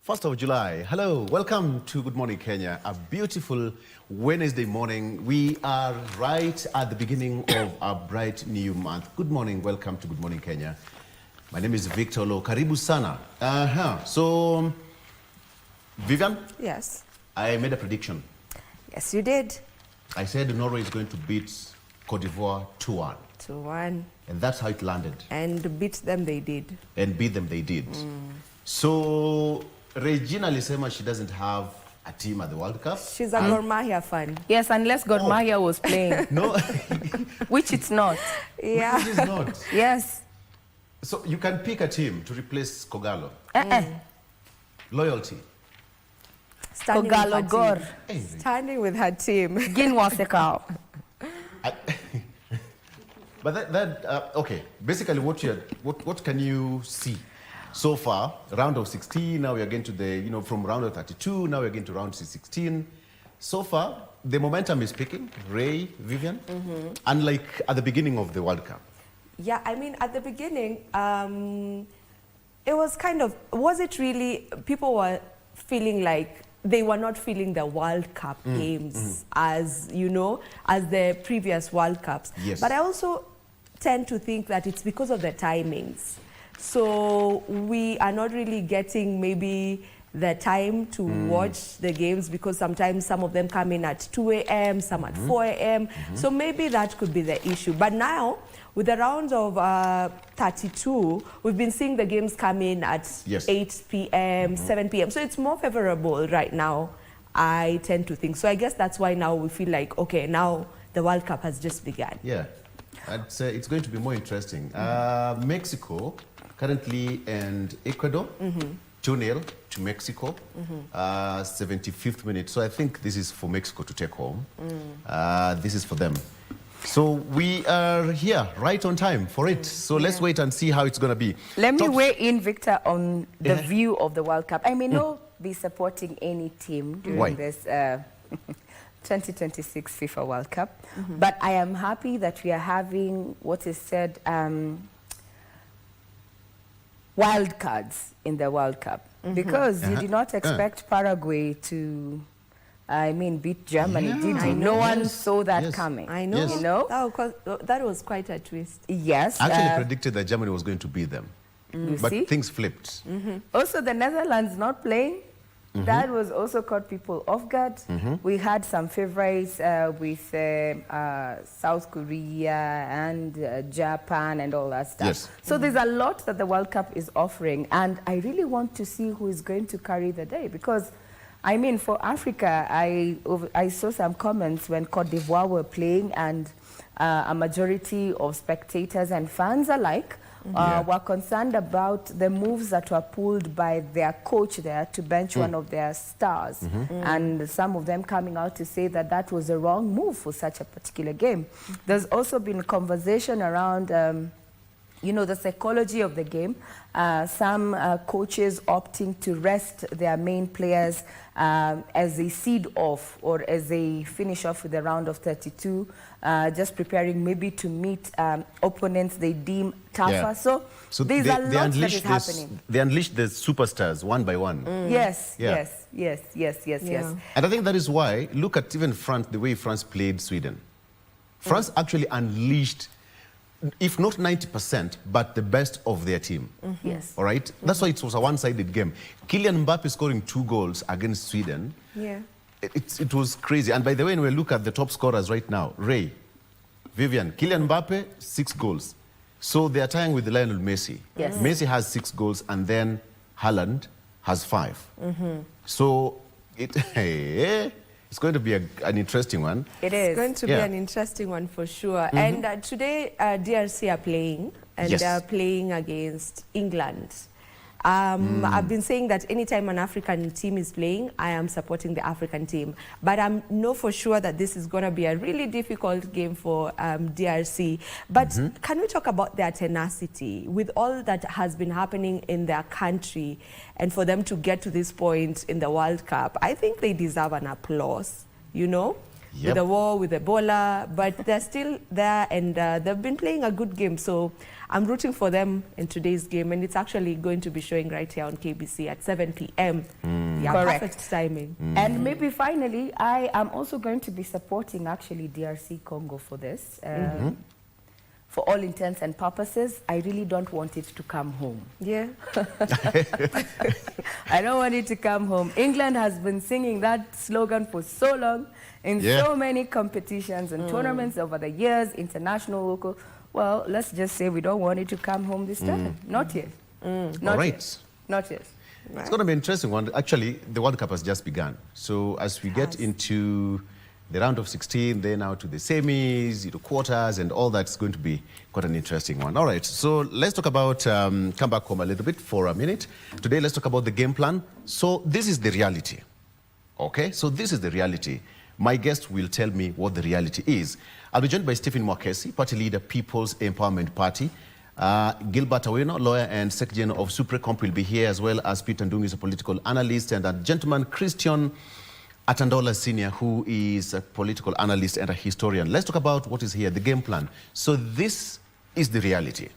1st of July. Hello, welcome to Good Morning Kenya. A beautiful Wednesday morning. We are right at the beginning of a bright new month. Good morning, welcome to Good Morning Kenya. My name is Victor Lo. Karibu sana. So, Vivian? Yes. I made a prediction. Yes, you did. I said Norway is going to beat Cote d'Ivoire 2-1. 2-1. And that's how it landed. And beat them they did. And beat them they did. So, Regina Lisema, she doesn't have a team at the World Cup. She's a Gor Mahia fan. Yes, unless Gor Mahia was playing. No. Which it's not. Yeah. Which it is not. Yes. So you can pick a team to replace Kogalo. Loyalty. Standing Kogalo with her Gor. team. Hey. Standing with her team. Ginwa Sekao. But okay. Basically, what can you see so far? Round of 16. Now we are getting to the from round of 32. Now we're getting to round 16. So far, the momentum is picking. Ray, Vivian, unlike at the beginning of the World Cup. Yeah, I mean, at the beginning, it was kind of, was it really, people were feeling like they were not feeling the World Cup games as, as the previous World Cups. Yes. But I also tend to think that it's because of the timings. So we are not really getting maybe the time to watch the games because sometimes some of them come in at 2 a.m., some at 4 a.m. So maybe that could be the issue. But now, with the rounds of 32, we've been seeing the games come in at 8 p.m., 7 p.m. So it's more favorable right now, I tend to think. So I guess that's why now we feel like, okay, now the World Cup has just begun. Yeah, I'd say it's going to be more interesting. Mexico currently and Ecuador, 2-0 to Mexico, 75th minute. So I think this is for Mexico to take home. This is for them. So we are here right on time for it. So let's wait and see how it's going to be. Let me weigh in, Victor, on the view of the World Cup. I may not be supporting any team during this 2026 FIFA World Cup, but I am happy that we are having what is said wild cards in the World Cup because you did not expect Paraguay to beat Germany, did you? No one saw that coming. I know. Yes. You know? That was quite a twist. Yes. I actually predicted that Germany was going to beat them. But things flipped. Also, the Netherlands not playing. That was also caught people off guard. We had some favorites with South Korea and Japan and all that stuff. Yes. So there's a lot that the World Cup is offering. And I really want to see who is going to carry the day because I mean, for Africa, I saw some comments when Cote d'Ivoire were playing and a majority of spectators and fans alike were concerned about the moves that were pulled by their coach there to bench one of their stars. And some of them coming out to say that that was a wrong move for such a particular game. There's also been conversation around the psychology of the game. Some coaches opting to rest their main players as they seed off or as they finish off with the round of 32, just preparing maybe to meet opponents they deem tougher. So there's a lot that is happening. They unleashed the superstars one by one. Yes. And I think that is why, look at even France, the way France played Sweden. France actually unleashed, if not 90%, but the best of their team. Yes. All right? That's why it was a one-sided game. Kylian Mbappe scoring 2 goals against Sweden. Yeah. It was crazy. And by the way, when we look at the top scorers right now, Ray, Vivian, Kylian Mbappe, 6 goals. So they are tying with Lionel Messi. Yes. Messi has 6 goals, and then Haaland has 5. So it's going to be an interesting one. It is. It's going to be an interesting one for sure. And today, DRC are playing, and they're playing against England. I've been saying that anytime an African team is playing, I am supporting the African team. But I know for sure that this is going to be a really difficult game for DRC. But can we talk about their tenacity with all that has been happening in their country and for them to get to this point in the World Cup? I think they deserve an applause, with the war, with Ebola, but they're still there, and they've been playing a good game. So I'm rooting for them in today's game, and it's actually going to be showing right here on KBC at 7 p.m. Yeah, correct. Perfect timing. And maybe finally, I am also going to be supporting actually DRC Congo for this. For all intents and purposes, I really don't want it to come home. Yeah. I don't want it to come home. England has been singing that slogan for so long in so many competitions and tournaments over the years, international, local. Well, let's just say we don't want it to come home this time. Not yet. Not yet. Not yet. It's going to be an interesting one. Actually, the World Cup has just begun. So as we get into the round of 16, then now to the semis, the quarters, and all that's going to be quite an interesting one. All right, so let's talk about, come back home a little bit for a minute. Today, let's talk about the game plan. So this is the reality, okay? So this is the reality. My guest will tell me what the reality is. I'll be joined by Stephen Mwakesi, party leader, People's Empowerment Party. Gilbert Awino, lawyer and secretary of SupreComp, will be here, as well as Peter Ndung is a political analyst, and a gentleman, Christian Atandola Senior, who is a political analyst and a historian. Let's talk about what is here, the game plan. So this is the reality.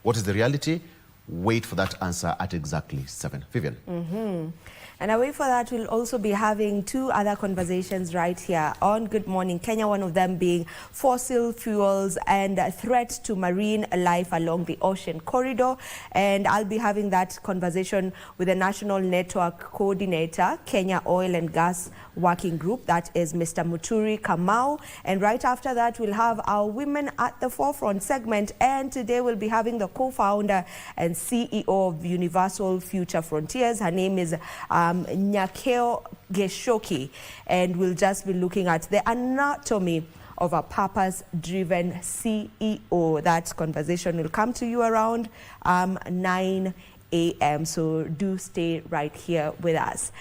What is the reality? Wait for that answer at exactly 7. Vivian. And away for that, we'll also be having 2 other conversations right here on Good Morning Kenya, one of them being fossil fuels and a threat to marine life along the ocean corridor. And I'll be having that conversation with the National Network Coordinator, Kenya Oil and Gas Working Group, that is Mr. Muturi Kamau. And right after that, we'll have our Women at the Forefront segment. And today we'll be having the co-founder and CEO of Universal Future Frontiers. Her name is Nyakeo Geshoki, and we'll just be looking at the anatomy of a purpose-driven CEO. That conversation will come to you around 9 a.m. So do stay right here with us.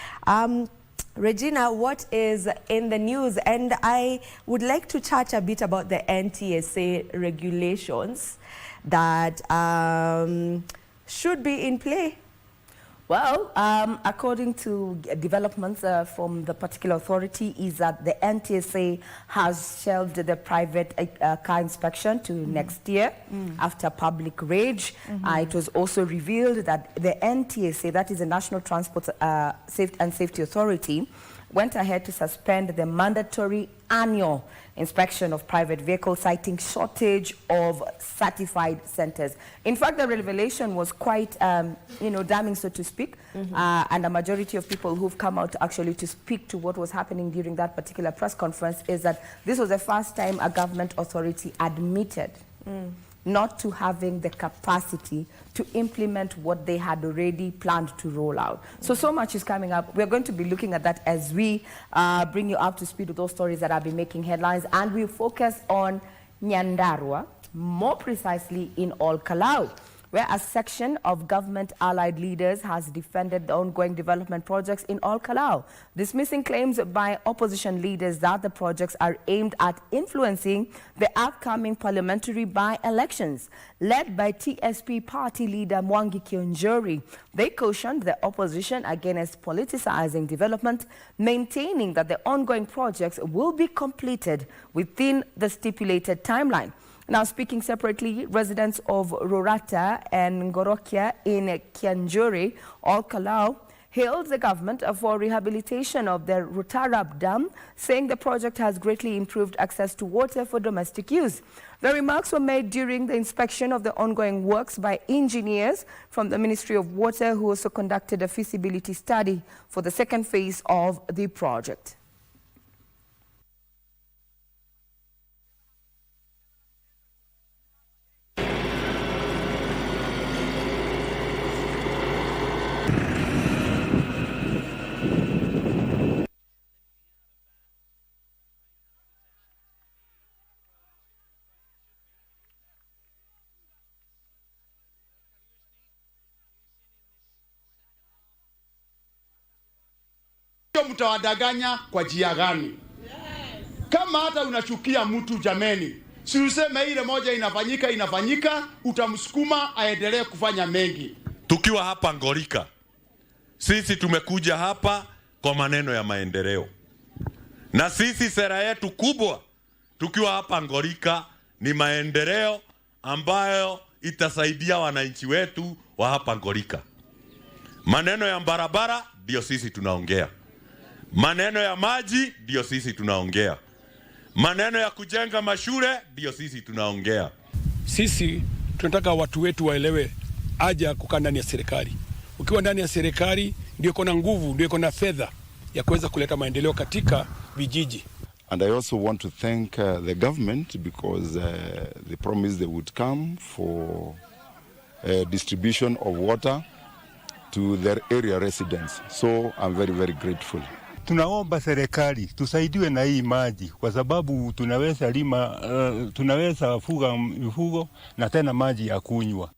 Regina, what is in the news? And I would like to chat a bit about the NTSA regulations that should be in play. Well, according to developments from the particular authority, is that the NTSA has shelved the private car inspection to next year after public rage. It was also revealed that the NTSA, that is the National Transport Safety Authority, went ahead to suspend the mandatory annual inspection of private vehicles, citing shortage of certified centers. In fact, the revelation was quite, damning, so to speak, and a majority of people who've come out actually to speak to what was happening during that particular press conference is that this was the first time a government authority admitted not to having the capacity to implement what they had already planned to roll out. So much is coming up. We're going to be looking at that as we bring you up to speed with those stories that have been making headlines. And we focus on Nyandarua, more precisely in Ol Kalou, where a section of government-allied leaders has defended the ongoing development projects in Ol Kalou, dismissing claims by opposition leaders that the projects are aimed at influencing the upcoming parliamentary by-elections. Led by TSP party leader Mwangi Kionjori, they cautioned the opposition against politicizing development, maintaining that the ongoing projects will be completed within the stipulated timeline. Now, speaking separately, residents of Rorata and Ngorokia in Kianjuri, Ol Kalou, hailed the government for rehabilitation of the Rutarab Dam, saying the project has greatly improved access to water for domestic use. The remarks were made during the inspection of the ongoing works by engineers from the Ministry of Water, who also conducted a feasibility study for the second phase of the project. Mtawadanganya kwa njia gani? Kama hata unachukia mtu jameni, si useme ile moja inafanyika, utamsukuma aendelee kufanya mengi. Tukiwa hapa Ngorika, sisi tumekuja hapa kwa maneno ya maendeleo. Na sisi sera yetu kubwa tukiwa hapa Ngorika ni maendeleo ambayo itasaidia wananchi wetu wa hapa Ngorika. Maneno ya barabara ndio sisi tunaongea. Maneno ya maji ndio sisi tunaongea. Maneno ya kujenga mashule ndio sisi tunaongea. Sisi tunataka watu wetu waelewe haja kukaa ndani ya serikali. Ukiwa ndani ya serikali ndio kuna nguvu, ndio kuna fedha ya kuweza kuleta maendeleo katika vijiji. And I also want to thank the government because they promised they would come for distribution of water to their area residents. So I'm very, very grateful. Tunaomba serikali tusaidiwe na hii maji kwa sababu tunaweza lima, tunaweza fuga mifugo na tena maji ya kunywa.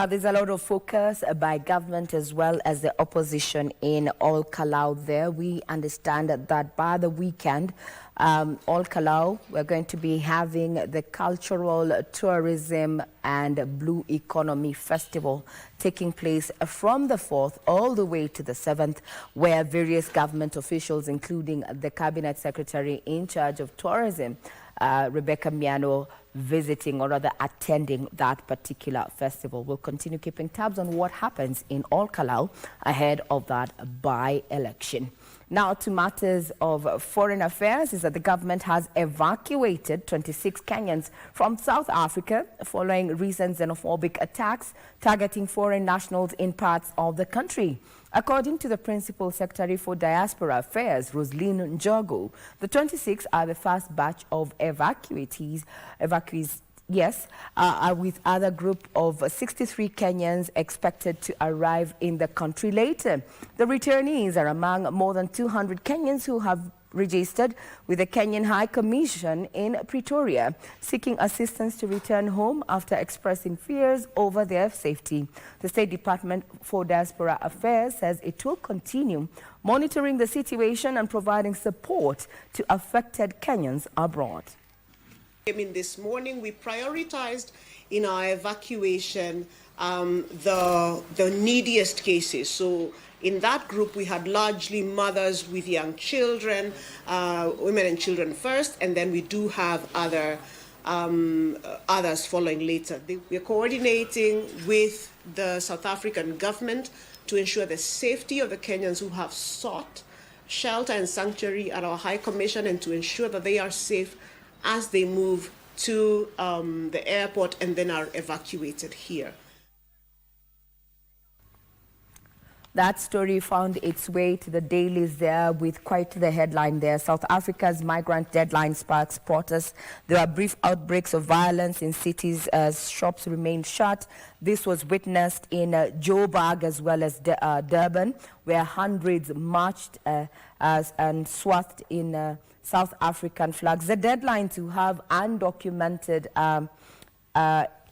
There's a lot of focus by government as well as the opposition in All Kalau there. We understand that by the weekend, All Kalau, we're going to be having the Cultural Tourism and Blue Economy Festival taking place from the 4th all the way to the 7th, where various government officials, including the Cabinet Secretary in charge of tourism, Rebecca Miano, visiting or rather attending that particular festival. We'll continue keeping tabs on what happens in All Kalau ahead of that by-election. Now to matters of foreign affairs is that the government has evacuated 26 Kenyans from South Africa following recent xenophobic attacks targeting foreign nationals in parts of the country. According to the Principal Secretary for Diaspora Affairs, Roslyn Njogu, the 26 are the first batch of evacuees, with other group of 63 Kenyans expected to arrive in the country later. The returnees are among more than 200 Kenyans who have registered with the Kenyan High Commission in Pretoria, seeking assistance to return home after expressing fears over their safety. The State Department for Diaspora Affairs says it will continue monitoring the situation and providing support to affected Kenyans abroad. This morning, we prioritized in our evacuation the neediest cases. So in that group, we had largely mothers with young children, women and children first, and then we do have others following later. We are coordinating with the South African government to ensure the safety of the Kenyans who have sought shelter and sanctuary at our High Commission and to ensure that they are safe as they move to the airport and then are evacuated here. That story found its way to the dailies there with quite the headline there. South Africa's migrant deadline sparks protests. There are brief outbreaks of violence in cities as shops remain shut. This was witnessed in Joburg as well as Durban, where hundreds marched and swathed in South African flags. The deadline to have undocumented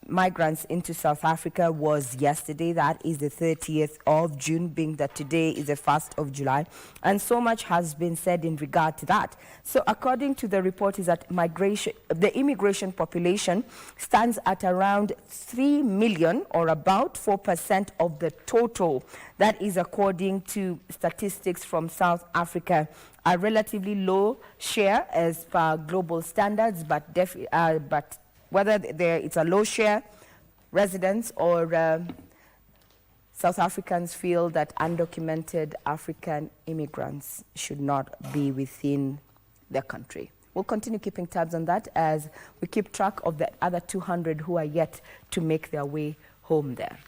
migrants into South Africa was yesterday. That is the 30th of June, being that today is the 1st of July. And so much has been said in regard to that. So according to the report is that the immigration population stands at around 3 million or about 4% of the total. That is according to statistics from South Africa. A relatively low share as per global standards, but whether it's a low share, residents or South Africans feel that undocumented African immigrants should not be within the country. We'll continue keeping tabs on that as we keep track of the other 200 who are yet to make their way home there.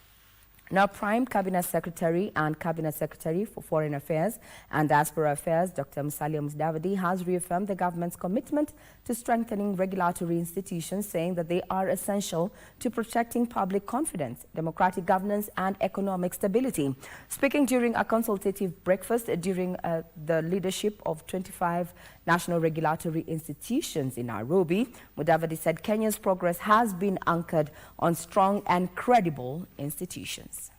Now, Prime Cabinet Secretary and Cabinet Secretary for Foreign Affairs and Diaspora Affairs, Dr. Musalia Mudavadi, has reaffirmed the government's commitment to strengthening regulatory institutions, saying that they are essential to protecting public confidence, democratic governance, and economic stability. Speaking during a consultative breakfast during the leadership of 25 national regulatory institutions in Nairobi, Mudavadi said Kenya's progress has been anchored on strong and credible institutions.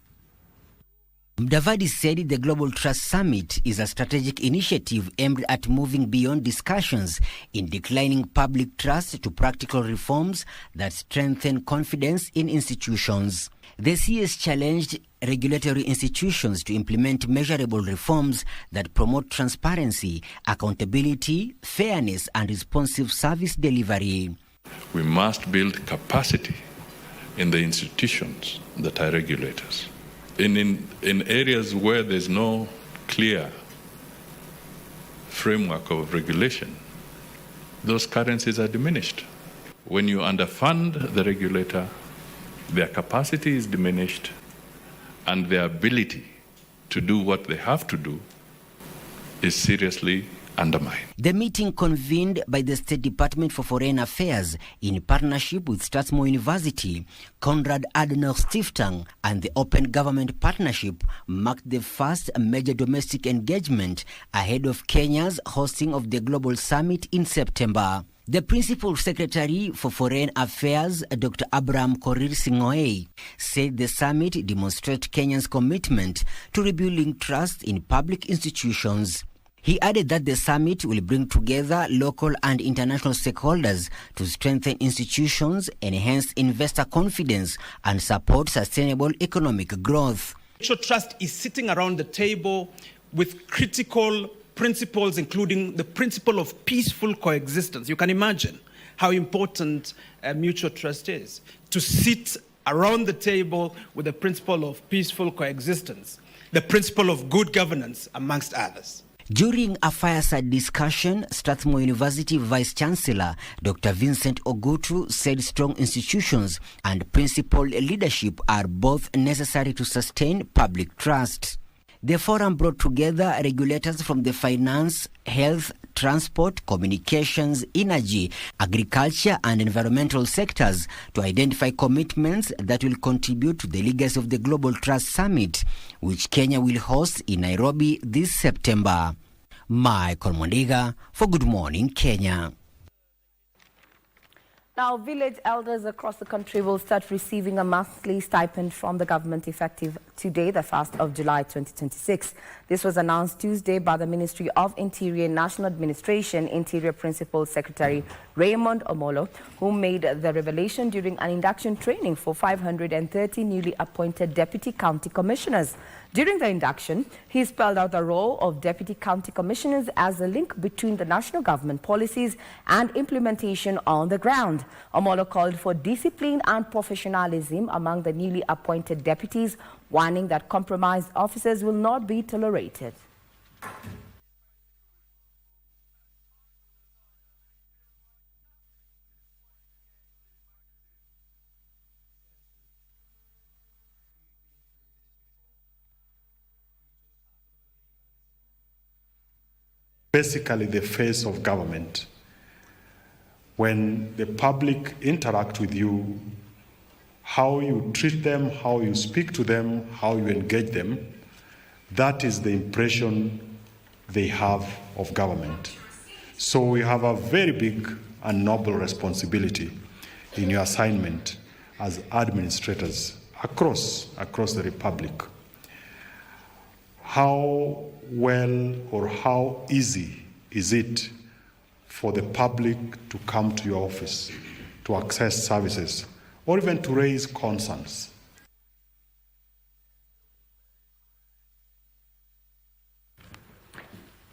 Mudavadi said the Global Trust Summit is a strategic initiative aimed at moving beyond discussions in declining public trust to practical reforms that strengthen confidence in institutions. The CS challenged regulatory institutions to implement measurable reforms that promote transparency, accountability, fairness, and responsive service delivery. We must build capacity in the institutions that are regulators. In areas where there's no clear framework of regulation, those currencies are diminished. When you underfund the regulator, their capacity is diminished and their ability to do what they have to do is seriously undermined. The meeting, convened by the State Department for Foreign Affairs in partnership with Strathmore University, Konrad Adenauer Stiftung, and the Open Government Partnership, marked the first major domestic engagement ahead of Kenya's hosting of the Global Summit in September. The Principal Secretary for Foreign Affairs, Dr. Abraham Korir Singoei, said the summit demonstrates Kenya's commitment to rebuilding trust in public institutions. He added that the summit will bring together local and international stakeholders to strengthen institutions, enhance investor confidence, and support sustainable economic growth. Mutual trust is sitting around the table with critical principles, including the principle of peaceful coexistence. You can imagine how important mutual trust is, to sit around the table with the principle of peaceful coexistence, the principle of good governance, amongst others. During a fireside discussion, Strathmore University Vice-Chancellor Dr. Vincent Ogutu said strong institutions and principled leadership are both necessary to sustain public trust. The forum brought together regulators from the finance, health, transport, communications, energy, agriculture, and environmental sectors to identify commitments that will contribute to the legacy of the Global Trust Summit, which Kenya will host in Nairobi this September. Michael Mondiga for Good Morning Kenya. Now, village elders across the country will start receiving a monthly stipend from the government effective today, the 1st of July 2026. This was announced Tuesday by the Ministry of Interior and National Administration Interior Principal Secretary Raymond Omolo, who made the revelation during an induction training for 530 newly appointed Deputy County Commissioners. During the induction, he spelled out the role of Deputy County Commissioners as a link between the national government policies and implementation on the ground. Omolo called for discipline and professionalism among the newly appointed deputies, warning that compromised officers will not be tolerated. Basically the face of government. When the public interact with you, how you treat them, how you speak to them, how you engage them, that is the impression they have of government. So we have a very big and noble responsibility in your assignment as administrators across the Republic. How well or how easy is it for the public to come to your office to access services or even to raise concerns?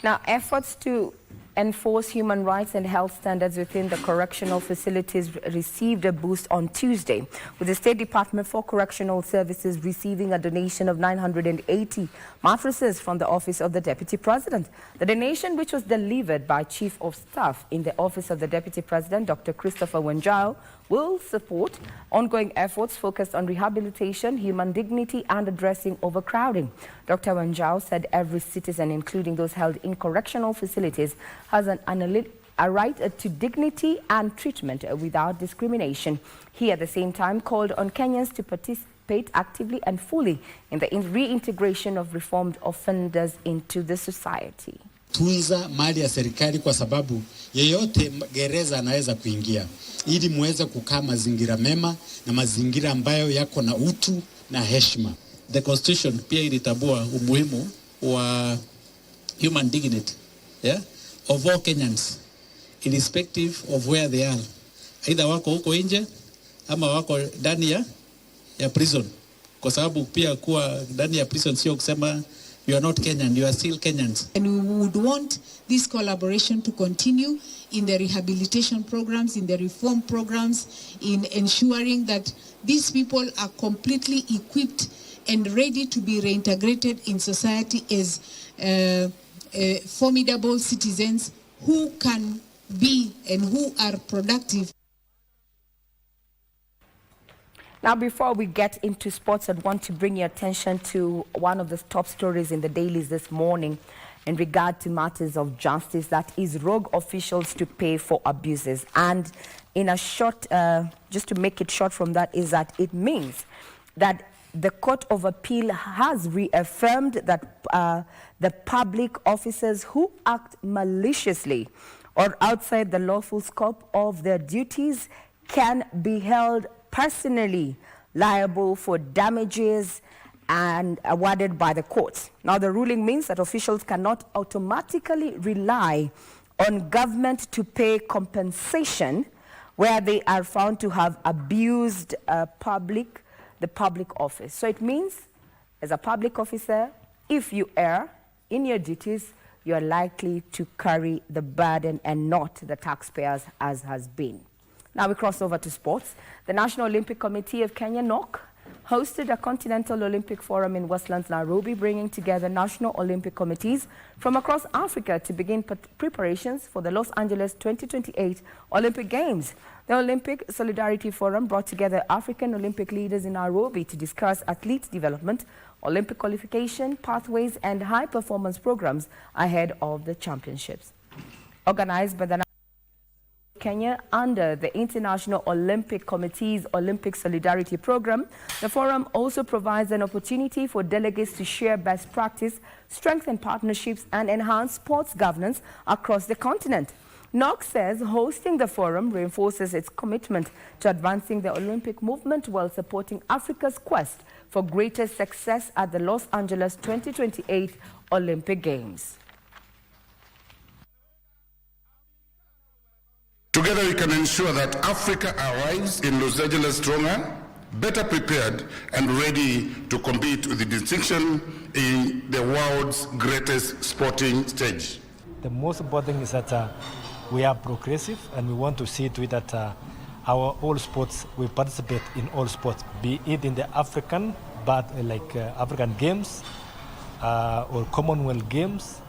Now, efforts to enforce human rights and health standards within the correctional facilities received a boost on Tuesday, with the State Department for Correctional Services receiving a donation of 980 mattresses from the Office of the Deputy President. The donation, which was delivered by Chief of Staff in the Office of the Deputy President, Dr. Christopher Wanjao, will support ongoing efforts focused on rehabilitation, human dignity, and addressing overcrowding. Dr. Wanjao said every citizen, including those held in correctional facilities, has a right to dignity and treatment without discrimination. He at the same time called on Kenyans to participate actively and fully in the reintegration of reformed offenders into the society. Tunza mali ya serikali kwa sababu yeyote gereza anaweza kuingia ili muweze kukaa mazingira mema na mazingira ambayo yako na utu na heshima. The Constitution pia ilitambua umuhimu wa human dignity, yeah, of all Kenyans, irrespective of where they are. Either wako huko nje ama wako ndani ya prison. kwa sababu pia kuwa ndani ya prison sio kusema you are not Kenyan, you are still Kenyans. And we would want this collaboration to continue in the rehabilitation programs, in the reform programs, in ensuring that these people are completely equipped and ready to be reintegrated in society as formidable citizens who can be and who are productive. Now, before we get into sports, I want to bring your attention to one of the top stories in the dailies this morning in regard to matters of justice, that is rogue officials to pay for abuses. And in a short, just to make it short from that, is that it means that the Court of Appeal has reaffirmed that the public officers who act maliciously or outside the lawful scope of their duties can be held personally liable for damages and awarded by the courts. Now, the ruling means that officials cannot automatically rely on government to pay compensation where they are found to have abused the public office. So it means, as a public officer, if you err in your duties, you are likely to carry the burden and not the taxpayers, as has been. Now we cross over to sports. The National Olympic Committee of Kenya, NOC, hosted a Continental Olympic Forum in Westlands, Nairobi, bringing together national Olympic committees from across Africa to begin preparations for the Los Angeles 2028 Olympic Games. The Olympic Solidarity Forum brought together African Olympic leaders in Nairobi to discuss athlete development, Olympic qualification, pathways, and high-performance programs ahead of the championships. Organized by the Kenya under the International Olympic Committee's Olympic Solidarity Program, the forum also provides an opportunity for delegates to share best practice, strengthen partnerships, and enhance sports governance across the continent. NOC says hosting the forum reinforces its commitment to advancing the Olympic movement while supporting Africa's quest for greater success at the Los Angeles 2028 Olympic Games. Together we can ensure that Africa arrives in Los Angeles stronger, better prepared and ready to compete with the distinction in the world's greatest sporting stage. The most important thing is that we are progressive and we want to see to it that our all sports, we participate in all sports, be it in the African, but African Games or Commonwealth Games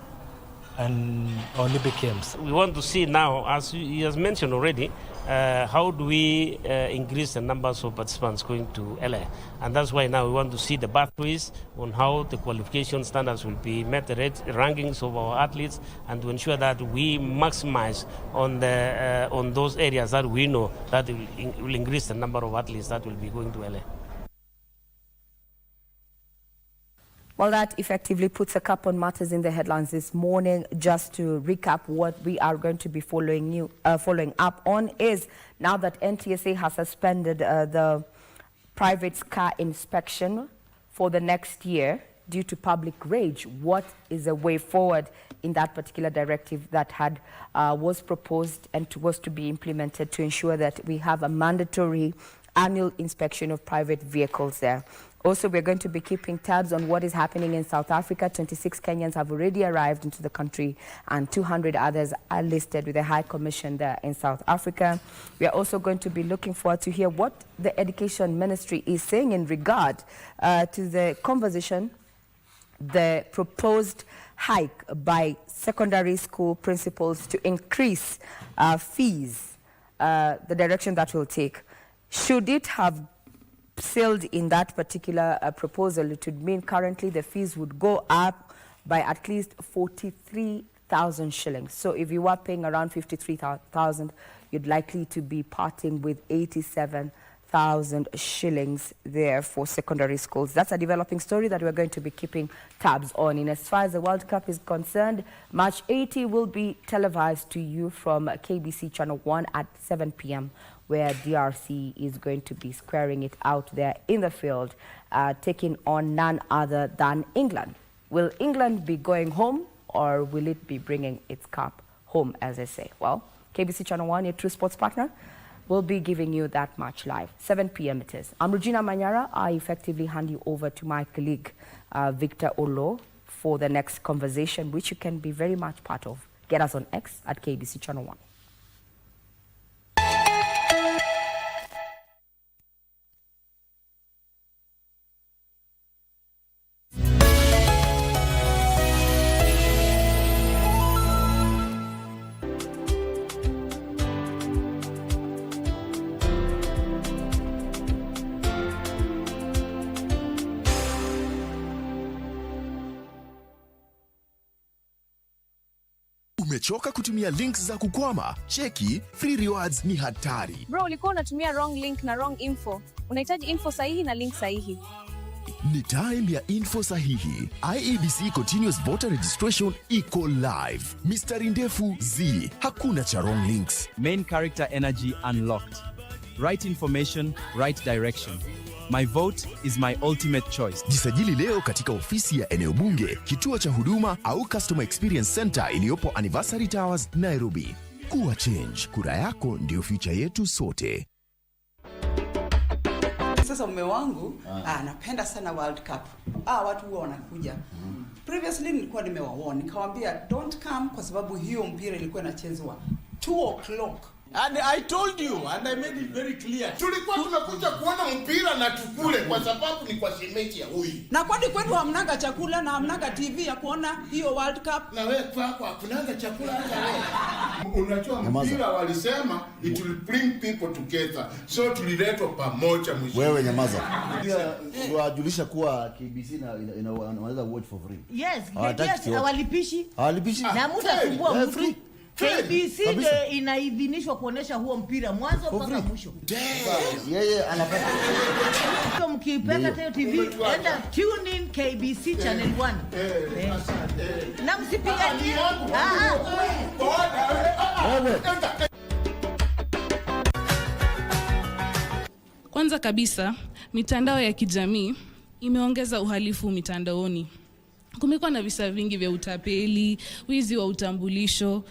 and Olympic Games. We want to see now, as he has mentioned already, how do we increase the numbers of participants going to LA? And that's why now we want to see the pathways on how the qualification standards will be met, the rankings of our athletes, and to ensure that we maximize on those areas that we know that will increase the number of athletes that will be going to LA. Well, that effectively puts a cap on matters in the headlines this morning. Just to recap, what we are going to be following up on is, now that NTSA has suspended the private car inspection for the next year due to public rage, what is the way forward in that particular directive that was proposed and was to be implemented to ensure that we have a mandatory annual inspection of private vehicles there? Also, we're going to be keeping tabs on what is happening in South Africa. 26 Kenyans have already arrived into the country and 200 others are listed with the High Commission there in South Africa. We are also going to be looking forward to hear what the Education Ministry is saying in regard to the conversation, the proposed hike by secondary school principals to increase fees, the direction that will take. Should it have sailed in that particular proposal, it would mean currently the fees would go up by at least 43,000 shillings. So if you were paying around 53,000, you'd likely to be parting with 87,000 shillings there for secondary schools. That's a developing story that we're going to be keeping tabs on. And as far as the World Cup is concerned, Match 80 will be televised to you from KBC Channel 1 at 7 p.m. where DRC is going to be squaring it out there in the field, taking on none other than England. Will England be going home, or will it be bringing its cup home, as I say? Well, KBC Channel 1, your true sports partner. we'll be giving you that match live. 7 p.m. it is. I'm Regina Manyara. I effectively hand you over to my colleague, Victor Olo, for the next conversation, which you can be very much part of. Get us on X at KBC Channel 1. Umechoka kutumia links za kukwama? Cheki, free rewards ni hatari. Bro, ulikuwa unatumia wrong link na wrong info. Unahitaji info sahihi na link sahihi. Ni time ya info sahihi. IEBC Continuous Voter Registration iko live. Mistari ndefu Z, hakuna cha wrong links. Main character energy unlocked. Right information, right direction. My vote is my ultimate choice. Jisajili leo katika ofisi ya eneo bunge, kituo cha huduma au Customer Experience Center iliyopo Anniversary Towers, Nairobi. Kuwa change, kura yako ndio future yetu sote. Sasa mume wangu anapenda sana World Cup. Watu huwa wanakuja. Previously nilikuwa nimewaona, nikawaambia don't come kwa sababu hiyo mpira ilikuwa inachezwa 2:00. And I told you and I made it very clear. Tulikuwa tumekuja kuona mpira na tukule kwa sababu ni kwa shemeji ya huyu. Na kwani kwenu hamnaga chakula na hamnaga TV ya kuona hiyo World Cup? Na wewe kwako hakunaga chakula hata wewe. Unajua mpira walisema it will bring people together. So tuliletwa pamoja mwisho. Wewe nyamaza. Wajulisha kuwa KBC inaweza watch for free. Yes, hawalipishi. Hawalipishi. Na mtu asumbua mtu. KBC inaidhinishwa kuonesha huo mpira mwanzo mpaka mwisho. Yeye anapata. Kama mkipenda hiyo TV, enda tune in KBC Channel 1. Na msipiganie. Kwanza kabisa, mitandao ya kijamii imeongeza uhalifu mitandaoni. Kumekuwa na visa vingi vya utapeli, wizi wa utambulisho,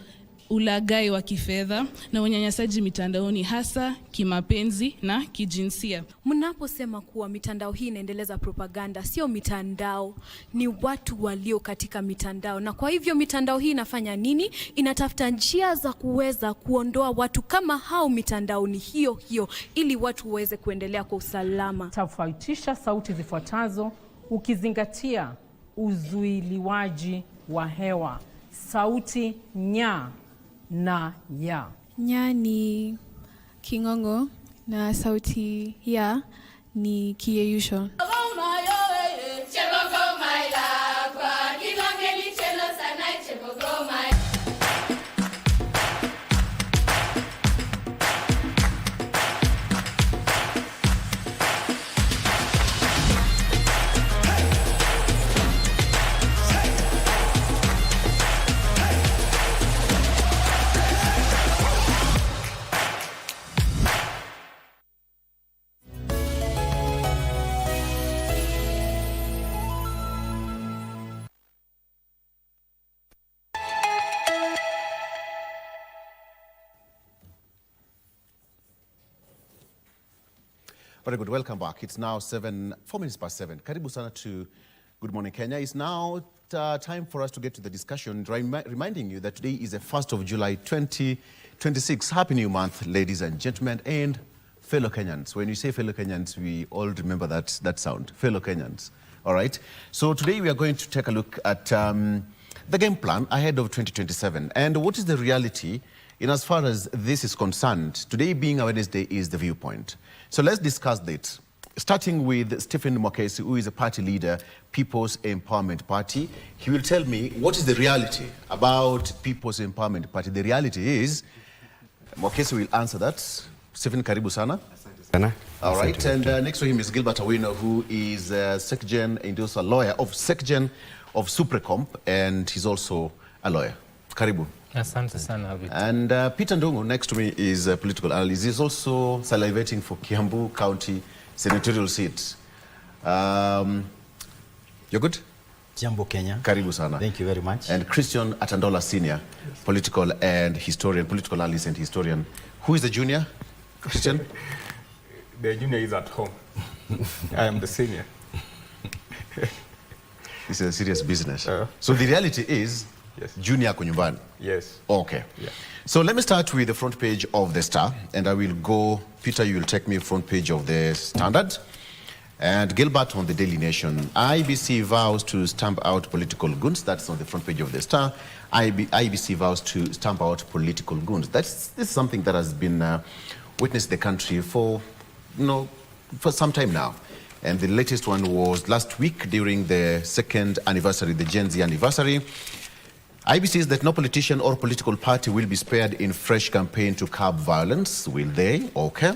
ulaghai wa kifedha na unyanyasaji mitandaoni, hasa kimapenzi na kijinsia. Mnaposema kuwa mitandao hii inaendeleza propaganda, sio mitandao, ni watu walio katika mitandao. Na kwa hivyo mitandao hii inafanya nini? Inatafuta njia za kuweza kuondoa watu kama hao mitandaoni hiyo ili watu waweze kuendelea kwa usalama. Tofautisha sauti zifuatazo ukizingatia uzuiliwaji wa hewa. Sauti nya na ya. Nya ni kingongo na sauti ya ni kiyeyusho. Very good. Welcome back. It's now 4 minutes past 7. Karibu sana to Good Morning Kenya. It's now time for us to get to the discussion, reminding you that today is the 1st of July 2026. Happy New Month, ladies and gentlemen, and fellow Kenyans. When you say fellow Kenyans, we all remember that sound, fellow Kenyans. All right? So today we are going to take a look at the game plan ahead of 2027. And what is the reality in as far as this is concerned? Today being a Wednesday is the viewpoint. So let's discuss that. Starting with Stephen Mwakesi, who is a party leader, People's Empowerment Party. He will tell me what is the reality about People's Empowerment Party. The reality is, Mwakesi will answer that. Stephen, karibu sana. All right, and next to him is Gilbert Awino, who is SecGen and also a lawyer of SecGen of Supracomp, and he's also a lawyer. Karibu. Asante sana. And Peter Ndungu, next to me, is a political analyst. He's also salivating for Kiambu County senatorial seat. You're good? Jambo Kenya. Karibu sana. Thank you very much. And Christian Atandola Senior, political analyst and historian. Who is the junior? Christian? The junior is at home. I am the senior. This is a serious business. So the reality is, junior ako nyumbani? Yes. Okay. Yeah. So let me start with the front page of the Star, and I will go, Peter, you will take me front page of the Standard, and Gilbert on the Daily Nation. IBC vows to stamp out political goons. That's on the front page of the Star. IBC vows to stamp out political goons. This is something that has been witnessed in the country for, for some time now. And the latest one was last week during the second anniversary, the Gen Z anniversary. IBC says that no politician or political party will be spared in fresh campaign to curb violence. Will they? Okay.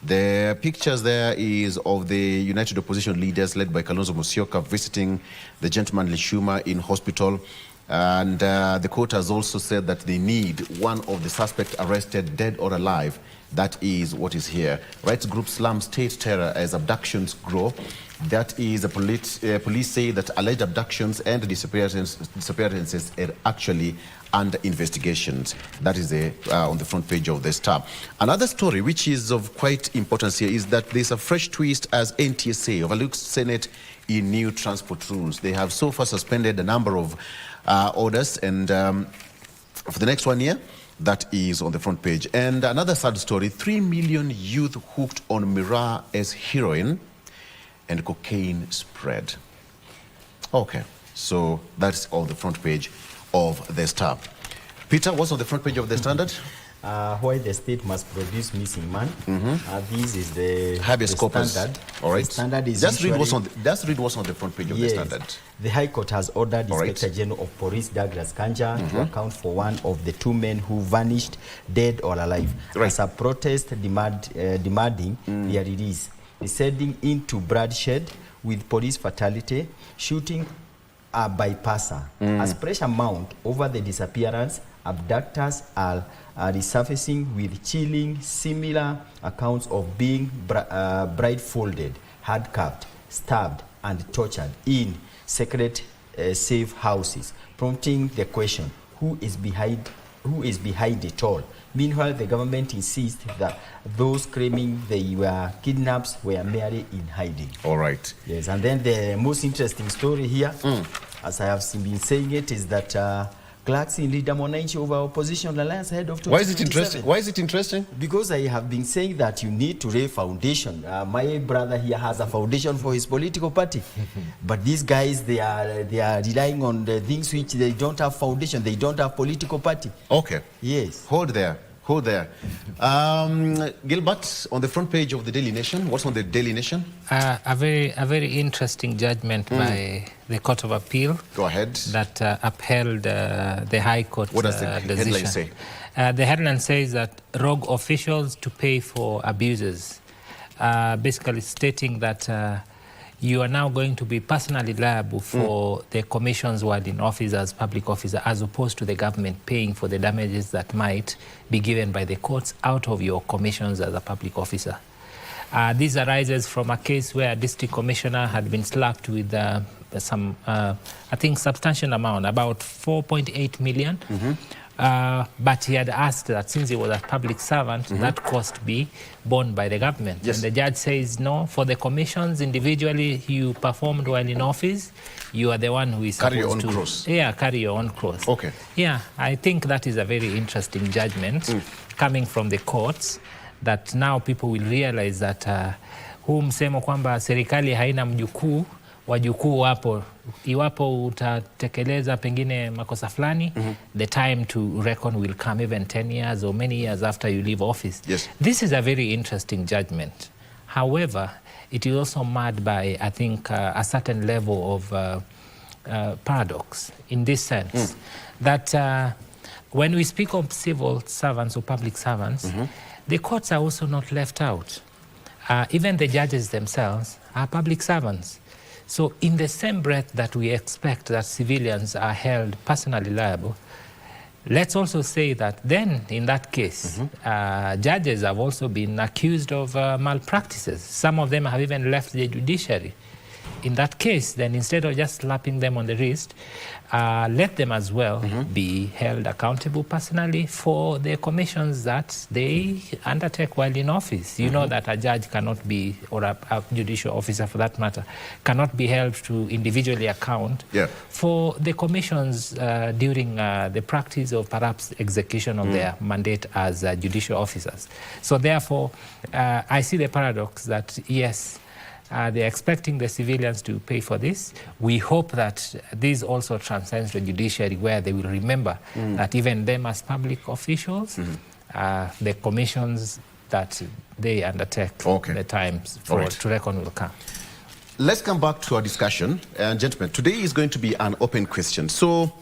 The pictures there is of the United Opposition leaders led by Kalonzo Musyoka visiting the gentlemanly Schumer in hospital. And the court has also said that they need one of the suspects arrested, dead or alive. That is what is here. Rights group slam state terror as abductions grow. That is, police say that alleged abductions and disappearances are actually under investigations. That is on the front page of the Star. Another story which is of quite importance here is that there's a fresh twist as NTSA overlooks Senate in new transport rules. They have so far suspended a number of orders, and for the next 1 year, that is on the front page. And another sad story, 3 million youth hooked on Miraa as heroin and cocaine spread. Okay, so that's on the front page of the Star. Peter, what's on the front page of the Standard? Why the state must produce missing man. This is the habeas corpus. Standard. All right. The Standard is just read what's on the front page of the Standard. The High Court has ordered Inspector General of Police Douglas Kanja to account for one of the 2 men who vanished, dead or alive, as a protest demanding their release, descending into bloodshed with police fatality, shooting a bypasser. As pressure mount over the disappearance, abductors are resurfacing with chilling similar accounts of being blindfolded, handcuffed, stabbed and tortured in secret safe houses, prompting the question, who is behind it all? Meanwhile, the government insists that those claiming they were kidnapped were merely in hiding. All right. Yes, and then the most interesting story here, as I have been saying it, is that clerks in Leader Mwananchi over Opposition Alliance ahead of 2027. Why is it interesting? Why is it interesting? Because I have been saying that you need to lay foundation. My brother here has a foundation for his political party, but these guys they are relying on the things which they don't have foundation. They don't have political party. Okay. Yes. Hold there. Gilbert, on the front page of the Daily Nation, what's on the Daily Nation? A very interesting judgment by the Court of Appeal. Go ahead. That upheld the High Court decision. What does the headline say? The headline says that rogue officials to pay for abuses, basically stating that you are now going to be personally liable for the commissions while in office as public officer, as opposed to the government paying for the damages that might be given by the courts out of your commissions as a public officer. This arises from a case where a district commissioner had been slapped with some, I think, substantial amount, about 4.8 million. But he had asked that since he was a public servant, that cost be borne by the government. Yes. And the judge says, no, for the commissions individually you performed while in office, you are the one who is carry supposed your own to cross. Yeah, carry your own cross. Okay. Yeah, I think that is a very interesting judgment coming from the courts, that now people will realize that huu msemo kwamba serikali haina mjukuu, wajukuu wapo. Iwapo utatekeleza pengine makosa fulani, the time to reckon will come even 10 years or many years after you leave office. Yes. This is a very interesting judgment. However, it is also marred by, I think, a certain level of paradox in this sense, that when we speak of civil servants or public servants, the courts are also not left out. Even the judges themselves are public servants. So in the same breath that we expect that civilians are held personally liable, let's also say that then in that case, judges have also been accused of malpractices. Some of them have even left the judiciary. in that case, then instead of just slapping them on the wrist, let them as well be held accountable personally for the commissions that they undertake while in office. You know that a judge cannot be, or a judicial officer for that matter, cannot be held to individually account for the commissions during the practice of perhaps execution of their mandate as judicial officers. So therefore, I see the paradox that, yes, they're expecting the civilians to pay for this. We hope that this also transcends the judiciary, where they will remember that even them as public officials, the commissions that they undertake, the times for to reckon will come. Let's come back to our discussion. Gentlemen, today is going to be an open question. So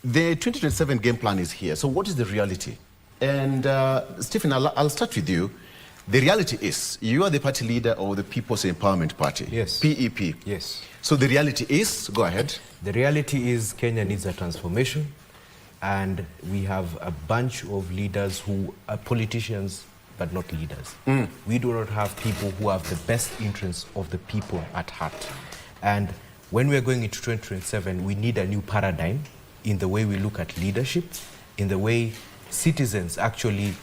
the 2027 game plan is here. So what is the reality? And Stephen, I'll start with you. The reality is, you are the party leader of the People's Empowerment Party. Yes. PEP. Yes. So the reality is, go ahead. The reality is Kenya needs a transformation, and we have a bunch of leaders who are politicians but not leaders. We do not have people who have the best interests of the people at heart. And when we are going into 2027, we need a new paradigm in the way we look at leadership, in the way citizens actually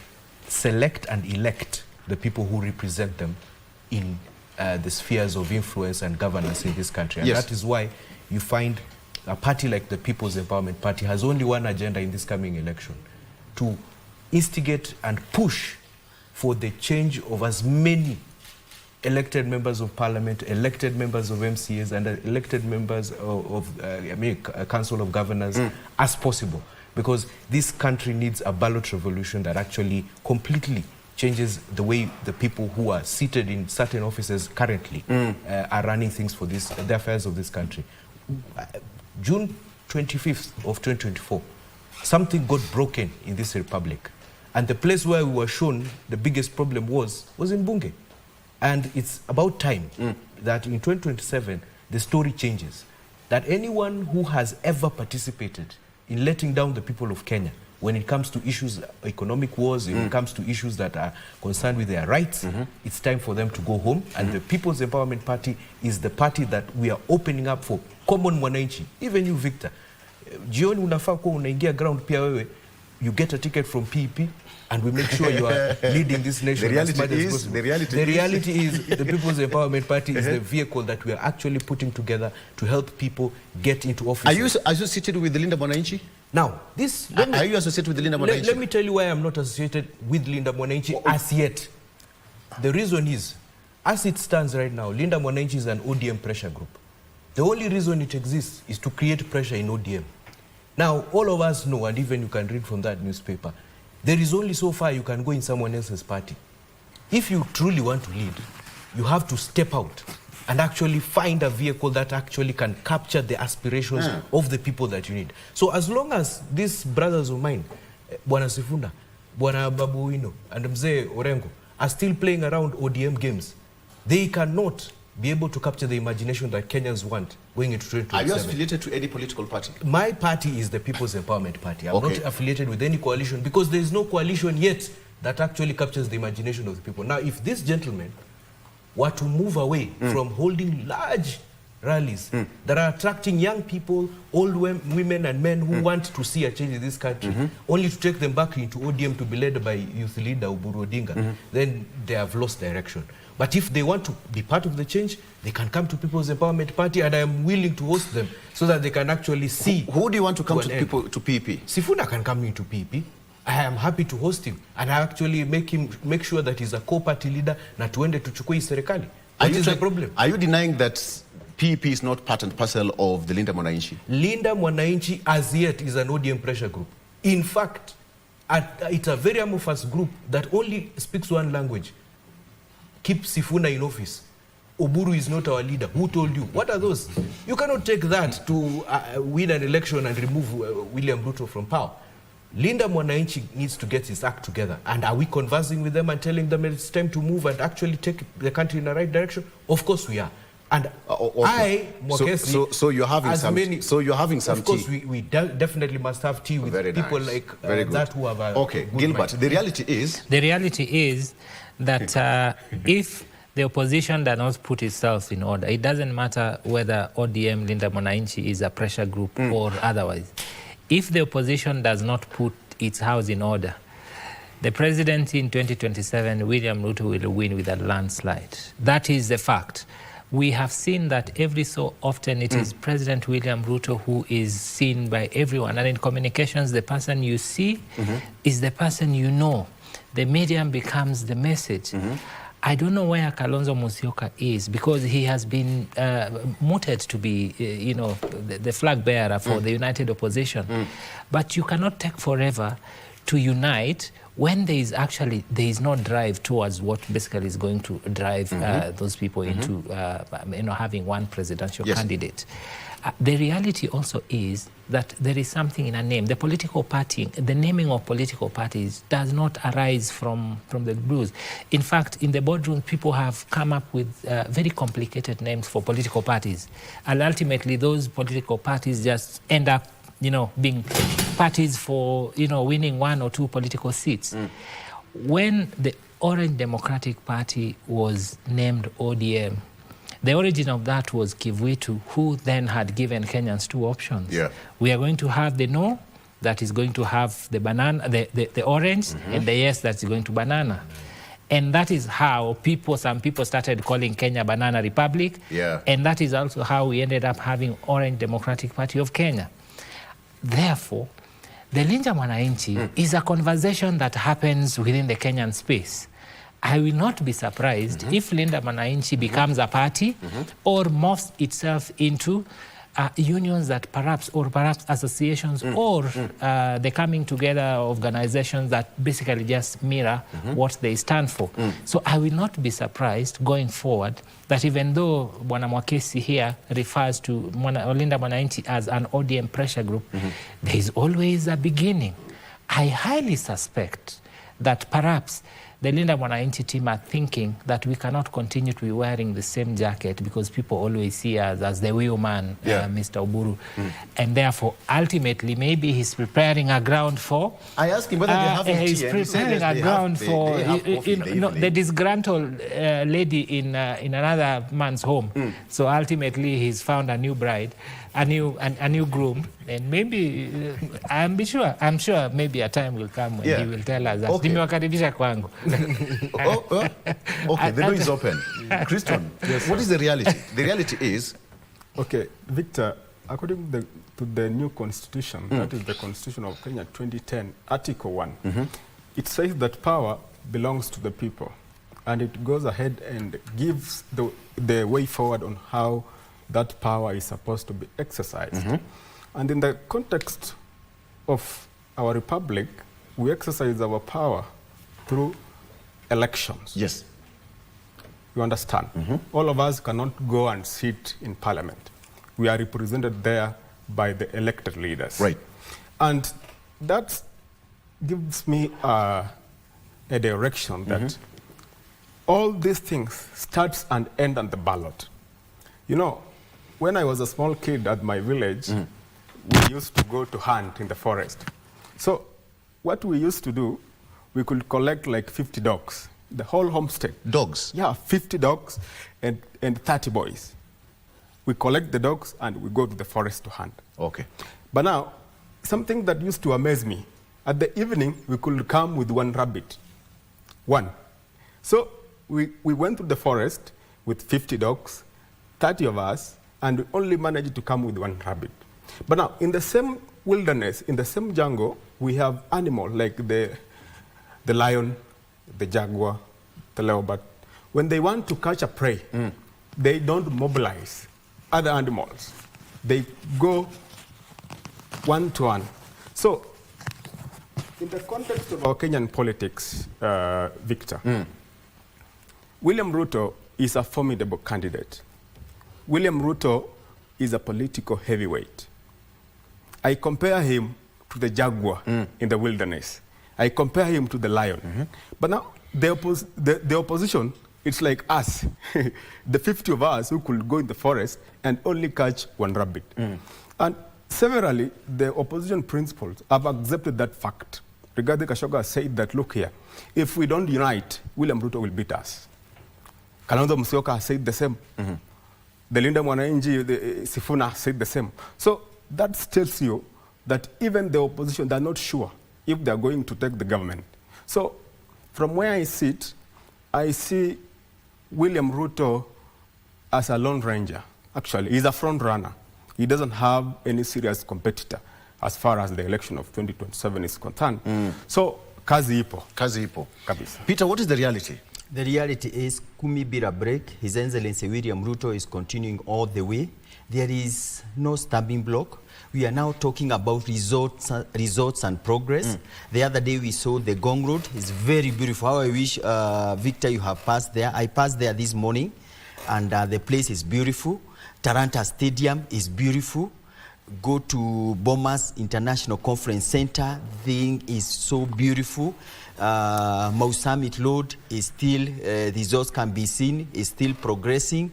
select and elect the people who represent them in the spheres of influence and governance in this country. And that is why you find a party like the People's Empowerment Party has only one agenda in this coming election: to instigate and push for the change of as many elected members of parliament, elected members of MCAs, and elected members of Council of Governors as possible. Because this country needs a ballot revolution that actually completely changes the way the people who are seated in certain offices currently are running things for the affairs of this country. June 25th of 2024, something got broken in this republic. And the place where we were shown the biggest problem was in Bunge. And it's about time that in 2027, the story changes. That anyone who has ever participated in letting down the people of Kenya when it comes to issues, economic wars, when it comes to issues that are concerned with their rights, it's time for them to go home. And the People's Empowerment Party is the party that we are opening up for common mwananchi. Even you, Victor, jioni unafaa kuwa unaingia ground pia wewe, you get a ticket from PEP, and we make sure you are leading this nation as much as possible. The reality is the People's Empowerment Party is the vehicle that we are actually putting together to help people get into office. Are you associated with Linda Mwananchi? Now, this... Are you associated with Linda Mwananchi? Let me tell you why I'm not associated with Linda Mwananchi as yet. The reason is, as it stands right now, Linda Mwananchi is an ODM pressure group. The only reason it exists is to create pressure in ODM. Now, all of us know, and even you can read from that newspaper, there is only so far you can go in someone else's party. If you truly want to lead, you have to step out and actually find a vehicle that actually can capture the aspirations of the people that you need. So as long as these brothers of mine, Bwana Sifuna, Bwana Babuino, and Mzee Orengo, are still playing around ODM games, they cannot be able to capture the imagination that Kenyans want going into 2027. Are you affiliated to any political party? My party is the People's Empowerment Party. I'm not affiliated with any coalition because there is no coalition yet that actually captures the imagination of the people. Now, if these gentlemen were to move away from holding large rallies that are attracting young people, old women and men who want to see a change in this country, only to take them back into ODM to be led by youth leader Oburu Odinga, then they have lost direction. But if they want to be part of the change, they can come to People's Empowerment Party, and I am willing to host them so that they can actually see. Who do you want to come to PEP? Sifuna can come into PEP. I am happy to host him, and I actually make sure that he's a co-party leader na tuende tuchukue serikali. What is the problem? Are you denying that PEP is not part and parcel of the Linda Mwananchi? Linda Mwananchi as yet is an ODM pressure group. In fact, it's a very amorphous group that only speaks one language. Keep Sifuna in office. Oburu is not our leader. Who told you? What are those? You cannot take that to win an election and remove William Ruto from power. Linda Mwananchi needs to get his act together. And are we conversing with them and telling them it's time to move and actually take the country in the right direction? Of course we are. And I, Mwakesi, so you're having some. So you're having some tea. Of course, we definitely must have tea with people like that who have a Gilbert. The reality is. The reality is that if the opposition does not put itself in order, it doesn't matter whether ODM Linda Mwananchi is a pressure group or otherwise. If the opposition does not put its house in order, the presidency in 2027, William Ruto will win with a landslide. That is the fact. We have seen that every so often it is President William Ruto who is seen by everyone. And in communications, the person you see is the person you know. The medium becomes the message. I don't know where Kalonzo Musyoka is, because he has been mooted to be, the flag bearer for the united opposition. But you cannot take forever to unite when there is no drive towards what basically is going to drive those people into having one presidential candidate. The reality also is that there is something in a name. The political party, the naming of political parties does not arise from the blues. In fact, in the boardroom, people have come up with very complicated names for political parties. And ultimately, those political parties just end up, being parties for, winning 1 or 2 political seats. When the Orange Democratic Party was named ODM, the origin of that was Kivuitu, who then had given Kenyans 2 options. We are going to have the no, that is going to have the banana, the orange, and the yes, that's going to banana. And that is how some people started calling Kenya Banana Republic. And that is also how we ended up having Orange Democratic Party of Kenya. Therefore, the Linda Mwananchi is a conversation that happens within the Kenyan space. I will not be surprised if Linda Mwananchi becomes a party or morphs itself into unions that perhaps associations or the coming together organizations that basically just mirror what they stand for. So I will not be surprised going forward that even though Bwana Mwakesi here refers to Linda Mwananchi as an ODM pressure group, there is always a beginning. I highly suspect that perhaps the Linda Mwananchi team are thinking that we cannot continue to be wearing the same jacket because people always see us as the wheelman, Mr. Oburu. And therefore, ultimately, maybe he's preparing a ground for... I asked him whether they have he's preparing a ground for the disgruntled lady in another man's home. So ultimately, he's found a new bride, a new groom, and maybe I'm sure maybe a time will come when he will tell us that nimewakaribisha kwangu. Okay, the door is open. Christian, what is the reality? The reality is... Okay, Victor, according to the new constitution, that is the Constitution of Kenya 2010, Article 1, it says that power belongs to the people, and it goes ahead and gives the way forward on how that power is supposed to be exercised. And in the context of our republic, we exercise our power through elections. Yes. You understand? All of us cannot go and sit in parliament. We are represented there by the elected leaders. Right. And that gives me a direction that all these things starts and end on the ballot. You know, when I was a small kid at my village, we used to go to hunt in the forest. So what we used to do, we could collect like 50 dogs, the whole homestead. Dogs? Yeah, 50 dogs and 30 boys. We collect the dogs and we go to the forest to hunt. Okay. But now, something that used to amaze me, at the evening, we could come with 1 rabbit. 1. So we went to the forest with 50 dogs, 30 of us, and we only managed to come with 1 rabbit. But now, in the same wilderness, in the same jungle, we have animals like the lion, the jaguar, the leopard. When they want to catch a prey, they don't mobilize other animals. They go one to one. So, in the context of our Kenyan politics, Victor, William Ruto is a formidable candidate. William Ruto is a political heavyweight. I compare him to the jaguar in the wilderness. I compare him to the lion. But now, the opposition, it's like us, the 50 of us who could go in the forest and only catch 1 rabbit. And severally, the opposition principals have accepted that fact. Rigathi Gachagua said that, look here, if we don't unite, William Ruto will beat us. Kalonzo Musyoka said the same. The Linda Mwananchi, Sifuna said the same. So that tells you that even the opposition, they're not sure if they're going to take the government. So from where I sit, I see William Ruto as a lone ranger. Actually, he's a front runner. He doesn't have any serious competitor as far as the election of 2027 is concerned. So kazi ipo. Kazi ipo. Kabisa. Peter, what is the reality? The reality is, Kumi Bira break, His Excellency William Ruto is continuing all the way. There is no stumbling block. We are now talking about results and progress. The other day we saw the Gong Road. It's very beautiful. How I wish, Victor, you have passed there. I passed there this morning, and the place is beautiful. Taranta Stadium is beautiful. Go to Bomas International Conference Center. Thing is so beautiful. Mau Summit Road is still, results can be seen, is still progressing.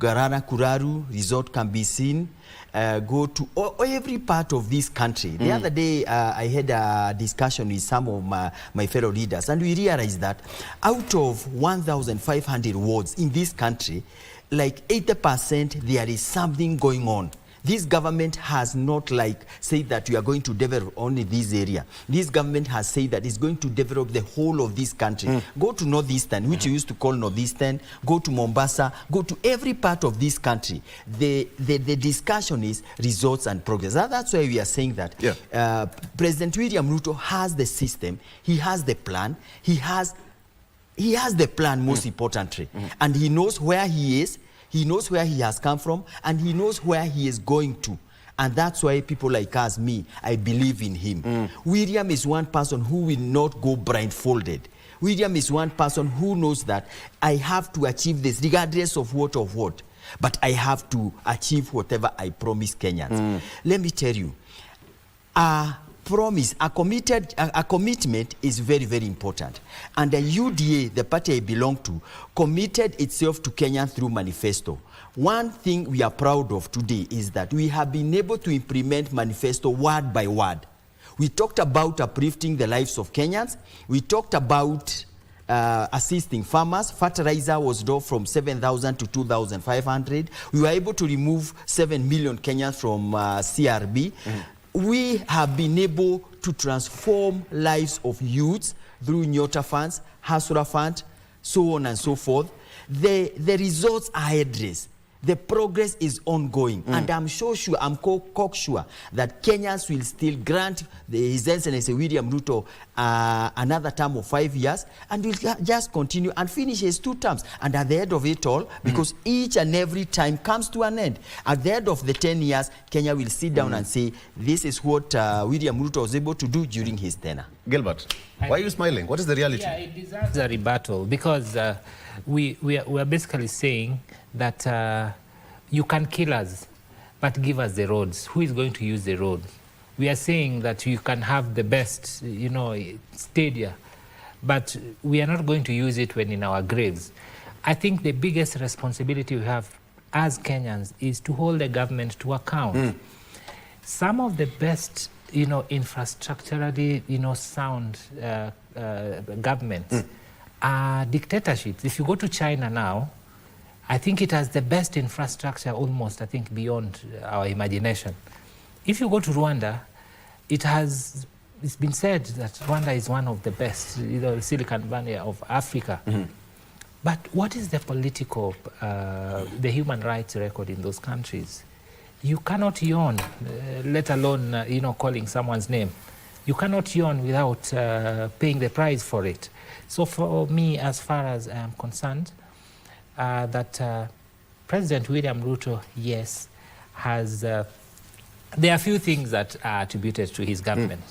Garana Kuraru resort can be seen. Go to every part of this country. The other day, I had a discussion with some of my fellow leaders, and we realized that out of 1,500 wards in this country, like 80% there is something going on. This government has not said that we are going to develop only this area. This government has said that it's going to develop the whole of this country. Go to Northeastern, which you used to call Northeastern, go to Mombasa, go to every part of this country. The discussion is results and progress. That's why we are saying that President William Ruto has the system, he has the plan, he has the plan most importantly, and he knows where he is. He knows where he has come from, and he knows where he is going to. And that's why people like us, me, I believe in him. William is one person who will not go blindfolded. William is one person who knows that I have to achieve this regardless of what. But I have to achieve whatever I promise Kenyans. Let me tell you, promise, a commitment is very, very important. And the UDA, the party I belong to, committed itself to Kenya through manifesto. One thing we are proud of today is that we have been able to implement manifesto word by word. We talked about uplifting the lives of Kenyans. We talked about assisting farmers. Fertilizer was dropped from 7,000 to 2,500. We were able to remove 7 million Kenyans from CRB. We have been able to transform lives of youths through Nyota funds, Hasura fund, so on and so forth. The results are addressed. The progress is ongoing. And I'm sure, I'm cocksure that Kenyans will still grant His Excellency William Ruto another term of 5 years, and will just continue and finish his 2 terms. And at the end of it all, because each and every time comes to an end, at the end of the 10 years, Kenya will sit down and say, this is what William Ruto was able to do during his tenure. Gilbert, why are you smiling? What is the reality? Yeah, it deserves a rebuttal, because we are basically saying that you can kill us, but give us the roads. Who is going to use the road? We are saying that you can have the best, stadia, but we are not going to use it when in our graves. I think the biggest responsibility we have as Kenyans is to hold the government to account. Some of the best, infrastructurally, sound governments are dictatorships. If you go to China now, I think it has the best infrastructure almost, I think, beyond our imagination. If you go to Rwanda, it's been said that Rwanda is one of the best, Silicon Valley of Africa. But what is the political, the human rights record in those countries? You cannot yawn, let alone, calling someone's name. You cannot yawn without paying the price for it. So for me, as far as I'm concerned, that President William Ruto, yes, has... there are a few things that are attributed to his government.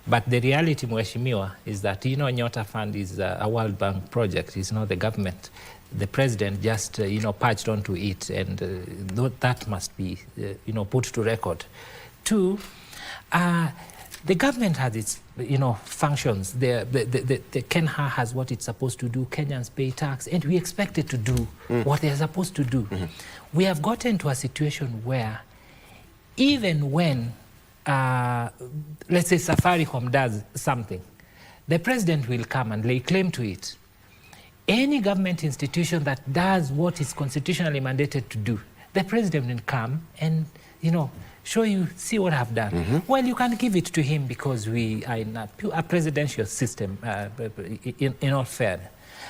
But the reality, Mheshimiwa, is that, Nyota Fund is a World Bank project. It's not the government. The president just, patched onto it, and that must be, put to record. 2, the government has its, functions. The Kenha has what it's supposed to do. Kenyans pay tax, and we expect it to do what they're supposed to do. We have gotten to a situation where even when, let's say, Safaricom does something, the president will come and lay claim to it. any government institution that does what is constitutionally mandated to do, the president will come and, you know, show you, see what I've done. Well, you can give it to him because we are in a presidential system, in all fairness.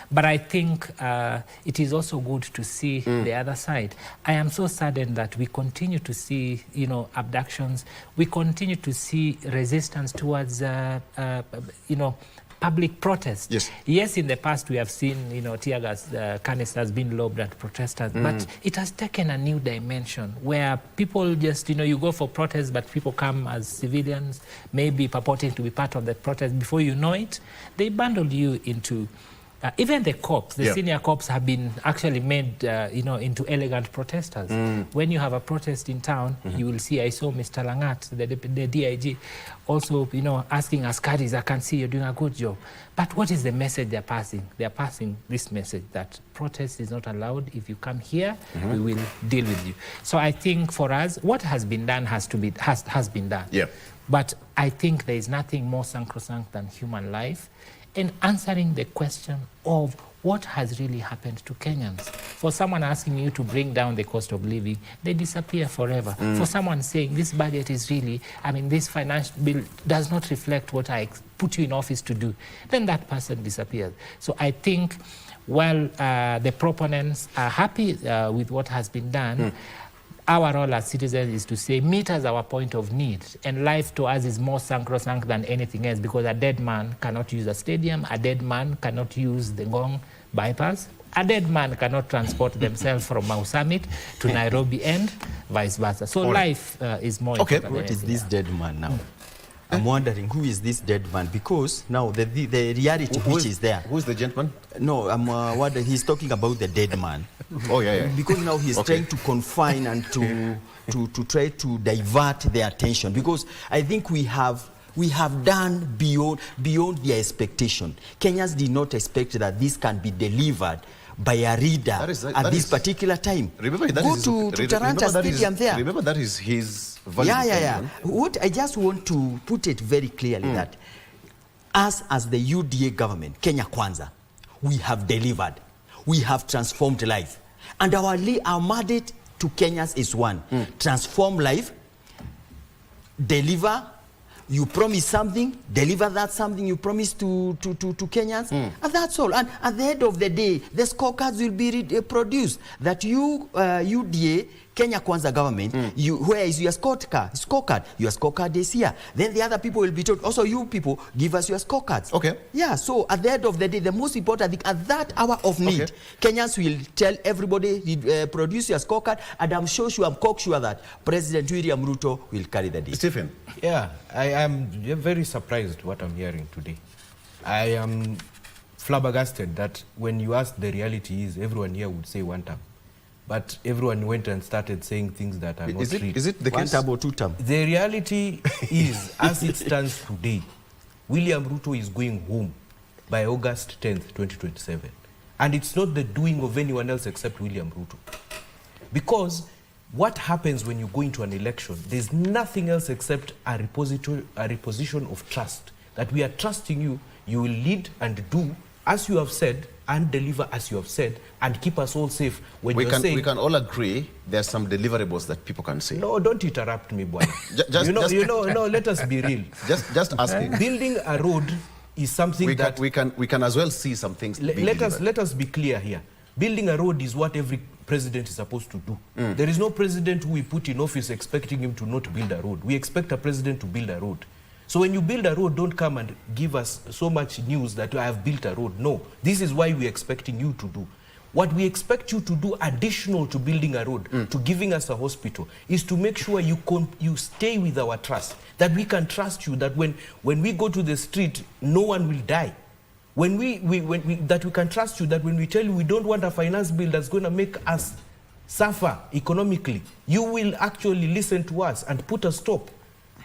But I think it is also good to see the other side. I am so saddened that we continue to see, you know, abductions. We continue to see resistance towards, you know, public protest. Yes, in the past we have seen, you know, tear gas canisters being lobbed at protesters, but it has taken a new dimension where people just, you know, you go for protest, but people come as civilians, maybe purporting to be part of the protest. Before you know it, they bundle you into even the cops, the senior cops have been actually made, you know, into elegant protesters. When you have a protest in town, you will see, I saw Mr. Langat, the DIG, also, you know, asking askaris, I can see you're doing a good job. But what is the message they're passing? They're passing this message that protest is not allowed. If you come here, we will deal with you. So I think for us, what has been done has been done. But I think there is nothing more sacrosanct than human life. In answering the question of what has really happened to Kenyans. For someone asking you to bring down the cost of living, they disappear forever. For someone saying this budget is really, I mean, this financial bill does not reflect what I put you in office to do, then that person disappears. So I think while the proponents are happy with what has been done, our role as citizens is to say, meet us our point of need. And life to us is more sacrosanct than anything else, because a dead man cannot use a stadium, a dead man cannot use the Ngong bypass, a dead man cannot transport themselves from Mau Summit to Nairobi and vice versa. So life is more important. What is this dead man now? I'm wondering, who is this dead man? Because now the reality which is there. Who is the gentleman? No, I'm wondering, he's talking about the dead man. Oh, yeah. Because now he's trying to confine and to try to divert their attention. Because I think we have done beyond their expectation. Kenyans did not expect that this can be delivered by a reader at this particular time. Remember, Go to Taranta Stadium there. Remember, that is his value. Yeah. What I just want to put it very clearly that us as the UDA government, Kenya Kwanza, we have delivered. We have transformed life. And our mandate to Kenyans is one. Transform life, deliver. You promise something, deliver that something you promise to Kenyans, and that's all. And at the end of the day, the scorecards will be produced. That you, UDA, Kenya Kwanza government, where is your scorecard? Your scorecard is here. Then the other people will be told, also you people, give us your scorecards. Okay. Yeah, so at the end of the day, the most important thing, at that hour of need, Kenyans will tell everybody, produce your scorecard, and I'm cocksure that President William Ruto will carry the day. Stephen? Yeah, I am very surprised what I'm hearing today. I am flabbergasted that when you ask the reality is, everyone here would say one term. But everyone went and started saying things that are not true. Is it the case? One term or two term? The reality is, as it stands today, William Ruto is going home by August 10th, 2027. And it's not the doing of anyone else except William Ruto. Because what happens when you go into an election, there's nothing else except a reposition of trust. That we are trusting you, you will lead and do as you have said, and deliver as you have said, and keep us all safe. When we can all agree there's some deliverables that people can say. No, don't interrupt me, boy. Let us be real. Just asking. Building a road is something we can as well see some things. Let us be clear here. Building a road is what every president is supposed to do. There is no president who we put in office expecting him to not build a road. We expect a president to build a road. So when you build a road, don't come and give us so much news that I have built a road. No, this is why we're expecting you to do. What we expect you to do additional to building a road, to giving us a hospital, is to make sure you stay with our trust, that we can trust you, that when we go to the street, no one will die. That we can trust you, that when we tell you we don't want a finance bill that's going to make us suffer economically, you will actually listen to us and put a stop.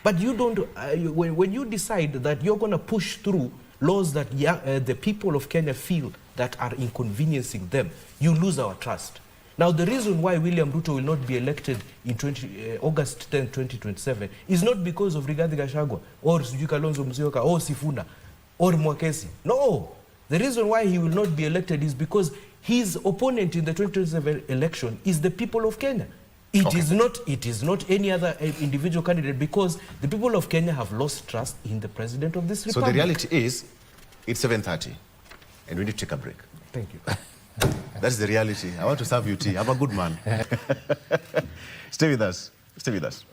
But you don't, when you decide that you're going to push through laws that the people of Kenya feel that are inconveniencing them, you lose our trust. Now, the reason why William Ruto will not be elected in August 10, 2027 is not because of Rigathi Gachagua or Kalonzo Musyoka or Sifuna or Mwakesi. No, The reason why he will not be elected is because his opponent in the 2027 election is the people of Kenya. It is not any other individual candidate, because the people of Kenya have lost trust in the president of this republic. So the reality is, it's 7:30, and we need to take a break. Thank you. That's the reality. I want to serve you tea. I'm a good man. Stay with us. Stay with us.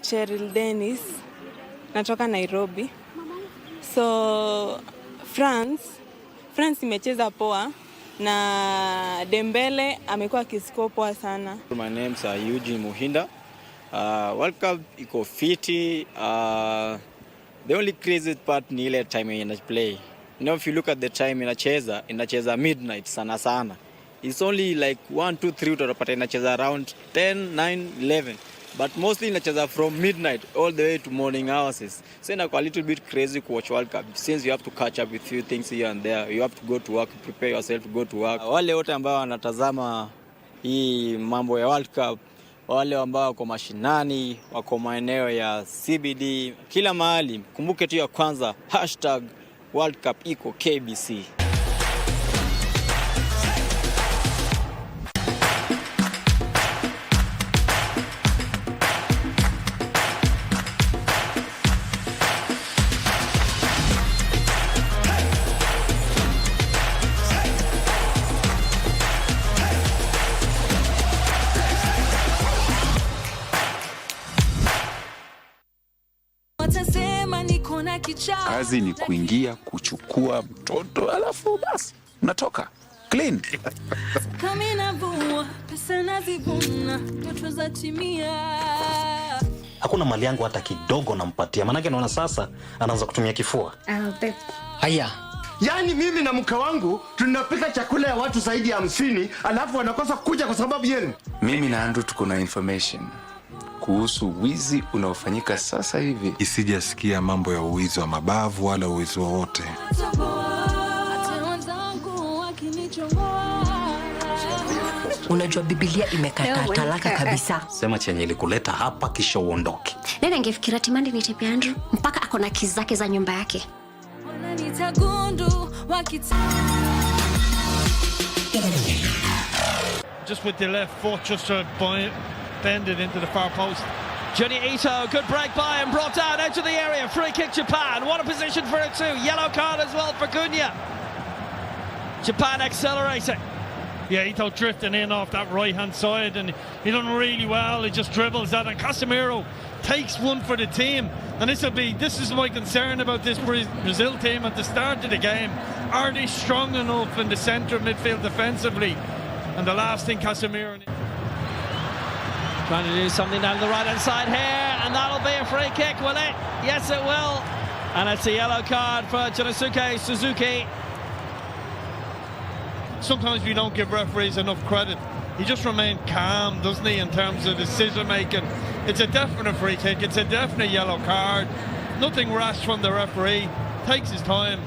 Cheryl Dennis, natoka Nairobi. So France imecheza poa na Dembele amekuwa akiscore poa sana. My name is Eugene Muhinda. World Cup iko fiti. The only crazy part ni ile time ina play. You know, if you look at the time inacheza midnight sana. It's only like 1, 2, 3 utapata inacheza around 10, 9, 11. But mostly inacheza from midnight all the way to morning hours. So inakuwa a little bit crazy to watch World Cup, since you have to catch up with few things here and there. You have to go to work, prepare yourself to go to work. Wale wote ambao wanatazama hii mambo ya World Cup, wale ambao wako mashinani, wako maeneo ya CBD, kila mahali, kumbuke tu ya kwanza #World Cup iko KBC. Kazi ni kuingia, kuchukua mtoto, alafu basi unatoka clean. Hakuna mali yangu hata kidogo nampatia, manake naona sasa anaanza kutumia kifua. Haya. Yaani mimi na mke wangu tunapika chakula ya watu zaidi ya 50, alafu wanakosa kuja kwa sababu yenu. Mimi na Andrew tuko na information kuhusu wizi unaofanyika sasa hivi. Isijasikia mambo ya uwizi wa mabavu wala uwizi wowote. Unajua Biblia imekataa talaka kabisa. Sema chenye ilikuleta hapa kisha uondoke. Nani angefikira Timandi ni tepe Andrew mpaka akona kizi zake za nyumba yake. Just with the left foot, just to bend it into the far post. Johnny Ito, good break by and brought down out of the area. Free kick Japan. What a position for it too. Yellow card as well for Cunha. Japan accelerating. Yeah, Ito drifting in off that right-hand side, and he done really well. He just dribbles that, and Casemiro takes one for the team. And this is my concern about this Brazil team at the start of the game. Are they strong enough in the centre of midfield defensively? And the last thing, Casemiro trying to do something down the right-hand side here, and that'll be a free kick, will it? Yes, it will. And it's a yellow card for Jinosuke Suzuki. Sometimes we don't give referees enough credit. He just remained calm, doesn't he, in terms of decision-making. It's a definite free kick. It's a definite yellow card. Nothing rash from the referee. Takes his time.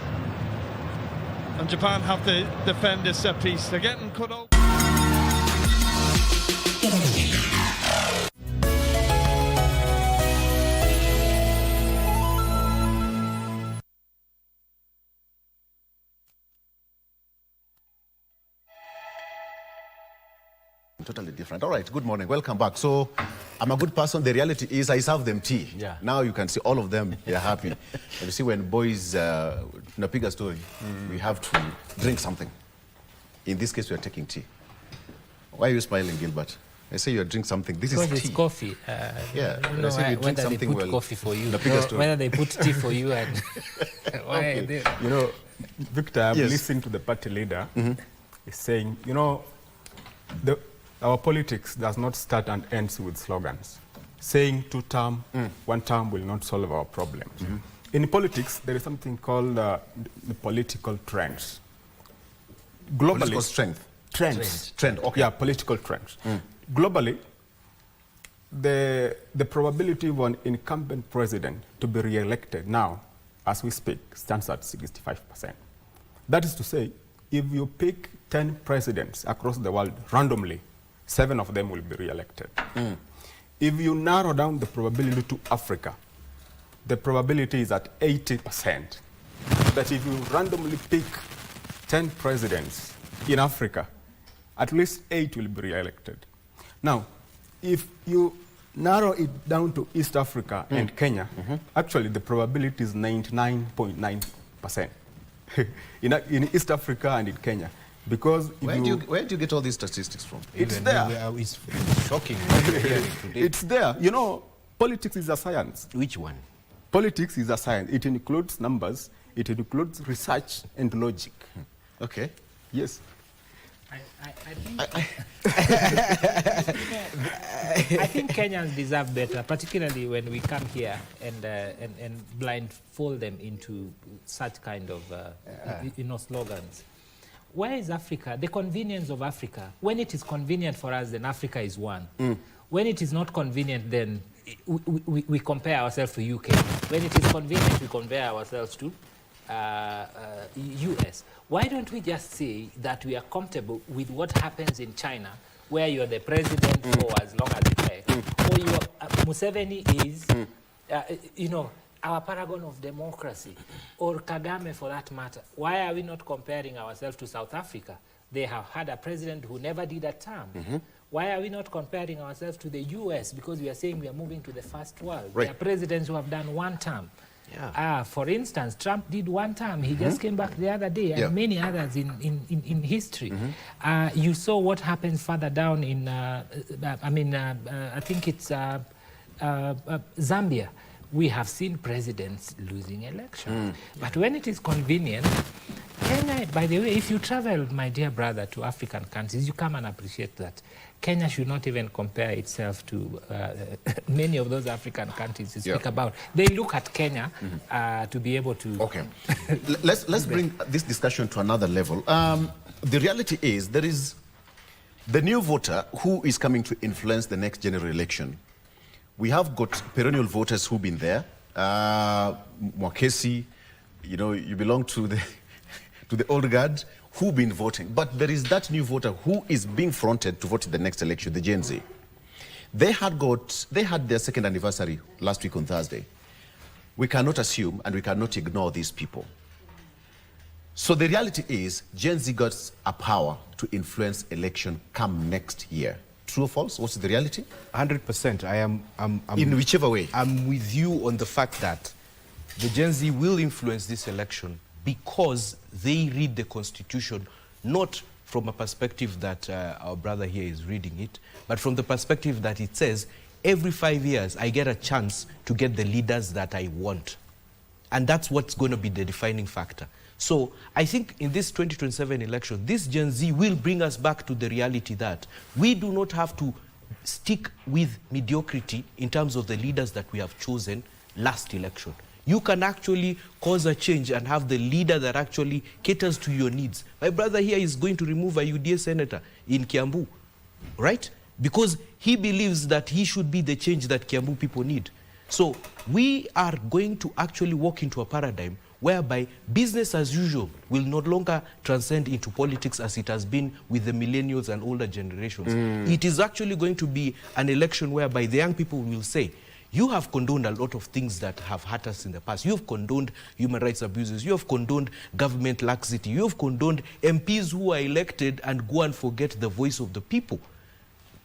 And Japan have to defend this set piece. They're getting cut out. Totally different. All right, good morning. Welcome back. So, I'm a good person. The reality is I serve them tea. Yeah. Now you can see all of them, they're happy. And you see when boys, in a bigger story, we have to drink something. In this case, we are taking tea. Why are you smiling, Gilbert? I say you are drinking something. This because is tea. It's coffee. Yeah. I don't know whether they put coffee for you, whether they put tea for you, and why okay. You know, Victor, I've listened to the party leader, is saying, you know, our politics does not start and ends with slogans. Saying 2-term, 1 term will not solve our problems. In politics, there is something called the political trends. Globally, political strength. Trend. Okay. Yeah, political trends. Globally, the probability of an incumbent president to be re-elected now, as we speak, stands at 65%. That is to say, if you pick 10 presidents across the world randomly, 7 of them will be re-elected. If you narrow down the probability to Africa, the probability is at 80%. That if you randomly pick 10 presidents in Africa, at least 8 will be re-elected. Now, if you narrow it down to East Africa and Kenya, actually the probability is 99.9% in East Africa and in Kenya. Because where do you get all these statistics from? It's there. It's shocking. It's there. You know, politics is a science. Which one? Politics is a science. It includes numbers, it includes research and logic. Okay. Yes. I think Kenyans deserve better, particularly when we come here and blindfold them into such kind of slogans. Where is Africa? The convenience of Africa. When it is convenient for us, then Africa is one. When it is not convenient, then we compare ourselves to UK. When it is convenient, we compare ourselves to US. Why don't we just say that we are comfortable with what happens in China, where you're the president for as long as you like, or Museveni is, our paragon of democracy, or Kagame for that matter? Why are we not comparing ourselves to South Africa? They have had a president who never did a term. Why are we not comparing ourselves to the US? Because we are saying we are moving to the first world. Right. There are presidents who have done 1 term. Yeah. For instance, Trump did 1 term. He just came back the other day, and many others in history. You saw what happens further down in, I think it's Zambia. We have seen presidents losing elections. But when it is convenient, Kenya, by the way, if you travel, my dear brother, to African countries, you come and appreciate that. Kenya should not even compare itself to many of those African countries you speak about. They look at Kenya to be able to... Okay. Let's bring this discussion to another level. The reality is there is the new voter who is coming to influence the next general election. We have got perennial voters who've been there. Mwakesi, you belong to the old guard, who've been voting. But there is that new voter who is being fronted to vote in the next election, the Gen Z. They had their 2nd anniversary last week on Thursday. We cannot assume and we cannot ignore these people. So the reality is Gen Z got a power to influence election come next year. True or false? What's the reality? 100%. I'm in whichever way. I'm with you on the fact that the Gen Z will influence this election because they read the Constitution not from a perspective that our brother here is reading it, but from the perspective that it says, every 5 years I get a chance to get the leaders that I want. And that's what's going to be the defining factor. So I think in this 2027 election, this Gen Z will bring us back to the reality that we do not have to stick with mediocrity in terms of the leaders that we have chosen last election. You can actually cause a change and have the leader that actually caters to your needs. My brother here is going to remove a UDA senator in Kiambu, right? Because he believes that he should be the change that Kiambu people need. So we are going to actually walk into a paradigm whereby business as usual will no longer transcend into politics as it has been with the millennials and older generations. It is actually going to be an election whereby the young people will say, you have condoned a lot of things that have hurt us in the past. You have condoned human rights abuses. You have condoned government laxity. You have condoned MPs who are elected and go and forget the voice of the people.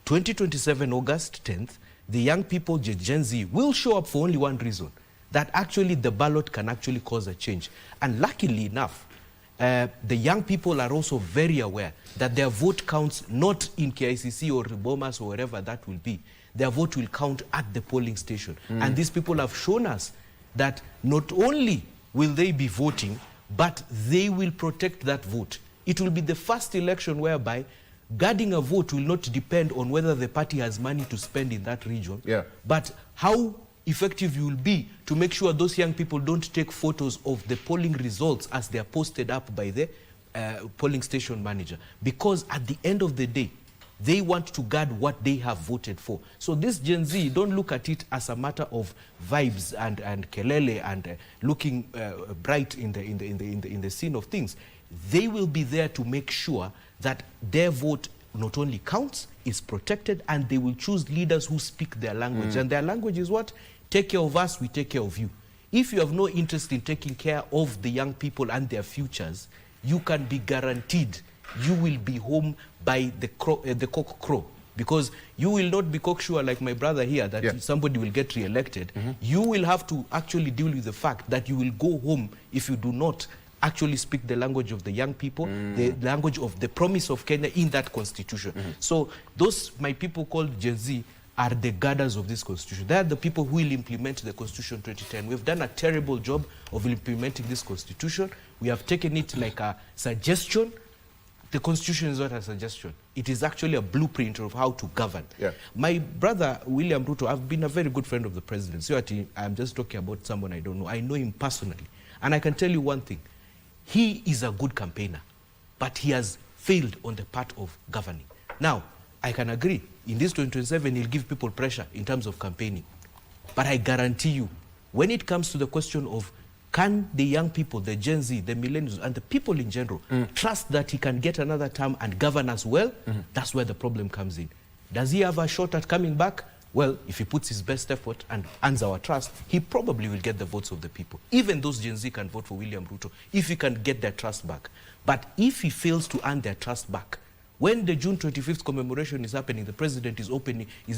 2027, August 10th, the young people, Gen Z, will show up for only one reason, that actually the ballot can actually cause a change. And luckily enough, the young people are also very aware that their vote counts not in KICC or Bomas or wherever that will be. Their vote will count at the polling station. And these people have shown us that not only will they be voting, but they will protect that vote. it will be the first election whereby guarding a vote will not depend on whether the party has money to spend in that region, but how effective you will be to make sure those young people don't take photos of the polling results as they are posted up by the polling station manager. Because at the end of the day, they want to guard what they have voted for. So this Gen Z, don't look at it as a matter of vibes and kelele and looking bright in the scene of things. They will be there to make sure that their vote not only counts, is protected, and they will choose leaders who speak their language. And their language is what? Take care of us, we take care of you. If you have no interest in taking care of the young people and their futures, you can be guaranteed you will be home by the cock crow. Because you will not be cocksure like my brother here that somebody will get re-elected. You will have to actually deal with the fact that you will go home if you do not actually speak the language of the young people, the language of the promise of Kenya in that constitution. So those, my people called Gen Z, are the guarders of this constitution. They are the people who will implement the constitution 2010. We've done a terrible job of implementing this constitution. We have taken it like a suggestion. The constitution is not a suggestion. It is actually a blueprint of how to govern. My brother, William Ruto, I've been a very good friend of the president. So I'm just talking about someone I don't know. I know him personally. And I can tell you one thing. He is a good campaigner, but he has failed on the part of governing. Now, I can agree, in this 2027, he'll give people pressure in terms of campaigning. But I guarantee you, when it comes to the question of can the young people, the Gen Z, the millennials, and the people in general trust that he can get another term and govern as well, that's where the problem comes in. Does he have a shot at coming back? Well, if he puts his best effort and earns our trust, he probably will get the votes of the people. Even those Gen Z can vote for William Ruto if he can get their trust back. But if he fails to earn their trust back, when the June 25th commemoration is happening, the president is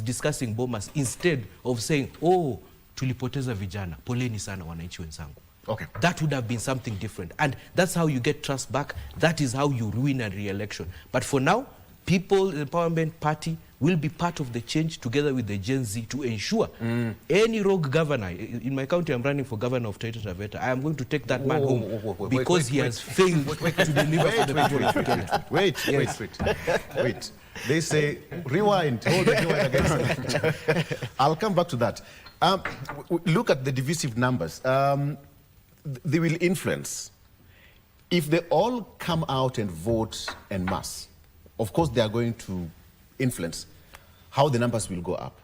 discussing Bomas instead of saying, oh, tulipoteza vijana, poleni sana wananchi wenzangu. Okay. That would have been something different. And that's how you get trust back. That is how you win a re-election. But for now, People Empowerment Party will be part of the change together with the Gen Z to ensure any rogue governor, in my county I'm running for governor of Taita Taveta, I am going to take that man home because he has failed to deliver for the people of Kenya. Wait. They say, rewind, hold the rewind against. I'll come back to that. Look at the divisive numbers. They will influence. If they all come out and vote en masse, of course they are going to influence how the numbers will go up.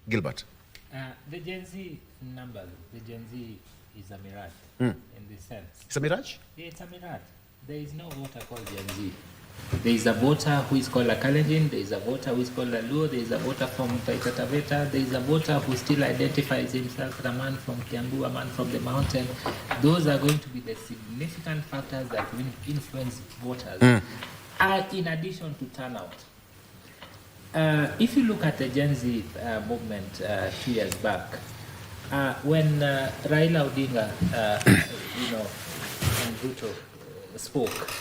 Gilbert. The Gen Z numbers, the Gen Z is a mirage in this sense. It's a mirage? Yeah, it's a mirage. There is no voter called Gen Z. There is a voter who is called a Kalenjin, there is a voter who is called a Luo, there is a voter from Taita Taveta, there is a voter who still identifies himself as a man from Kiambu, a man from the mountain. Those are going to be the significant factors that will influence voters, in addition to turnout. If you look at the Gen Z movement 2 years back, when Raila Odinga, and Ruto spoke,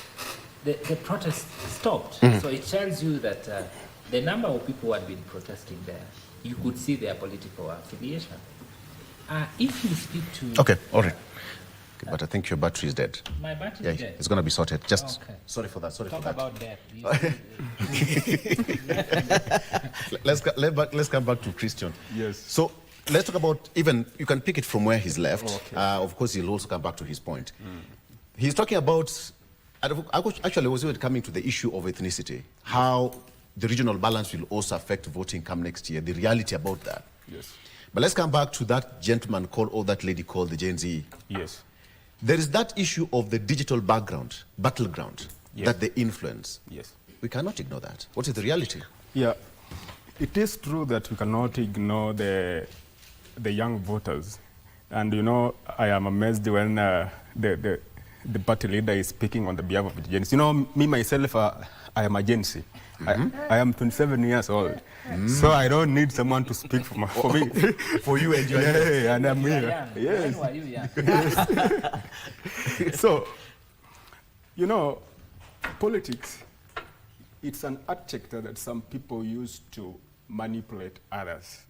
the protest stopped. So it tells you that the number of people who had been protesting there, you could see their political affiliation. If you speak to... Okay, all right. But I think your battery is dead. My battery is dead? It's going to be sorted. Just sorry for that. Talk about that. Let's come back to Christian. Yes. So let's talk about, even, you can pick it from where he's left. Okay. Of course, he'll also come back to his point. He's talking about, actually, I was even coming to the issue of ethnicity, how the regional balance will also affect voting come next year, the reality about that. Yes. But let's come back to that gentleman called, or that lady called the Gen Z. Yes. There is that issue of the digital background, battleground, that they influence. Yes. We cannot ignore that. What is the reality? Yeah, it is true that we cannot ignore the young voters. And, I am amazed when the party leader is speaking on the behalf of the Gen Z. Me, myself, I am a Gen Z. I am 27 years old. So I don't need someone to speak for me. For you and your and I'm here. Yes. When were you young? Yes. So, politics, it's an adjective that some people use to manipulate others.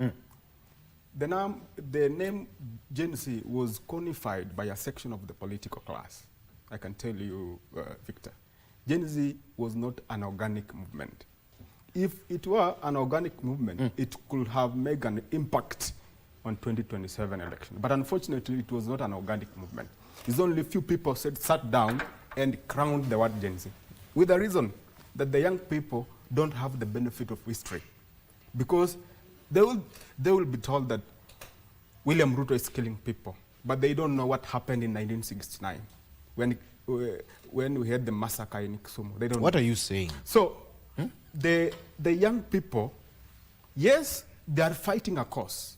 The name Gen Z was codified by a section of the political class. I can tell you, Victor. Gen Z was not an organic movement. If it were an organic movement, it could have made an impact on 2027 election. But unfortunately, it was not an organic movement. It's only a few people sat down and crowned the word Gen Z, with the reason that the young people don't have the benefit of history. Because they will be told that William Ruto is killing people, but they don't know what happened in 1969 when we had the massacre in Kisumu. They don't What know. are you saying? So the young people, yes, they are fighting a cause,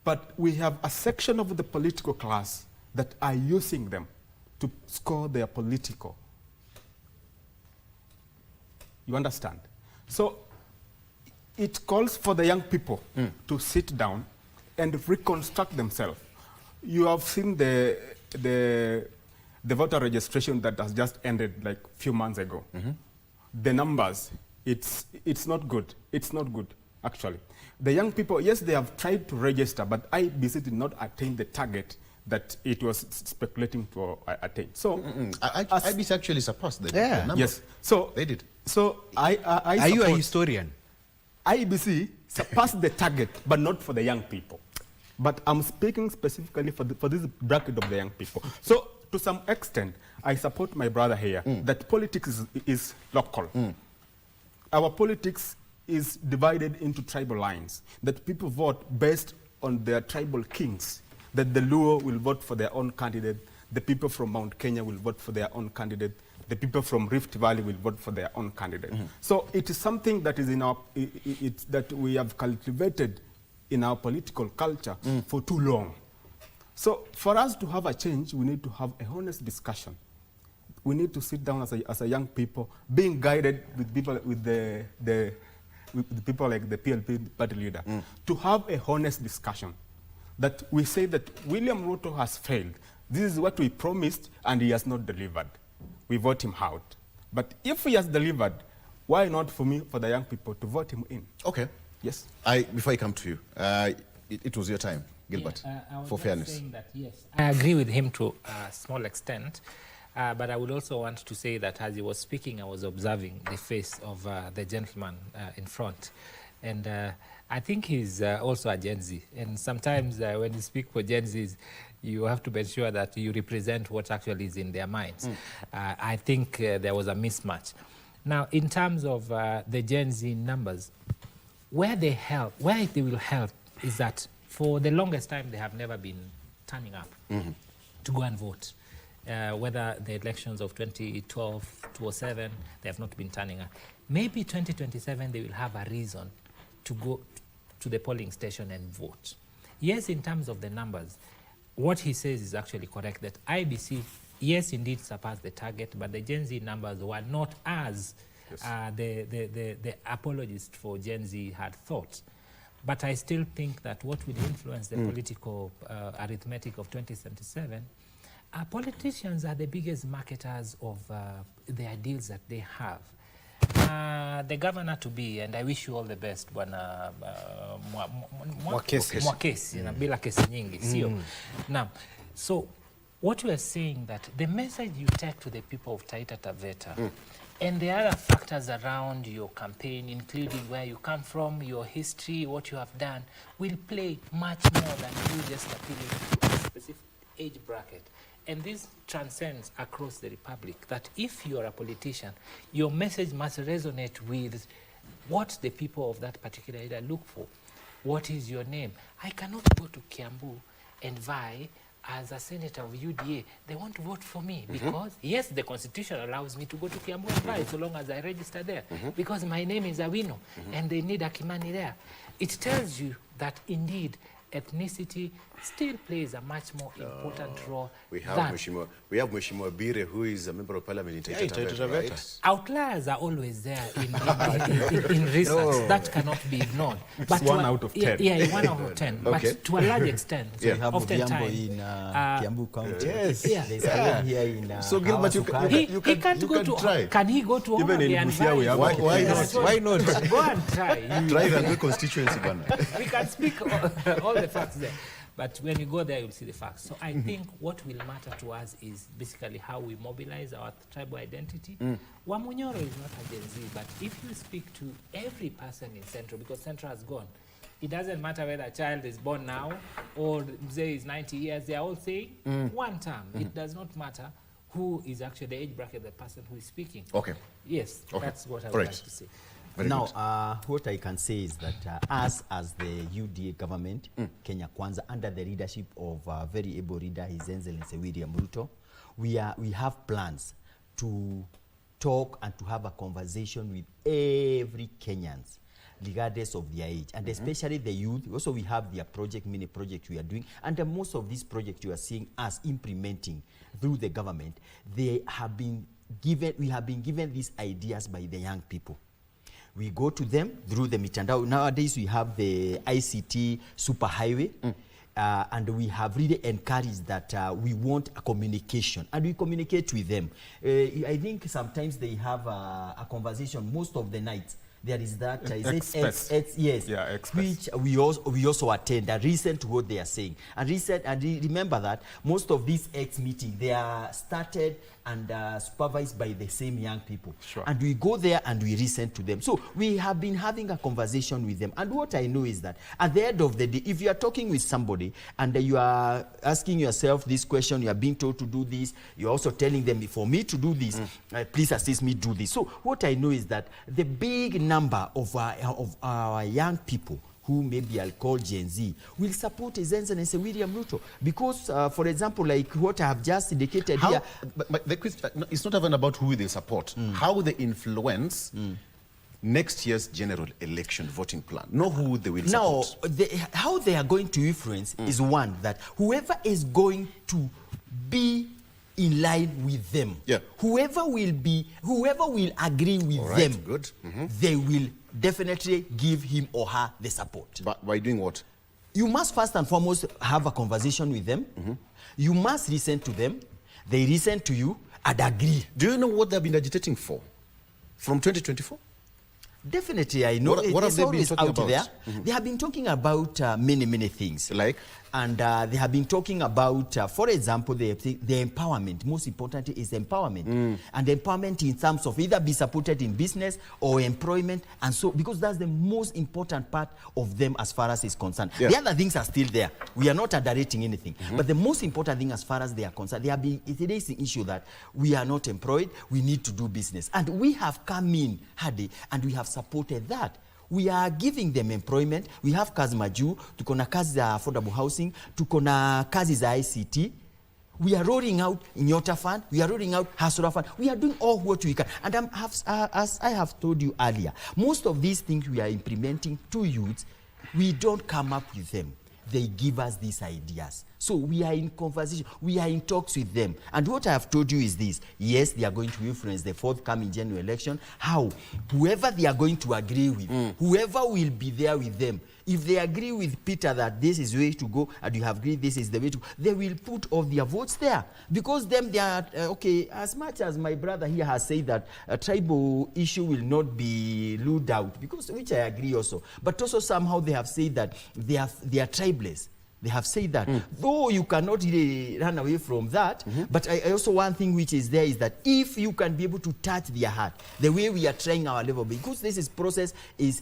but we have a section of the political class that are using them to score their political. You understand? So it calls for the young people to sit down and reconstruct themselves. You have seen the voter registration that has just ended like a few months ago. The numbers, it's not good. It's not good, actually. The young people, yes, they have tried to register, but IBC did not attain the target that it was speculating to attain. So, IBC actually surpassed the number. Yes. So they did. So Are you a historian? IBC surpassed the target, but not for the young people. But I'm speaking specifically for this bracket of the young people. So to some extent, I support my brother here that politics is local. Our politics is divided into tribal lines, that people vote based on their tribal kings, that the Luo will vote for their own candidate, the people from Mount Kenya will vote for their own candidate, the people from Rift Valley will vote for their own candidate. So it is something that is in our, that we have cultivated in our political culture for too long. So for us to have a change, we need to have a honest discussion. We need to sit down as a young people, being guided with people with the people like the PLP party leader, to have a honest discussion. That we say that William Ruto has failed. This is what we promised, and he has not delivered. We vote him out. But if he has delivered, why not for the young people to vote him in? Okay. Yes. Before I come to you, it was your time, Gilbert, for fairness. Saying that, yes, I agree with him to a small extent, but I would also want to say that as he was speaking, I was observing the face of the gentleman in front. And I think he's also a Gen Z. And sometimes when you speak for Gen Zs, you have to make sure that you represent what actually is in their minds. I think there was a mismatch. Now, in terms of the Gen Z numbers, where they will help is that for the longest time they have never been turning up to go and vote. Whether the elections of 2012, 2007, they have not been turning up. Maybe 2027 they will have a reason to go to the polling station and vote. Yes, in terms of the numbers, what he says is actually correct, that IBC, yes, indeed surpassed the target, but the Gen Z numbers were not as the apologists for Gen Z had thought. But I still think that what will influence the political arithmetic of 2077, politicians are the biggest marketers of the ideals that they have. The governor to be, and I wish you all the best, Bwana Mwakesi, bila kesi nyingi, sio? Now, so what we are saying that the message you take to the people of Taita Taveta and the other factors around your campaign, including where you come from, your history, what you have done, will play much more than you just appealing to a specific age bracket. And this transcends across the Republic, that if you are a politician, your message must resonate with what the people of that particular area look for. What is your name? I cannot go to Kiambu and vie as a senator of UDA. They want to vote for me because, yes, the Constitution allows me to go to Kiambu and vie so long as I register there, because my name is Awino and they need Akimani there. It tells you that indeed ethnicity still plays a much more important role. We have Mheshimiwa Bire, who is a member of parliament in Taita Taveta, right? Outliers are always there in research. That cannot be ignored. It's but 1 out of 10. Yeah, 1 out of 10. Okay. But to a large extent, oftentimes in Kiambu County. Yes. There's a here in so Gilbert, you can try. Can he go to even in Busia we have why not? Go and try. Try the good constituency, Bana. We can speak all the facts there. But when you go there, you'll see the facts. So I think what will matter to us is basically how we mobilize our tribal identity. Wamunyoro is not a Gen Z, but if you speak to every person in Central, because Central has gone, it doesn't matter whether a child is born now or Mzee is 90 years, they are all saying one term. It does not matter who is actually the age bracket, the person who is speaking. Okay. Yes, okay. That's what I would like to say. Very now, what I can say is that us as the UDA government, Kenya Kwanza, under the leadership of very able leader, His Excellency William Ruto, we have plans to talk and to have a conversation with every Kenyans, regardless of their age, and especially the youth. Also, we have their mini project we are doing, and most of these projects you are seeing us implementing through the government, we have been given these ideas by the young people. We go to them through the mitandao. Nowadays, we have the ICT superhighway, and we have really encouraged that we want a communication, and we communicate with them. I think sometimes they have a conversation most of the nights. There is that, which we also attend and listen to what they are saying. And remember that most of these meetings, they are started and supervised by the same young people. Sure. And we go there and we listen to them. So we have been having a conversation with them. And what I know is that at the end of the day, if you are talking with somebody and you are asking yourself this question, you are being told to do this, you're also telling them, for me to do this, please assist me do this. So what I know is that the big number of our young people who maybe I'll call Gen Z, will support His Excellency William Ruto. Because, for example, like what I have just indicated here. But the question, it's not even about who they support, how they influence next year's general election voting plan, not who they will support. Now, how they are going to influence is one, that whoever is going to be in line with them, whoever will agree with them, they will definitely give him or her the support. But by doing what? You must first and foremost have a conversation with them. You must listen to them. They listen to you and agree. Do you know what they've been agitating for from 2024? Definitely, I know. What have they been talking about? There. They have been talking about many things. Like? And they have been talking about, for example, the empowerment. Most importantly is empowerment. And empowerment in terms of either be supported in business or employment. And so, because that's the most important part of them as far as is concerned. Yes. The other things are still there. We are not underrating anything. But the most important thing as far as they are concerned, it is the issue that we are not employed, we need to do business. And we have come in, Hadi, and we have supported that. We are giving them employment. We have kazi majuu, tuko na kazi za affordable housing, tuko na kazi za ICT. We are rolling out Nyota Fund, we are rolling out Hasura Fund. We are doing all what we can. And as I have told you earlier, most of these things we are implementing to youths, we don't come up with them. They give us these ideas. So we are in conversation, we are in talks with them. And what I have told you is this: yes, they are going to influence the forthcoming general election. How? Whoever they are going to agree with, whoever will be there with them. If they agree with Peter that this is the way to go, and you have agreed this is the way to go, they will put all their votes there. Because them, they are, okay, as much as my brother here has said that a tribal issue will not be ruled out, because which I agree also. But also somehow they have said that they are tribalists. They have said that, though you cannot really run away from that, but I also, one thing which is there is that if you can be able to touch their heart, the way we are trying our level, because this process is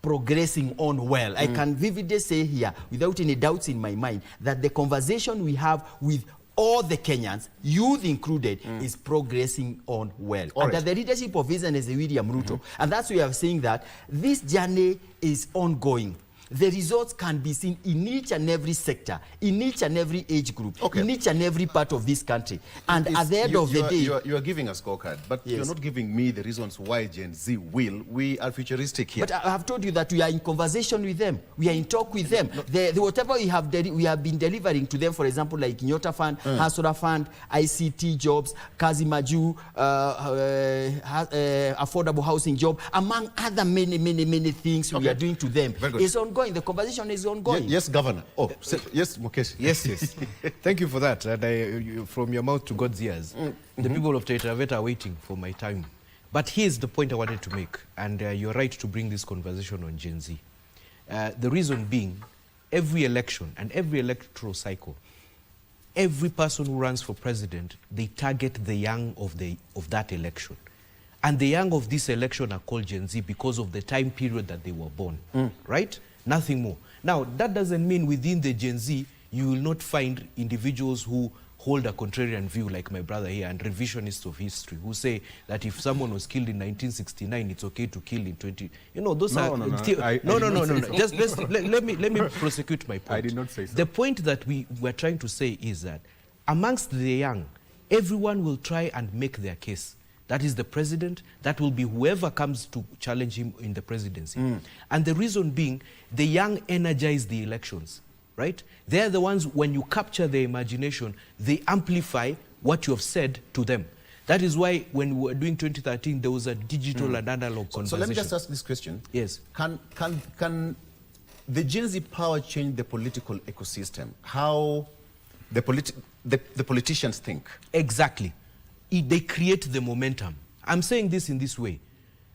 progressing on well. I can vividly say here, without any doubts in my mind, that the conversation we have with all the Kenyans, youth included, is progressing on well. Under the leadership of His Excellency William Ruto, and that's why we are saying that this journey is ongoing. The results can be seen in each and every sector, in each and every age group, in each and every part of this country. And at the end of the day... You are giving a scorecard, but you're not giving me the reasons why Gen Z will. We are futuristic here. But I have told you that we are in conversation with them. We are in talk with them. Whatever we have been delivering to them, for example, like Nyota Fund, Hasura Fund, ICT jobs, Kazi Maju, affordable housing job, among other many things we are doing to them. It's ongoing. The conversation is ongoing. Yes, Governor. Yes, Mukesh. Yes. Thank you for that. And from your mouth to God's ears, the people of Taita Taveta are waiting for my time. But here's the point I wanted to make, and you're right to bring this conversation on Gen Z. The reason being, every election and every electoral cycle, every person who runs for president, they target the young of that election. And the young of this election are called Gen Z because of the time period that they were born, right? Nothing more. Now, that doesn't mean within the Gen Z, you will not find individuals who hold a contrarian view like my brother here and revisionists of history who say that if someone was killed in 1969, it's okay to kill in 20... You know, those are... No. Just let me prosecute my point. I did not say so. The point that we're trying to say is that amongst the young, everyone will try and make their case. That is the president, that will be whoever comes to challenge him in the presidency. And the reason being, the young energize the elections, right? They're the ones, when you capture their imagination, they amplify what you have said to them. That is why when we were doing 2013, there was a digital and analog conversation. So let me just ask this question. Yes. Can the Gen Z power change the political ecosystem? How the politicians think? Exactly. They create the momentum. I'm saying this in this way.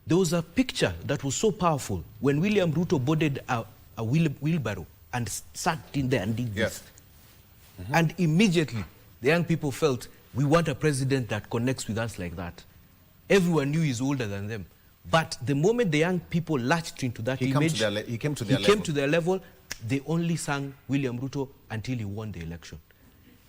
There was a picture that was so powerful when William Ruto boarded a wheelbarrow and sat in there and did this. And immediately, the young people felt, we want a president that connects with us like that. Everyone knew he's older than them. But the moment the young people latched into that image, he came to their level. They only sang William Ruto until he won the election.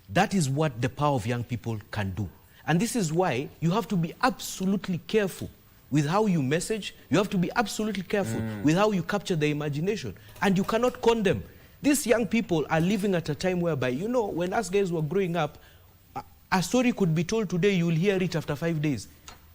That is what the power of young people can do. And this is why you have to be absolutely careful with how you message. You have to be absolutely careful with how you capture their imagination. And you cannot condemn. These young people are living at a time whereby, you know, when us guys were growing up, a story could be told today, you will hear it after 5 days.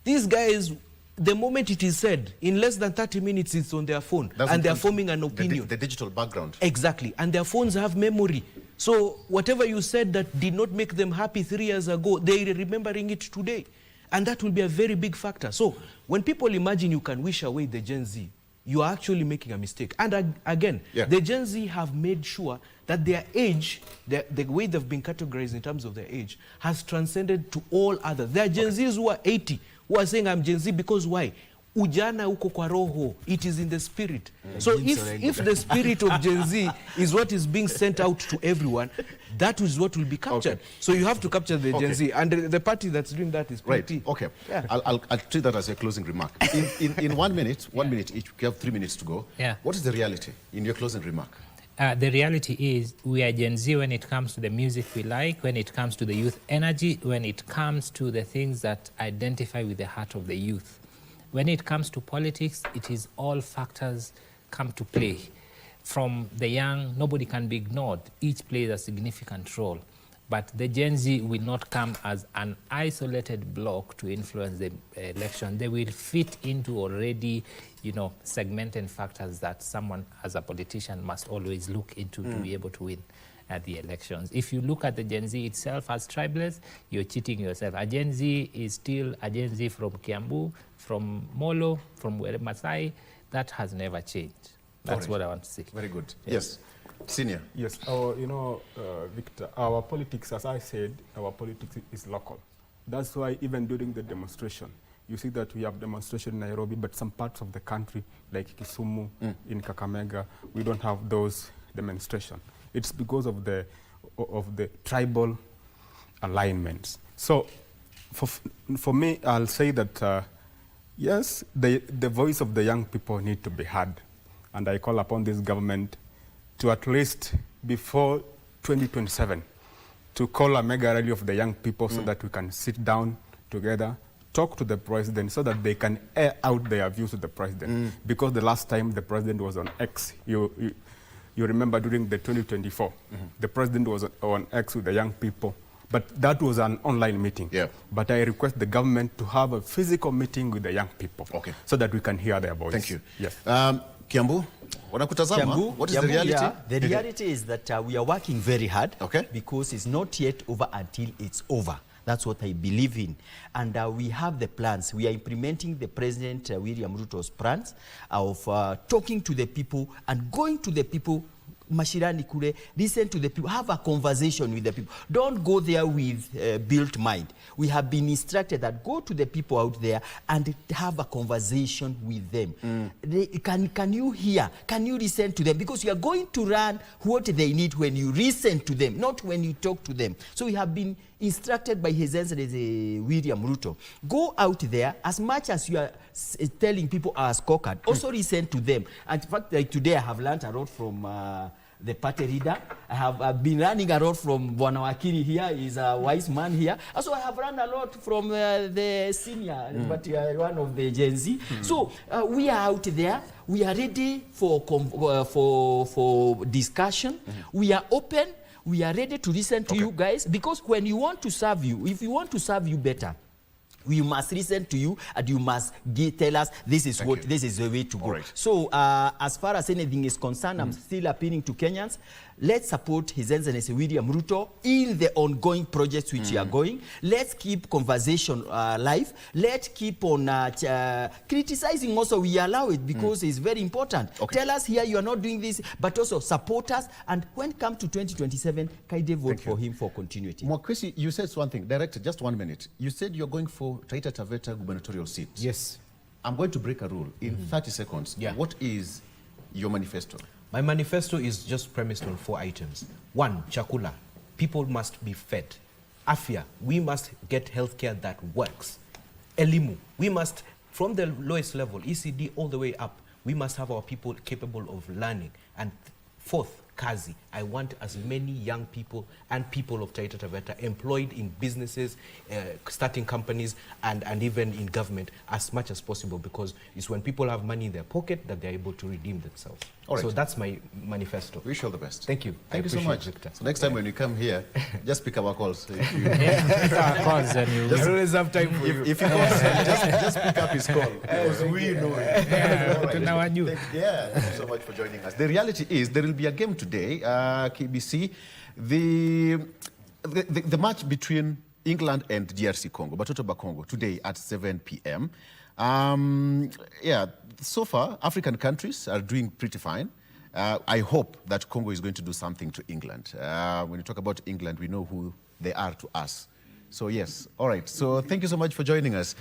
These guys, the moment it is said, in less than 30 minutes, it's on their phone. And they're forming an opinion. The digital background. Exactly. And their phones have memory. So whatever you said that did not make them happy 3 years ago, they're remembering it today. And that will be a very big factor. So when people imagine you can wish away the Gen Z, you are actually making a mistake. And again, the Gen Z have made sure that their age, the way they've been categorized in terms of their age, has transcended to all others. There are Gen Zs who are 80, who are saying, I'm Gen Z because why? Ujana uko kwa roho. It is in the spirit. So if the spirit of Gen Z is what is being sent out to everyone, that is what will be captured. So you have to capture the Gen Z. And the party that's doing that is pretty. Right. Okay. Yeah. I'll treat that as a closing remark. In 1 minute, 1 minute each, we have 3 minutes to go. Yeah. What is the reality in your closing remark? The reality is we are Gen Z when it comes to the music we like, when it comes to the youth energy, when it comes to the things that identify with the heart of the youth. When it comes to politics, it is all factors come to play. From the young, nobody can be ignored. Each plays a significant role. But the Gen Z will not come as an isolated block to influence the election. They will fit into already, segmented factors that someone as a politician must always look into to be able to win at the elections. If you look at the Gen Z itself as tribeless, you're cheating yourself. A Gen Z is still a Gen Z from Kiambu, from Molo, from Masai. That has never changed. That's what I want to say. Very good. Yes. Senior. Yes. Victor, our politics, as I said, our politics is local. That's why even during the demonstration, you see that we have demonstration in Nairobi, but some parts of the country, like Kisumu, in Kakamega, we don't have those demonstrations. It's because of the tribal alignments. So for me, I'll say that, yes, the voice of the young people need to be heard. And I call upon this government to at least before 2027 to call a mega rally of the young people so that we can sit down together, talk to the president so that they can air out their views to the president. Because the last time the president was on X, you remember during the 2024, the president was on X with the young people, but that was an online meeting. But I request the government to have a physical meeting with the young people so that we can hear their voice. Thank you. Yes. Kiambu, wanakutazama? What is the reality? Yeah, the reality is that we are working very hard because it's not yet over until it's over. That's what I believe in. And we have the plans. We are implementing the President William Ruto's plans of talking to the people and going to the people mashirani kule, listen to the people, have a conversation with the people. Don't go there with built mind. We have been instructed that go to the people out there and have a conversation with them. Can you hear? Can you listen to them? Because you are going to learn what they need when you listen to them, not when you talk to them. So we have been instructed by His Excellency William Ruto. Go out there, as much as you are telling people are scorecard, also listen to them. And in fact, like today I have learned a lot from the party leader. I have been learning a lot from Bwana Wakili here. He's a wise man here. Also, I have learned a lot from the senior, but one of the Gen Z. So we are out there. We are ready for discussion. We are open. We are ready to listen to you guys, because when you want to serve you, if you want to serve you better, we must listen to you and you must tell us this is this is the way to go. So as far as anything is concerned, I'm still appealing to Kenyans. Let's support His Excellency William Ruto in the ongoing projects which we are going. Let's keep conversation alive. Let's keep on criticizing also. We allow it because it's very important. Tell us here you are not doing this, but also support us. And when it comes to 2027, Kaide vote for him for continuity. Mwakwesi, you said one thing. Director, just 1 minute. You said you're going for Taita Taveta gubernatorial seat. Yes. I'm going to break a rule in 30 seconds. What is your manifesto? My manifesto is just premised on 4 items. 1, chakula. People must be fed. Afya, we must get healthcare that works. Elimu, we must, from the lowest level, ECD all the way up, we must have our people capable of learning. And 4th, kazi. I want as many young people and people of Taita Taveta employed in businesses, starting companies, and even in government as much as possible, because it's when people have money in their pocket that they're able to redeem themselves. So that's my manifesto. Wish you all the best. Thank you. Thank you so much, Victor. So next time when you come here, just pick our calls. If you calls and you always have time for you. If you call, just pick up his call. Because we know it. Thank you so much for joining us. The reality is there will be a game today, KBC. The match between England and DRC Congo, Batoto Congo, today at 7 p.m. So far, African countries are doing pretty fine. I hope that Congo is going to do something to England. When you talk about England, we know who they are to us. So yes, all right. So thank you so much for joining us.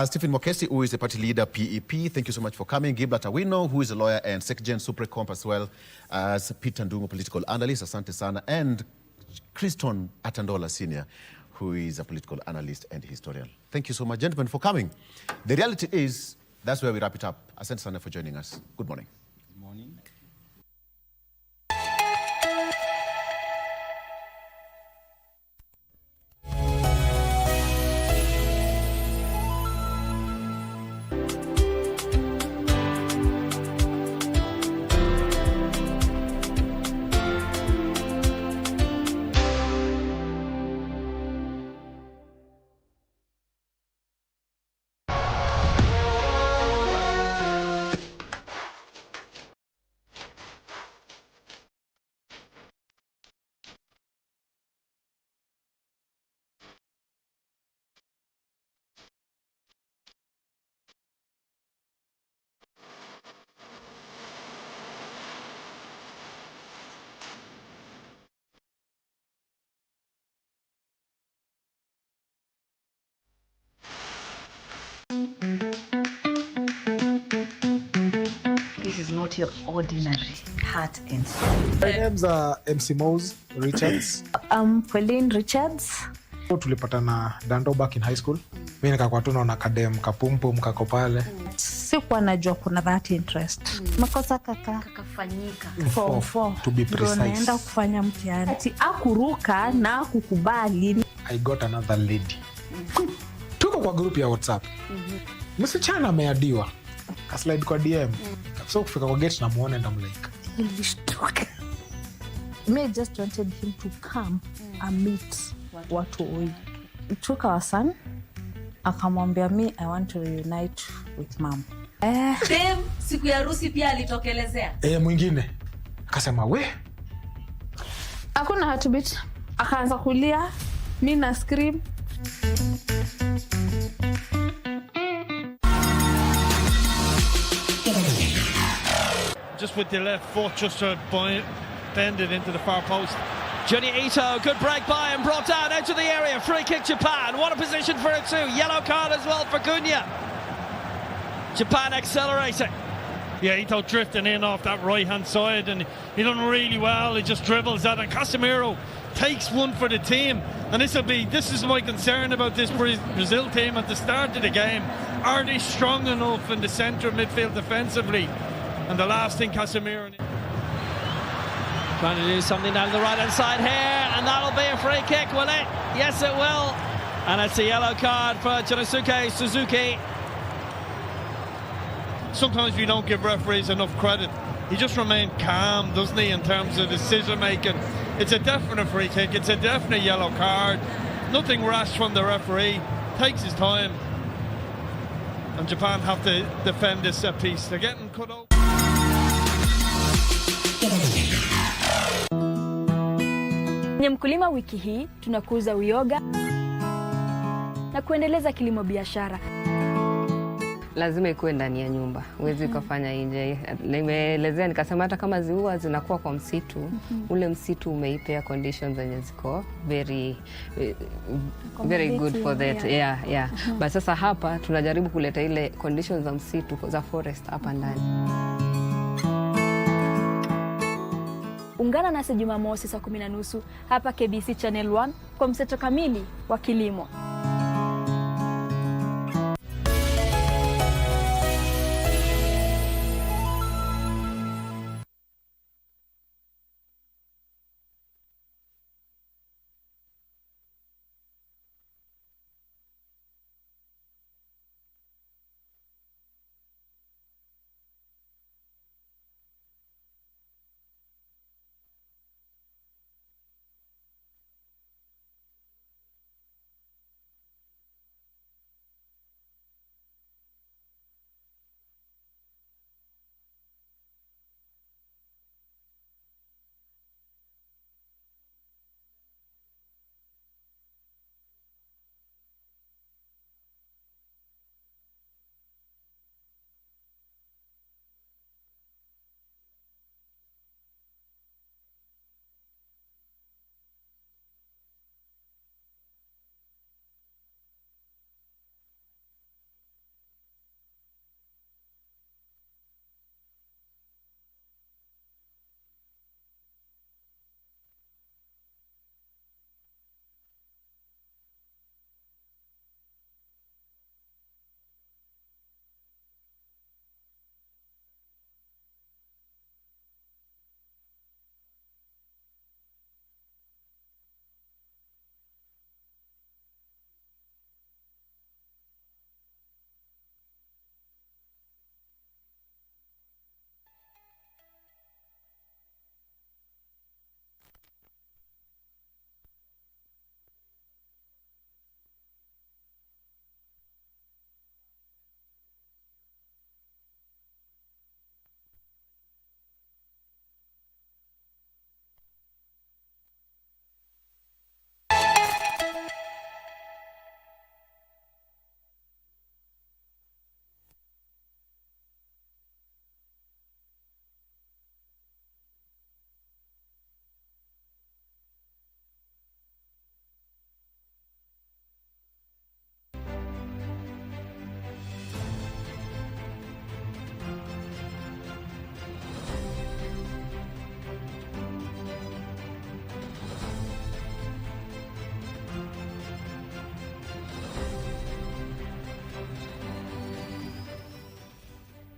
Stephen Mokesi, who is the party leader, PEP, thank you so much for coming. Gilbert Awino, who is a lawyer and Secretary Supracomp, as well as Peter Ndungu, political analyst, asante sana, and Kriston Atandola Senior, who is a political analyst and historian. Thank you so much, gentlemen, for coming. The reality is, that's where we wrap it up. Asante sana for joining us. Good morning. Good morning. This is not your ordinary heart and soul. My name's MC Mose Richards. I'm Pauline Richards. Tulipatana Dando back in high school. Mimi nikakuwa tu naona kadem kapumpum kako pale. Sikuwa najua kuna that interest. Makosa kakafanyika. Form 4. To be precise. Naenda kufanya mtihani. Ati akuruka na kukubali. I got another lady. Tuko kwa group ya WhatsApp. Msichana ameadiwa. Kaslide kwa DM. So kufika kwa gate namuona and I'm like, Nilishtuka. Me just wanted him to come and meet watu oi. It took our son. Akamwambia me, I want to reunite with mom. Dem, siku ya harusi pia alitokelezea. Mwingine. Akasema we. Hakuna heartbeat. Akaanza kulia. Mimi na scream. Just with the left foot, just a bended into the far post. Johnny Ito, good break by and brought down out of the area. Free kick Japan. What a position for it too. Yellow card as well for Cunha. Japan accelerating. Yeah, Ito drifting in off that right-hand side, and he done really well. He just dribbles that, and Casemiro takes one for the team. And this is my concern about this Brazil team at the start of the game. Are they strong enough in the centre of midfield defensively? And the last thing, Casemiro trying to do something down the right-hand side here, and that'll be a free kick, will it? Yes, it will. And it's a yellow card for Jinosuke Suzuki. Sometimes we don't give referees enough credit. He just remained calm, doesn't he, in terms of decision-making. It's a definite free kick. It's a definite yellow card. Nothing rash from the referee. Takes his time. And Japan have to defend this set piece. They're getting cut out. Kwenye Mkulima wiki hii tunakuza uyoga na kuendeleza kilimo biashara. Lazima ikuwe ndani ya nyumba, huwezi kufanya nje. Nimeelezea nikasema hata kama ziua zinakuwa kwa msitu, ule msitu umeipea conditions zenye ziko very good for that. Yeah. But sasa hapa tunajaribu kuleta ile conditions za msitu za forest hapa ndani. Ungana nasi Jumamosi saa 10:30 hapa KBC Channel 1 kwa mseto kamili wa kilimo.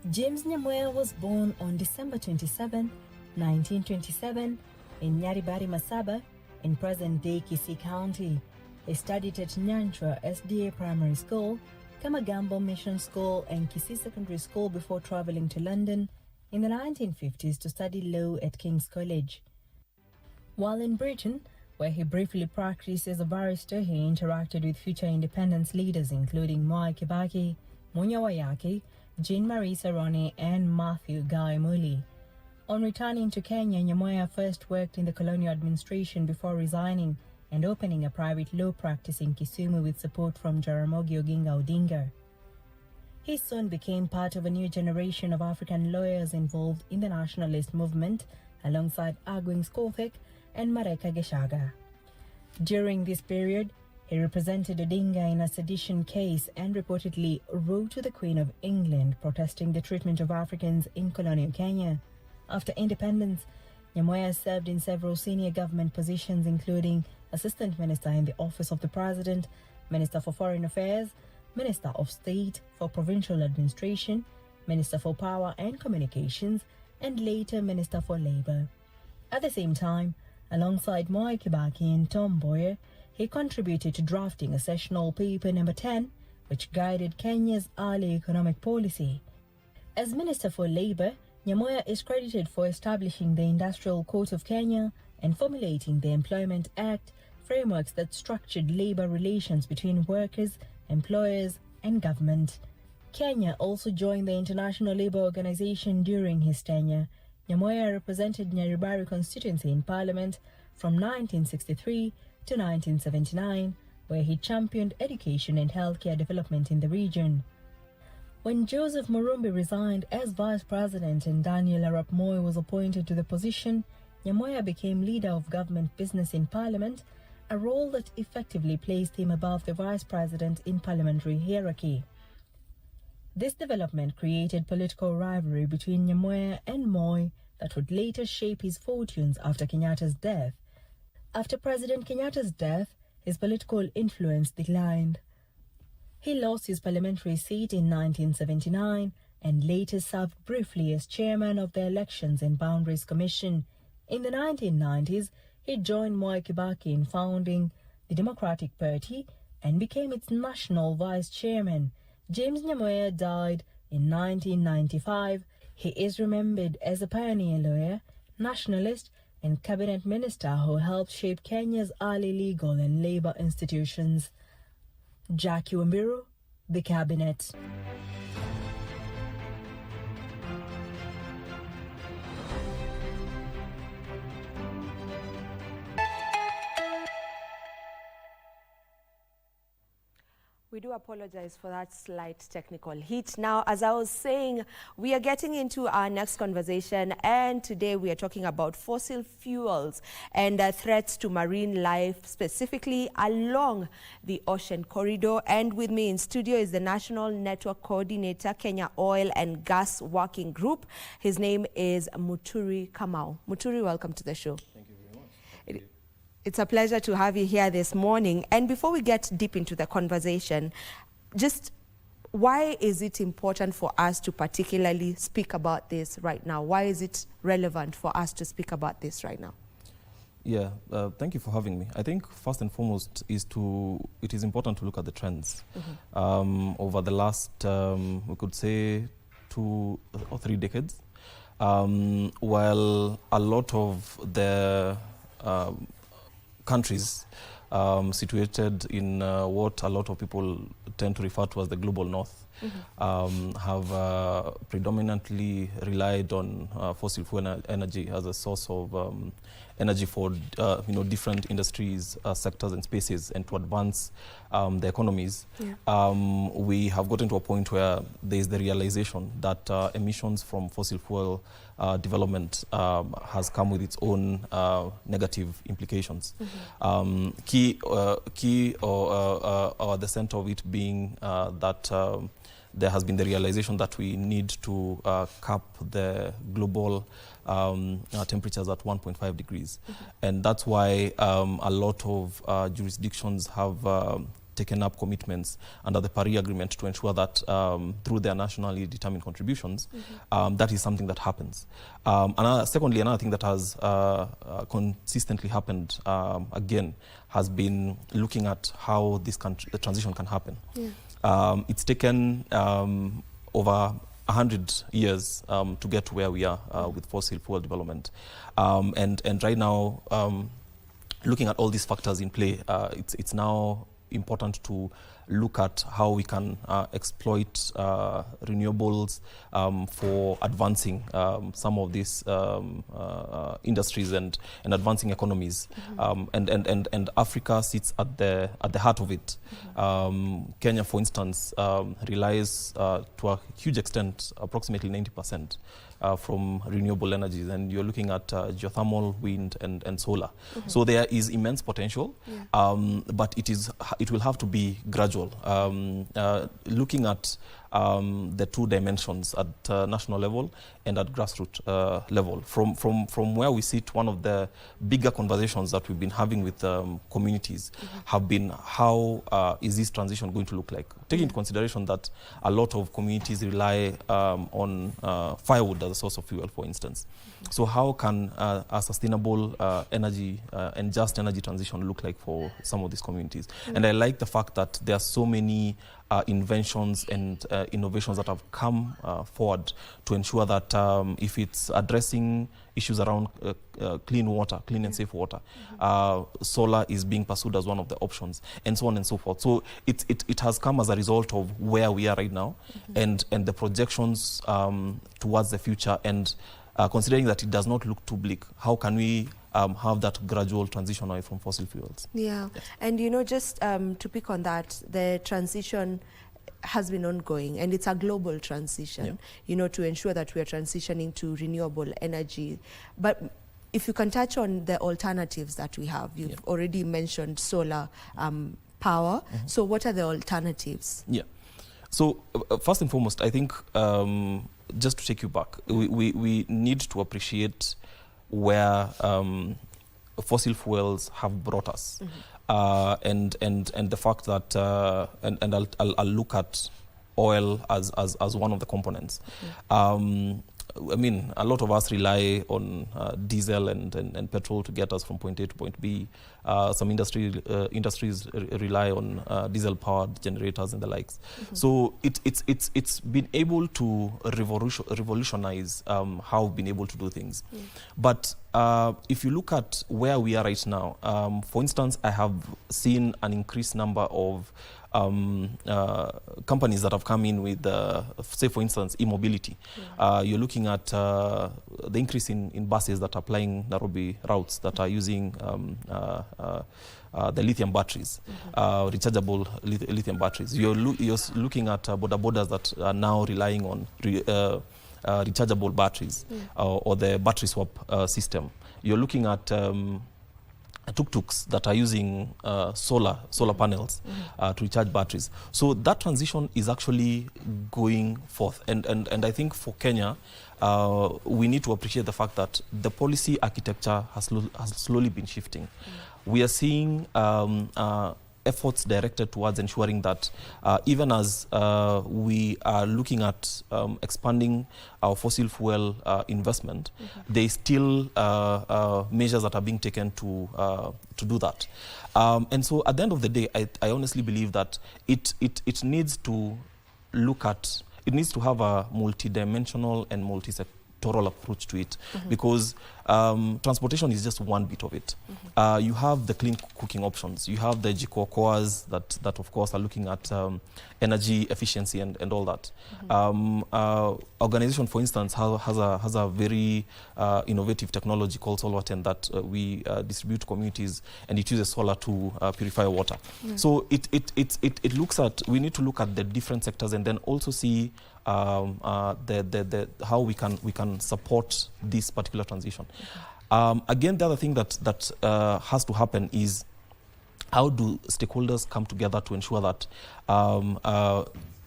James Nyamwea was born on December 27, 1927 in Nyaribari, Masaba, in present-day Kisii County. He studied at Nyanchwa SDA Primary School, Kamagambo Mission School and Kisii Secondary School before traveling to London in the 1950s to study law at King's College. While in Britain, where he briefly practiced as a barrister, he interacted with future independence leaders including Mwai Kibaki, Munya Wayaki, Jean-Marie Saroni and Matthew Guy Muli. On returning to Kenya, Nyamwea first worked in the colonial administration before resigning and opening a private law practice in Kisumu with support from Jaramogi Oginga Odinga. He soon became part of a new generation of African lawyers involved in the nationalist movement alongside Agwing Skothik and Mareka Geshaga. During this period, he represented Odinga in a sedition case and reportedly wrote to the Queen of England protesting the treatment of Africans in colonial Kenya. After independence, Nyamoya served in several senior government positions, including Assistant Minister in the Office of the President, Minister for Foreign Affairs, Minister of State for Provincial Administration, Minister for Power and Communications, and later Minister for Labour. At the same time, alongside Mwai Kibaki and Tom Mboya, he contributed to drafting a sessional paper number 10, which guided Kenya's early economic policy. As Minister for Labour, Nyamoya is credited for establishing the Industrial Court of Kenya and formulating the Employment Act, frameworks that structured labour relations between workers, employers, and government. Kenya also joined the International Labour Organization during his tenure. Nyamoya represented Nyaribari constituency in Parliament from 1963 to 1979, where he championed education and healthcare development in the region. When Joseph Murumbi resigned as Vice President and Daniel Arap Moi was appointed to the position, Nyamoya became leader of government business in Parliament, a role that effectively placed him above the Vice President in parliamentary hierarchy. This development created political rivalry between Nyamoya and Moi that would later shape his fortunes after Kenyatta's death. After President Kenyatta's death, his political influence declined. He lost his parliamentary seat in 1979 and later served briefly as chairman of the Elections and Boundaries Commission. In the 1990s, he joined Mwai Kibaki in founding the Democratic Party and became its national vice chairman. James Nyamoya died in 1995. He is remembered as a pioneer lawyer, nationalist, and cabinet minister who helped shape Kenya's early legal and labor institutions. Jackie Wambiru, The Cabinet. We do apologize for that slight technical hit. Now, as I was saying, we are getting into our next conversation, and today we are talking about fossil fuels and threats to marine life, specifically along the ocean corridor. And with me in studio is the National Network Coordinator, Kenya Oil and Gas Working Group. His name is Muturi Kamau. Muturi, welcome to the show. Thank you very much. It's a pleasure to have you here this morning. And before we get deep into the conversation, just why is it important for us to particularly speak about this right now? Why is it relevant for us to speak about this right now? Yeah, thank you for having me. I think first and foremost it is important to look at the trends. Over the last, we could say, 2 or 3 decades. While a lot of the countries situated in what a lot of people tend to refer to as the global north have predominantly relied on fossil fuel energy as a source of energy for different industries, sectors and spaces, and to advance the economies. We have gotten to a point where there is the realization that emissions from fossil fuel development has come with its own negative implications. Key or the center of it being that there has been the realization that we need to cap the global temperatures at 1.5 degrees. And that's why a lot of jurisdictions have taken up commitments under the Paris Agreement to ensure that through their nationally determined contributions, that is something that happens. Secondly, another thing that has consistently happened, again, has been looking at how the transition can happen. It's taken over 100 years to get to where we are with fossil fuel development. And right now, looking at all these factors in play, it's now important to look at how we can exploit renewables for advancing some of these industries and advancing economies. And Africa sits at the heart of it. Kenya, for instance, relies to a huge extent, approximately 90%, from renewable energies, and you're looking at geothermal, wind, and solar. So there is immense potential, but it will have to be gradual. Looking at the two dimensions at national level and at grassroots level. From where we sit, one of the bigger conversations that we've been having with communities have been how is this transition going to look like? Taking into consideration that a lot of communities rely on firewood as a source of fuel, for instance. So how can a sustainable energy and just energy transition look like for some of these communities? And I like the fact that there are so many inventions and innovations that have come forward to ensure that if it's addressing issues around clean water, clean and safe water, solar is being pursued as one of the options, and so on and so forth. So it has come as a result of where we are right now, and the projections towards the future, and considering that it does not look too bleak, how can we have that gradual transition away from fossil fuels? Yeah, yes. And you know, just to pick on that, the transition has been ongoing, and it's a global transition, you know, to ensure that we are transitioning to renewable energy. But if you can touch on the alternatives that we have, you've already mentioned solar power. So what are the alternatives? Yeah. So first and foremost, I think just to take you back, we need to appreciate where fossil fuels have brought us, and the fact that and I'll look at oil as one of the components. I mean, a lot of us rely on diesel and petrol to get us from point A to point B. Some industries rely on diesel-powered generators and the likes. So it's been able to revolutionize how we've been able to do things. But if you look at where we are right now, for instance, I have seen an increased number of companies that have come in with, say, for instance, e-mobility. You're looking at the increase in buses that are plying Nairobi routes that are using the lithium batteries, rechargeable lithium batteries. You're looking at boda bodas that are now relying on rechargeable batteries or the battery swap system. You're looking at tuk-tuks that are using solar panels to recharge batteries. So that transition is actually going forth. And I think for Kenya, we need to appreciate the fact that the policy architecture has slowly been shifting. We are seeing efforts directed towards ensuring that even as we are looking at expanding our fossil fuel investment, there is still measures that are being taken to do that. And so at the end of the day, I honestly believe that it needs to look at, it needs to have a multidimensional and multi-sectoral approach to it, because transportation is just one bit of it. You have the clean cooking options. You have the jikokoas that of course are looking at energy efficiency and all that. Organization, for instance, has a very innovative technology called Solvaten that we distribute to communities, and it uses solar to purify water. So it looks at, we need to look at the different sectors and then also see how we can support this particular transition. Again, the other thing that has to happen is, how do stakeholders come together to ensure that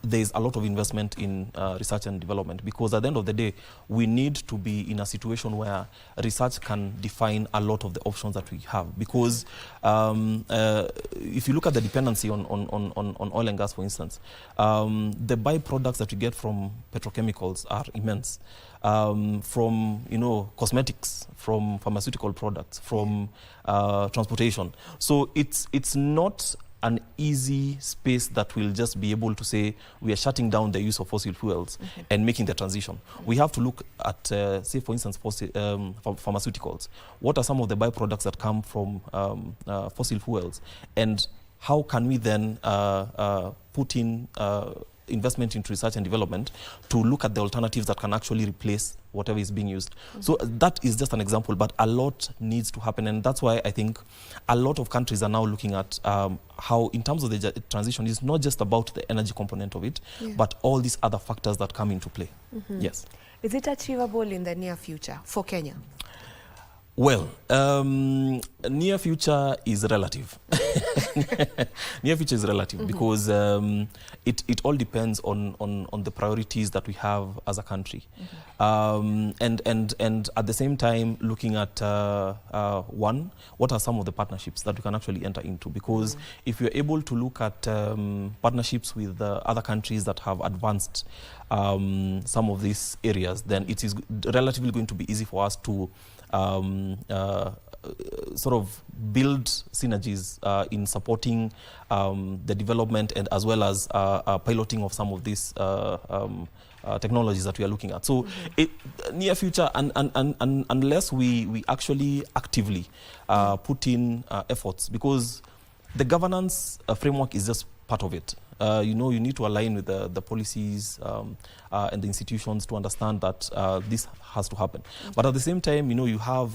there is a lot of investment in research and development? Because at the end of the day, we need to be in a situation where research can define a lot of the options that we have. Because if you look at the dependency on oil and gas, for instance, the byproducts that you get from petrochemicals are immense. From cosmetics, from pharmaceutical products, from transportation. So it's not an easy space that will just be able to say we are shutting down the use of fossil fuels and making the transition. We have to look at, say, for instance, pharmaceuticals. What are some of the byproducts that come from fossil fuels, and how can we then put in investment into research and development to look at the alternatives that can actually replace whatever is being used. So that is just an example, but a lot needs to happen, and that's why I think a lot of countries are now looking at how, in terms of the transition, it's not just about the energy component of it, but all these other factors that come into play. Yes. Is it achievable in the near future for Kenya? Well, near future is relative. Near future is relative because it all depends on the priorities that we have as a country. And at the same time, looking at one, what are some of the partnerships that we can actually enter into? Because if you're able to look at partnerships with other countries that have advanced some of these areas, then it is relatively going to be easy for us to sort of build synergies in supporting the development and as well as piloting of some of these technologies that we are looking at. So near future, unless we actually actively put in efforts, because the governance framework is just part of it. You know, you need to align with the policies and the institutions to understand that this has to happen. But at the same time, you know, you have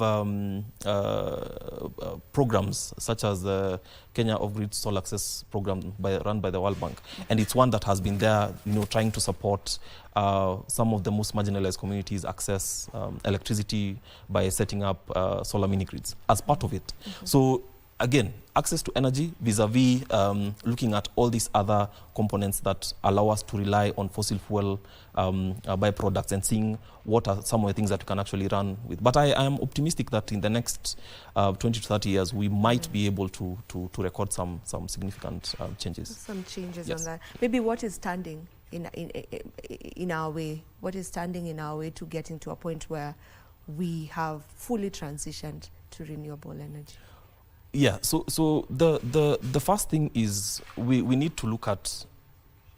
programs such as the Kenya Off-Grid Solar Access Program run by the World Bank. And it's one that has been there, you know, trying to support some of the most marginalized communities access electricity by setting up solar mini-grids as part of it. So again, access to energy vis-a-vis looking at all these other components that allow us to rely on fossil fuel byproducts and seeing what are some of the things that we can actually run with. But I am optimistic that in the next 20 to 30 years, we might be able to record some significant changes. Some changes Yes. on that. Maybe what is standing in our way? What is standing in our way to getting to a point where we have fully transitioned to renewable energy? Yeah, so the first thing is we need to look at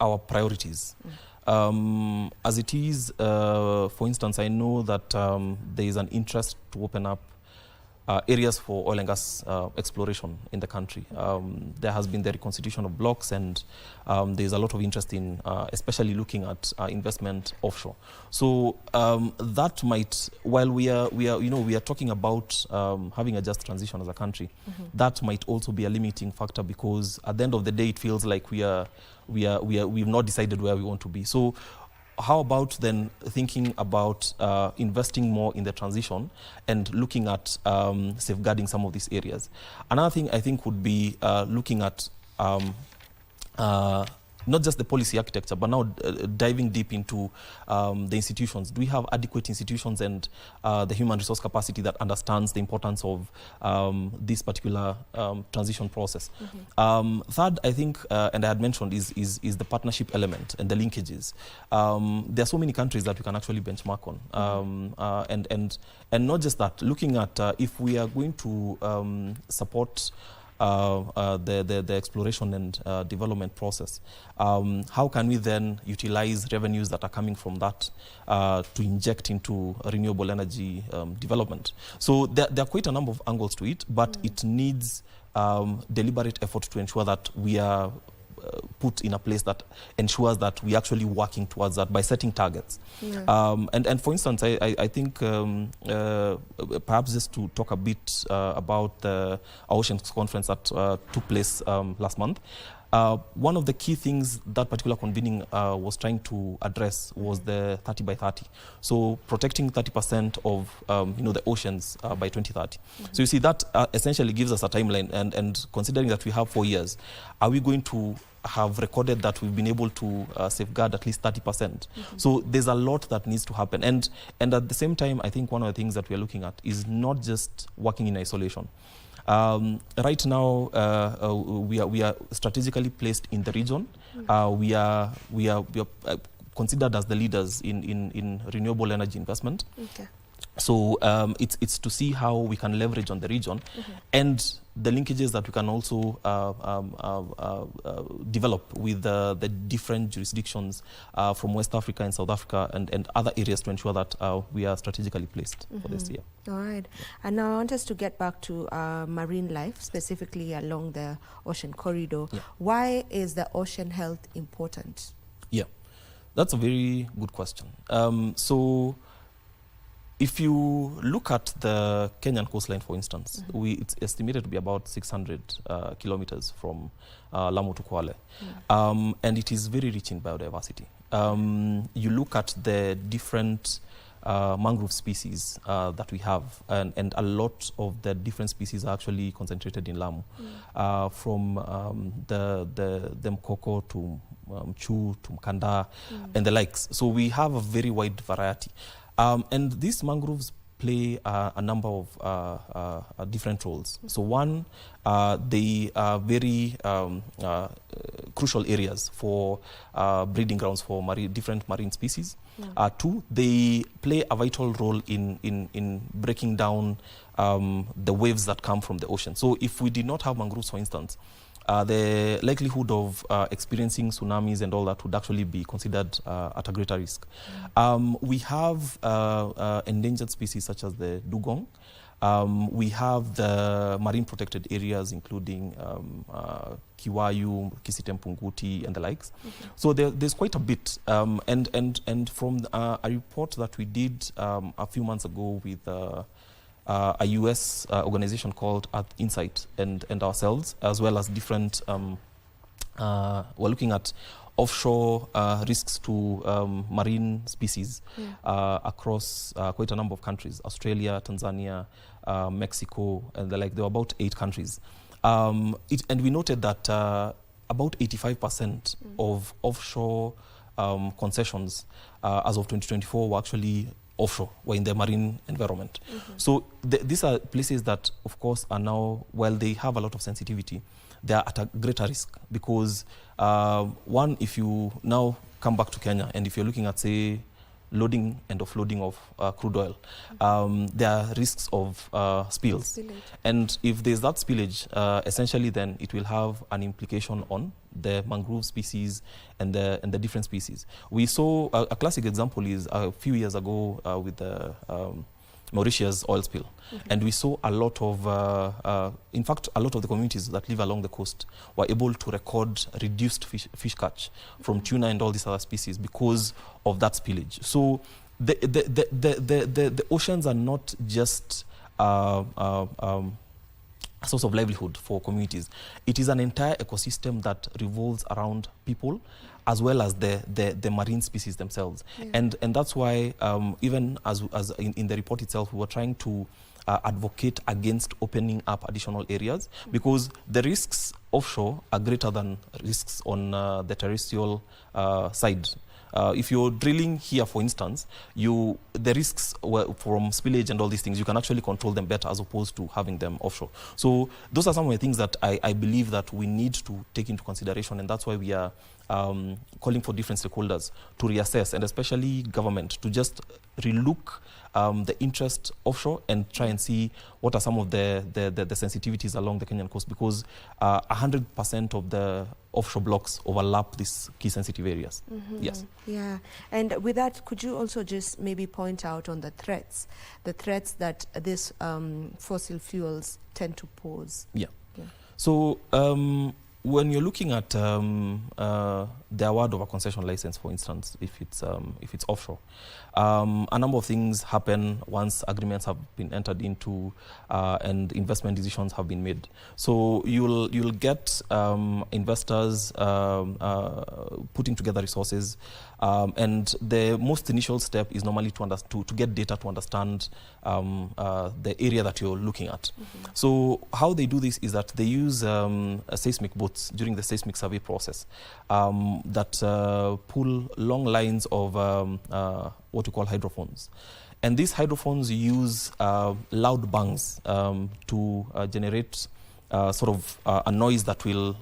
our priorities. As it is, for instance, I know that there is an interest to open up areas for oil and gas exploration in the country. There has been the reconstitution of blocks, and there is a lot of interest in especially looking at investment offshore. So that might, while we are talking about having a just transition as a country, that might also be a limiting factor, because at the end of the day, it feels like we've not decided where we want to be. So how about then thinking about investing more in the transition and looking at safeguarding some of these areas? Another thing I think would be looking at not just the policy architecture, but now diving deep into the institutions. Do we have adequate institutions and the human resource capacity that understands the importance of this particular transition process? Third, I think, and I had mentioned, is the partnership element and the linkages. There are so many countries that we can actually benchmark on. And not just that, looking at if we are going to support the exploration and development process. How can we then utilize revenues that are coming from that to inject into renewable energy development? So there are quite a number of angles to it, but it needs deliberate effort to ensure that we are put in a place that ensures that we actually working towards that by setting targets. And for instance, I think perhaps just to talk a bit about the Oceans Conference that took place last month. One of the key things that particular convening was trying to address was the 30 by 30. So protecting 30% of the oceans by 2030. So you see that essentially gives us a timeline, and considering that we have 4 years, are we going to have recorded that we've been able to safeguard at least 30%? So there's a lot that needs to happen. And at the same time, I think one of the things that we are looking at is not just working in isolation. Right now, we are strategically placed in the region. We are considered as the leaders in renewable energy investment. So it's to see how we can leverage on the region and the linkages that we can also develop with the different jurisdictions from West Africa and South Africa and other areas to ensure that we are strategically placed for this year. All right. And now I want us to get back to marine life, specifically along the ocean corridor. Why is the ocean health important? Yeah, that's a very good question. So if you look at the Kenyan coastline, for instance, it's estimated to be about 600 kilometers from Lamu to Kwale. And it is very rich in biodiversity. you look at the different mangrove species that we have, and a lot of the different species are actually concentrated in Lamu, from the Mkoko to Mchu to Mkanda and the likes. So we have a very wide variety. And these mangroves play a number of different roles. So one, they are very crucial areas for breeding grounds for different marine species. Two, they play a vital role in breaking down the waves that come from the ocean. So if we did not have mangroves, for instance, the likelihood of experiencing tsunamis and all that would actually be considered at a greater risk. We have endangered species such as the dugong. We have the marine protected areas, including Kiwayu, Kisitempunguti, and the likes. So there's quite a bit. And from a report that we did a few months ago with a US organization called Earth Insight and ourselves, as well as different, we're looking at offshore risks to marine species across quite a number of countries: Australia, Tanzania, Mexico, and the like. There were about 8 countries. And we noted that about 85% of offshore concessions as of 2024 were actually offshore, were in the marine environment. So these are places that, of course, are now, while they have a lot of sensitivity, they are at a greater risk because, one, if you now come back to Kenya and if you're looking at, say, loading and offloading of crude oil, there are risks of spills. And if there's that spillage, essentially then it will have an implication on the mangrove species and the different species. We saw a classic example is a few years ago with the Mauritius oil spill. And we saw a lot of, in fact, a lot of the communities that live along the coast were able to record reduced fish catch from tuna and all these other species because of that spillage. So the oceans are not just a source of livelihood for communities. It is an entire ecosystem that revolves around people as well as the marine species themselves. And that's why even as in the report itself, we were trying to advocate against opening up additional areas because the risks offshore are greater than risks on the terrestrial side. If you're drilling here, for instance, the risks from spillage and all these things, you can actually control them better as opposed to having them offshore. So those are some of the things that I believe that we need to take into consideration, and that's why we are calling for different stakeholders to reassess, and especially government, to just relook the interest offshore and try and see what are some of the sensitivities along the Kenyan coast, because 100% of the offshore blocks overlap these key sensitive areas. Yes. Yeah. And with that, could you also just maybe point out on the threats that these fossil fuels tend to pose? Yeah. So when you're looking at the award of a concession license, for instance, if it's offshore, a number of things happen once agreements have been entered into and investment decisions have been made. So you'll get investors putting together resources, and the most initial step is normally to get data to understand the area that you're looking at. So how they do this is that they use seismic boats during the seismic survey process that pull long lines of what we call hydrophones. And these hydrophones use loud bangs to generate sort of a noise that will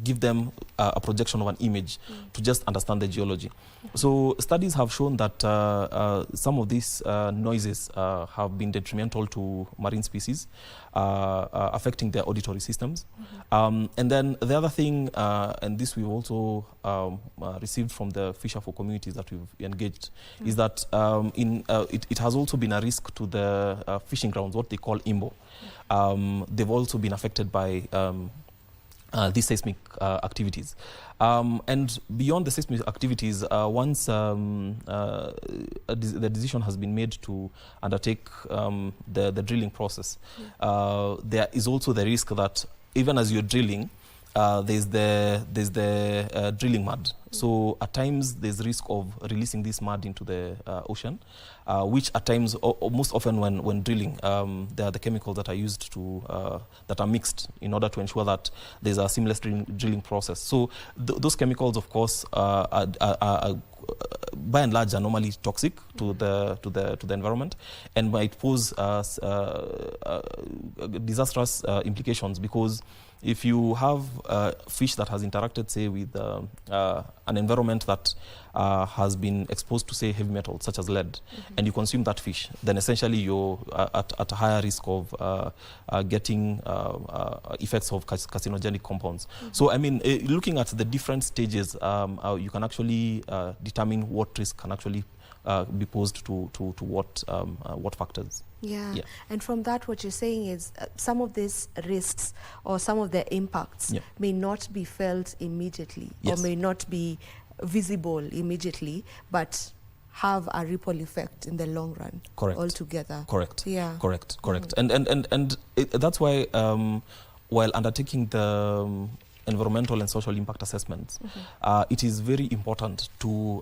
give them a projection of an image to just understand the geology. So studies have shown that some of these noises have been detrimental to marine species, affecting their auditory systems. And then the other thing, and this we've also received from the fisher for communities that we've engaged, is that it has also been a risk to the fishing grounds, what they call IMBO. They've also been affected by these seismic activities. And beyond the seismic activities, once the decision has been made to undertake the drilling process, there is also the risk that even as you're drilling, there's the drilling mud. So at times there's risk of releasing this mud into the ocean, which at times, or most often when drilling, there are the chemicals that are used to, that are mixed in order to ensure that there's a seamless drilling process. So those chemicals, of course, are by and large are normally toxic to the environment and might pose disastrous implications, because if you have fish that has interacted, say, with an environment that has been exposed to, say, heavy metals such as lead, and you consume that fish, then essentially you're at a higher risk of getting effects of carcinogenic compounds. So, I mean, looking at the different stages, you can actually determine what risk can actually be posed to what factors. Yeah. And from that, what you're saying is some of these risks or some of the impacts may not be felt immediately or may not be visible immediately, but have a ripple effect in the long run. Correct. Altogether. Correct. Yeah. Correct. And that's why while undertaking the environmental and social impact assessments, it is very important to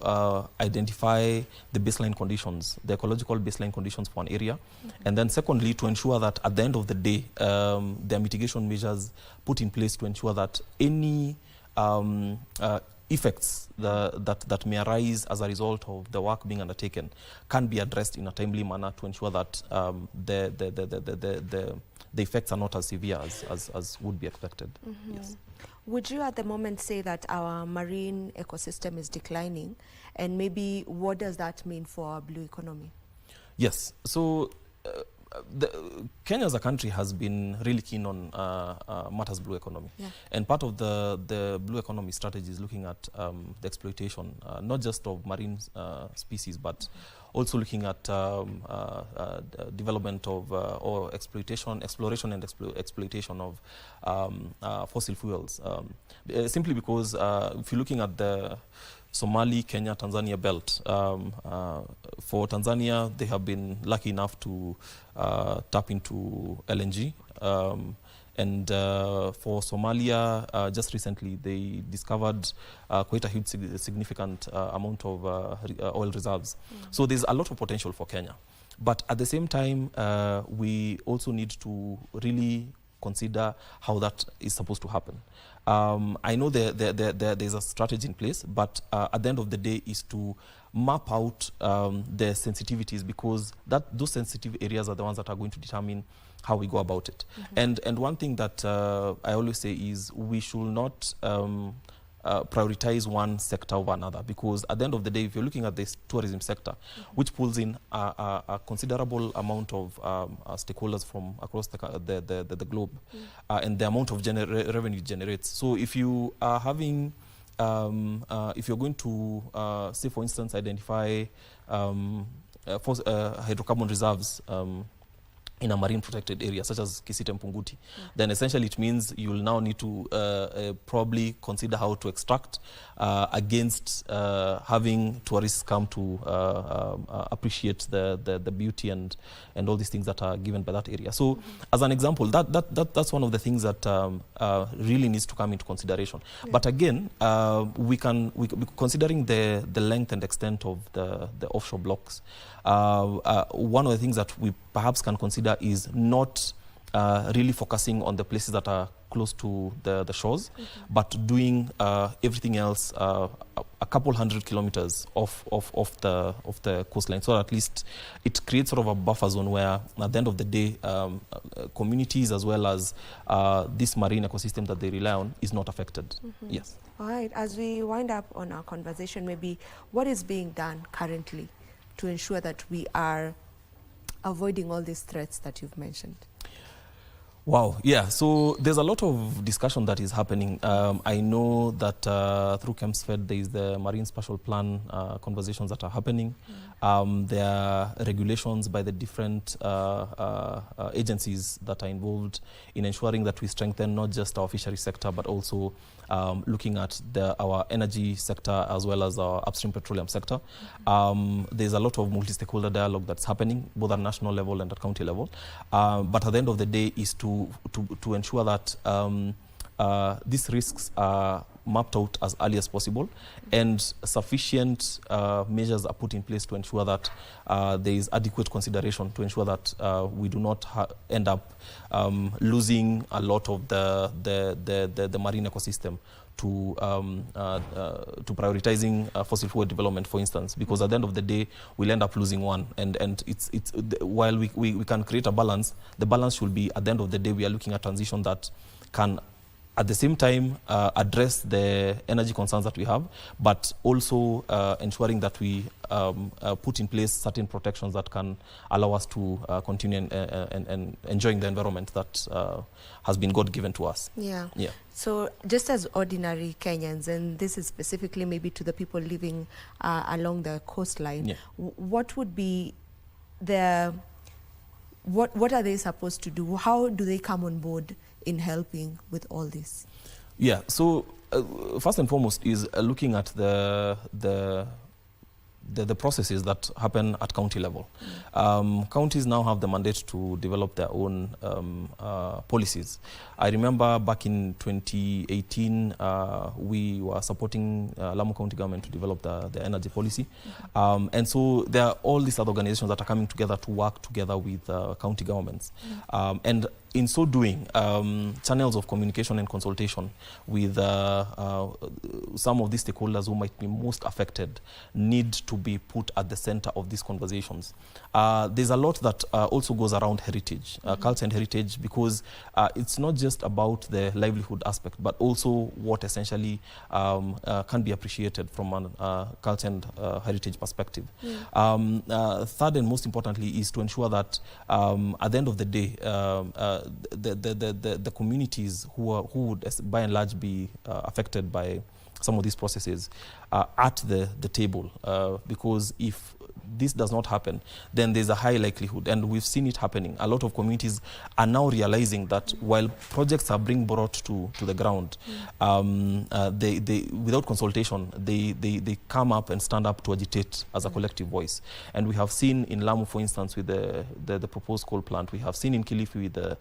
identify the baseline conditions, the ecological baseline conditions for an area. And then secondly, to ensure that at the end of the day, there are mitigation measures put in place to ensure that any effects that may arise as a result of the work being undertaken can be addressed in a timely manner to ensure that the effects are not as severe as would be expected. Yes. Would you at the moment say that our marine ecosystem is declining, and maybe what does that mean for our blue economy? Yes. So Kenya as a country has been really keen on matters blue economy. And part of the blue economy strategy is looking at the exploitation, not just of marine species, but also looking at development of or exploration and exploitation of fossil fuels. Simply because if you're looking at the Somali, Kenya, Tanzania belt, for Tanzania, they have been lucky enough to tap into LNG. And for Somalia, just recently, they discovered quite a huge significant amount of oil reserves. So there's a lot of potential for Kenya. But at the same time, we also need to really consider how that is supposed to happen. I know there's a strategy in place, but at the end of the day is to map out the sensitivities, because those sensitive areas are the ones that are going to determine how we go about it. And one thing that I always say is we should not prioritize one sector over another, because at the end of the day, if you're looking at this tourism sector, which pulls in a considerable amount of stakeholders from across the globe, and the amount of revenue it generates. So if you are having, if you're going to, say for instance, identify hydrocarbon reserves in a marine protected area such as Kisite Mpunguti, then essentially it means you'll now need to probably consider how to extract against having tourists come to appreciate the beauty and all these things that are given by that area. So as an example, that's one of the things that really needs to come into consideration. But again, considering the length and extent of the offshore blocks, one of the things that we perhaps can consider is not really focusing on the places that are close to the shores, but doing everything else a couple 100 kilometers off the coastline, so at least it creates sort of a buffer zone where at the end of the day communities as well as this marine ecosystem that they rely on is not affected. Yes. All right, as we wind up on our conversation, maybe what is being done currently to ensure that we are avoiding all these threats that you've mentioned? Wow, yeah, so there's a lot of discussion that is happening. I know that through KEMSFED there is the Marine Spatial Plan conversations that are happening. There are regulations by the different agencies that are involved in ensuring that we strengthen not just our fishery sector, but also looking at our energy sector as well as our upstream petroleum sector. There's a lot of multi-stakeholder dialogue that's happening, both at national level and at county level. But at the end of the day is to ensure that these risks are mapped out as early as possible, and sufficient measures are put in place to ensure that there is adequate consideration to ensure that we do not end up losing a lot of the marine ecosystem to prioritizing fossil fuel development, for instance, because at the end of the day we'll end up losing one, and it's while we can create a balance, the balance should be, at the end of the day, we are looking at transition that can at the same time address the energy concerns that we have, but also ensuring that we put in place certain protections that can allow us to continue and enjoying the environment that has been God-given to us. Yeah. Yeah. So just as ordinary Kenyans, and this is specifically maybe to the people living along the coastline, Yeah. what would be what are they supposed to do? How do they come on board in helping with all this? Yeah, so first and foremost is looking at the processes that happen at county level. Counties now have the mandate to develop their own policies. I remember back in 2018, we were supporting Lamu County government to develop the energy policy. And so there are all these other organizations that are coming together to work together with county governments. And in so doing, channels of communication and consultation with some of these stakeholders who might be most affected need to be put at the center of these conversations. There's a lot that also goes around heritage, culture and heritage, because it's not just about the livelihood aspect, but also what essentially can be appreciated from a culture and heritage perspective. Third and most importantly is to ensure that at the end of the day, the communities who would by and large be affected by some of these processes are at the table, because if this does not happen, then there's a high likelihood, and we've seen it happening. A lot of communities are now realizing that while projects are being brought to the ground, they without consultation, they come up and stand up to agitate as a collective voice. And we have seen in Lamu, for instance, with the proposed coal plant. We have seen in Kilifi with the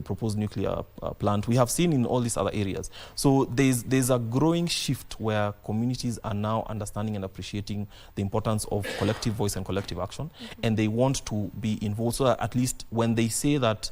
proposed nuclear plant. We have seen in all these other areas. So there's a growing shift where communities are now understanding and appreciating the importance of collective voice and collective action, and they want to be involved, so that at least when they say that,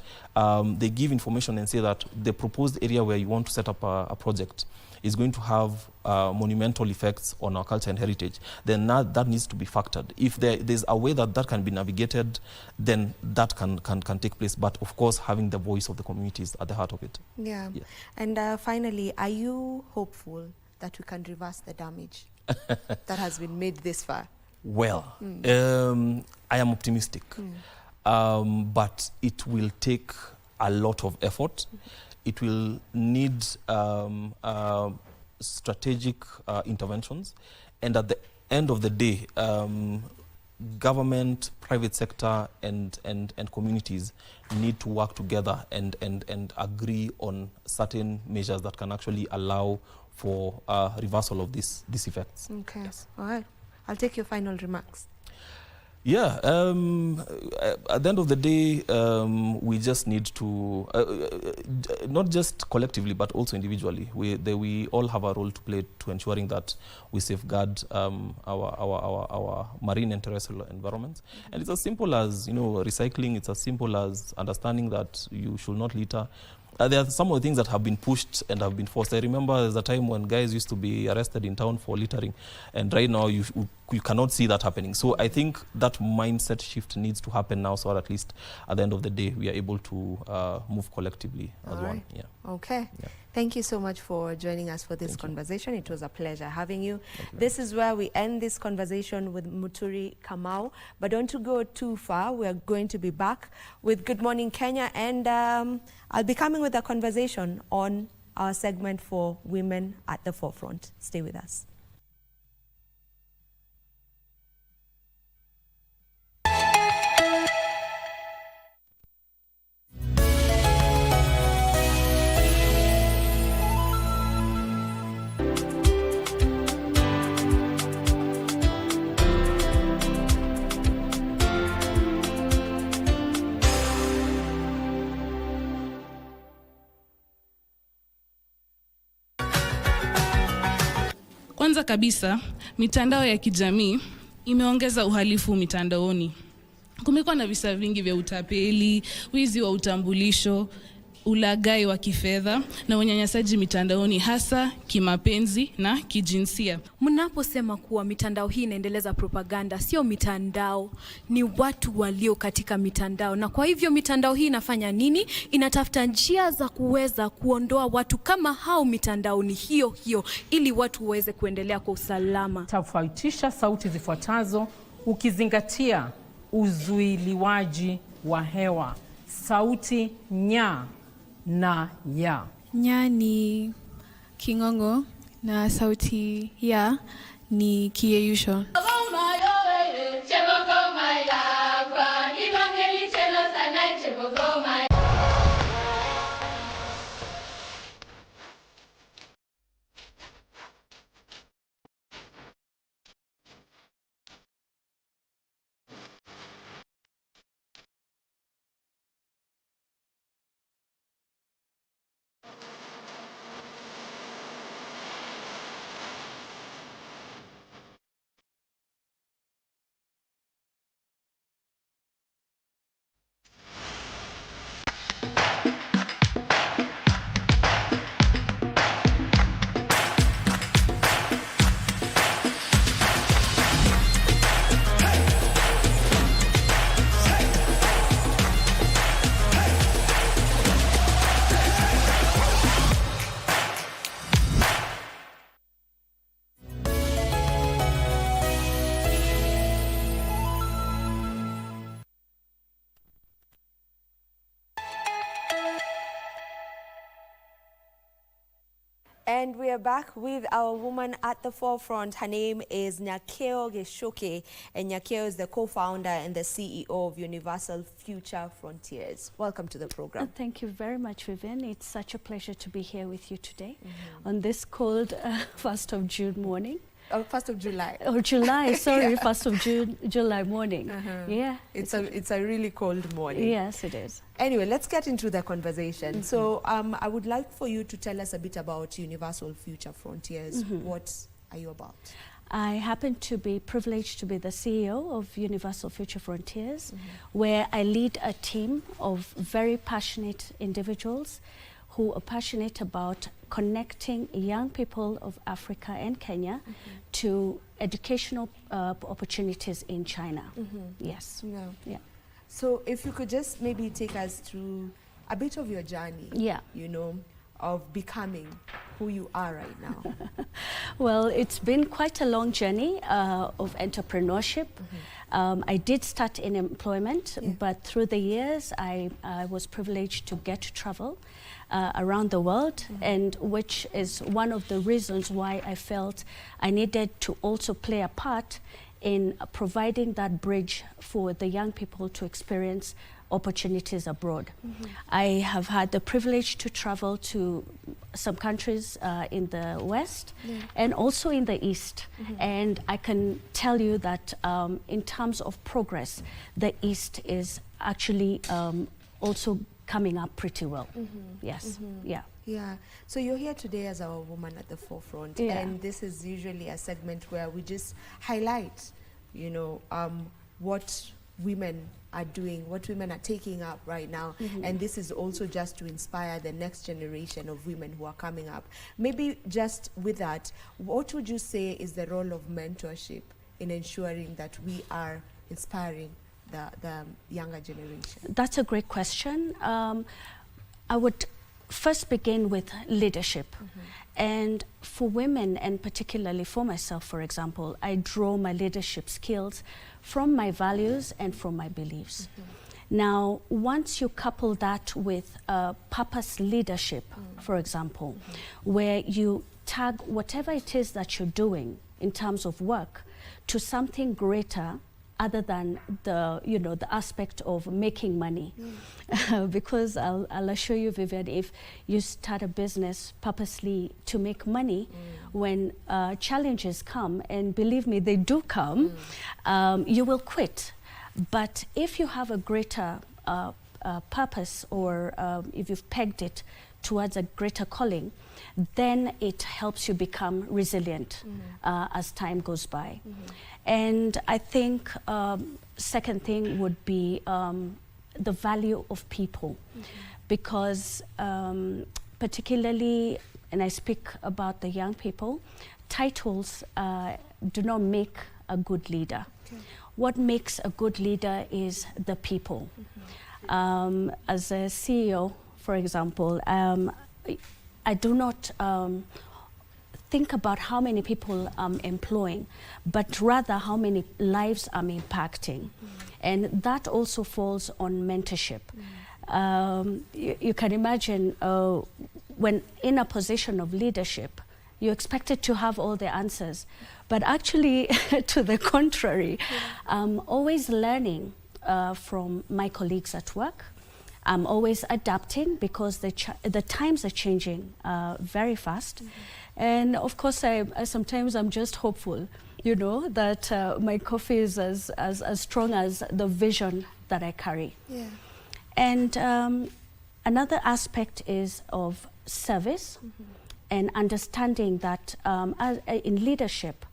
they give information and say that the proposed area where you want to set up a project is going to have monumental effects on our culture and heritage, then that needs to be factored. If there's a way that can be navigated, then that can take place. But of course, having the voice of the communities at the heart of it. Yeah. And finally, are you hopeful that we can reverse the damage that has been made this far? Well, I am optimistic, but it will take a lot of effort. It will need strategic interventions, and at the end of the day, government, private sector, and communities need to work together and agree on certain measures that can actually allow for reversal of these effects. Okay. Yes. All right. I'll take your final remarks. Yeah, at the end of the day, we just need to, not just collectively, but also individually, we all have a role to play to ensuring that we safeguard our marine and terrestrial environments. And it's as simple as, recycling. It's as simple as understanding that you should not litter. There are some of the things that have been pushed and have been forced. I remember there's a time when guys used to be arrested in town for littering, and right now you cannot see that happening. So I think that mindset shift needs to happen now, so that at least at the end of the day we are able to move collectively as one. Yeah. Okay. Yeah. Thank you so much for joining us for this conversation. It was a pleasure having you. This is where we end this conversation with Muturi Kamau. But don't go too far. We are going to be back with Good Morning Kenya, and I'll be coming with a conversation on our segment for Women at the Forefront. Stay with us. Kwanza kabisa, mitandao ya kijamii imeongeza uhalifu mitandaoni. Kumekuwa na visa vingi vya utapeli, wizi wa utambulisho, ulaghai wa kifedha na unyanyasaji mitandaoni, hasa kimapenzi na kijinsia. Mnaposema kuwa mitandao hii inaendeleza propaganda, sio mitandao, ni watu walio katika mitandao. Na kwa hivyo mitandao hii inafanya nini? Inatafuta njia za kuweza kuondoa watu kama hao mitandaoni hiyo ili watu waweze kuendelea kwa usalama. Tofautisha sauti zifuatazo ukizingatia uzuiliwaji wa hewa. Sauti nya na ya. Nya ni king'ong'o na sauti ya ni kiyeyusho. And we are back with our woman at the forefront. Her name is Nyakeo Geshoke, and Nyakeo is the co-founder and the CEO of Universal Future Frontiers. Welcome to the program. Thank you very much, Vivian. It's such a pleasure to be here with you today on this cold 1st of June morning. Oh, 1st of July. Oh, July, sorry, Yeah. 1st of July morning. Yeah. It's a really cold morning. Yes, it is. Anyway, let's get into the conversation. So I would like for you to tell us a bit about Universal Future Frontiers. What are you about? I happen to be privileged to be the CEO of Universal Future Frontiers, where I lead a team of very passionate individuals who are passionate about connecting young people of Africa and Kenya to educational opportunities in China. Yes. Yeah. So if you could just maybe take us through a bit of your journey, you know, of becoming who you are right now. Well, it's been quite a long journey of entrepreneurship. I did start in employment, but through the years, I was privileged to get to travel around the world, and which is one of the reasons why I felt I needed to also play a part in providing that bridge for the young people to experience opportunities abroad. I have had the privilege to travel to some countries in the West and also in the East. And I can tell you that in terms of progress, the East is actually also coming up pretty well. Yes, yeah. Yeah, so you're here today as our woman at the forefront, and this is usually a segment where we just highlight, you know, what women are doing, what women are taking up right now, and this is also just to inspire the next generation of women who are coming up. Maybe just with that, what would you say is the role of mentorship in ensuring that we are inspiring the younger generation? That's a great question. I would first begin with leadership. And for women, and particularly for myself, for example, I draw my leadership skills from my values and from my beliefs. Now, once you couple that with purpose leadership, for example, where you tag whatever it is that you're doing in terms of work to something greater other than the, you know, the aspect of making money. Because I'll assure you, Vivian, if you start a business purposely to make money, when challenges come, and believe me, they do come, you will quit. But if you have a greater purpose, or if you've pegged it towards a greater calling, then it helps you become resilient as time goes by. And I think second thing would be the value of people, because particularly, and I speak about the young people, titles do not make a good leader. What makes a good leader is the people. As a CEO, for example, I do not think about how many people I'm employing, but rather how many lives I'm impacting. And that also falls on mentorship. You can imagine when in a position of leadership, you're expected to have all the answers. But actually, to the contrary, I'm always learning from my colleagues at work. I'm always adapting because the times are changing very fast. And of course, sometimes I'm just hopeful, you know, that my coffee is as strong as the vision that I carry. Yeah. And another aspect is of service and understanding that in leadership,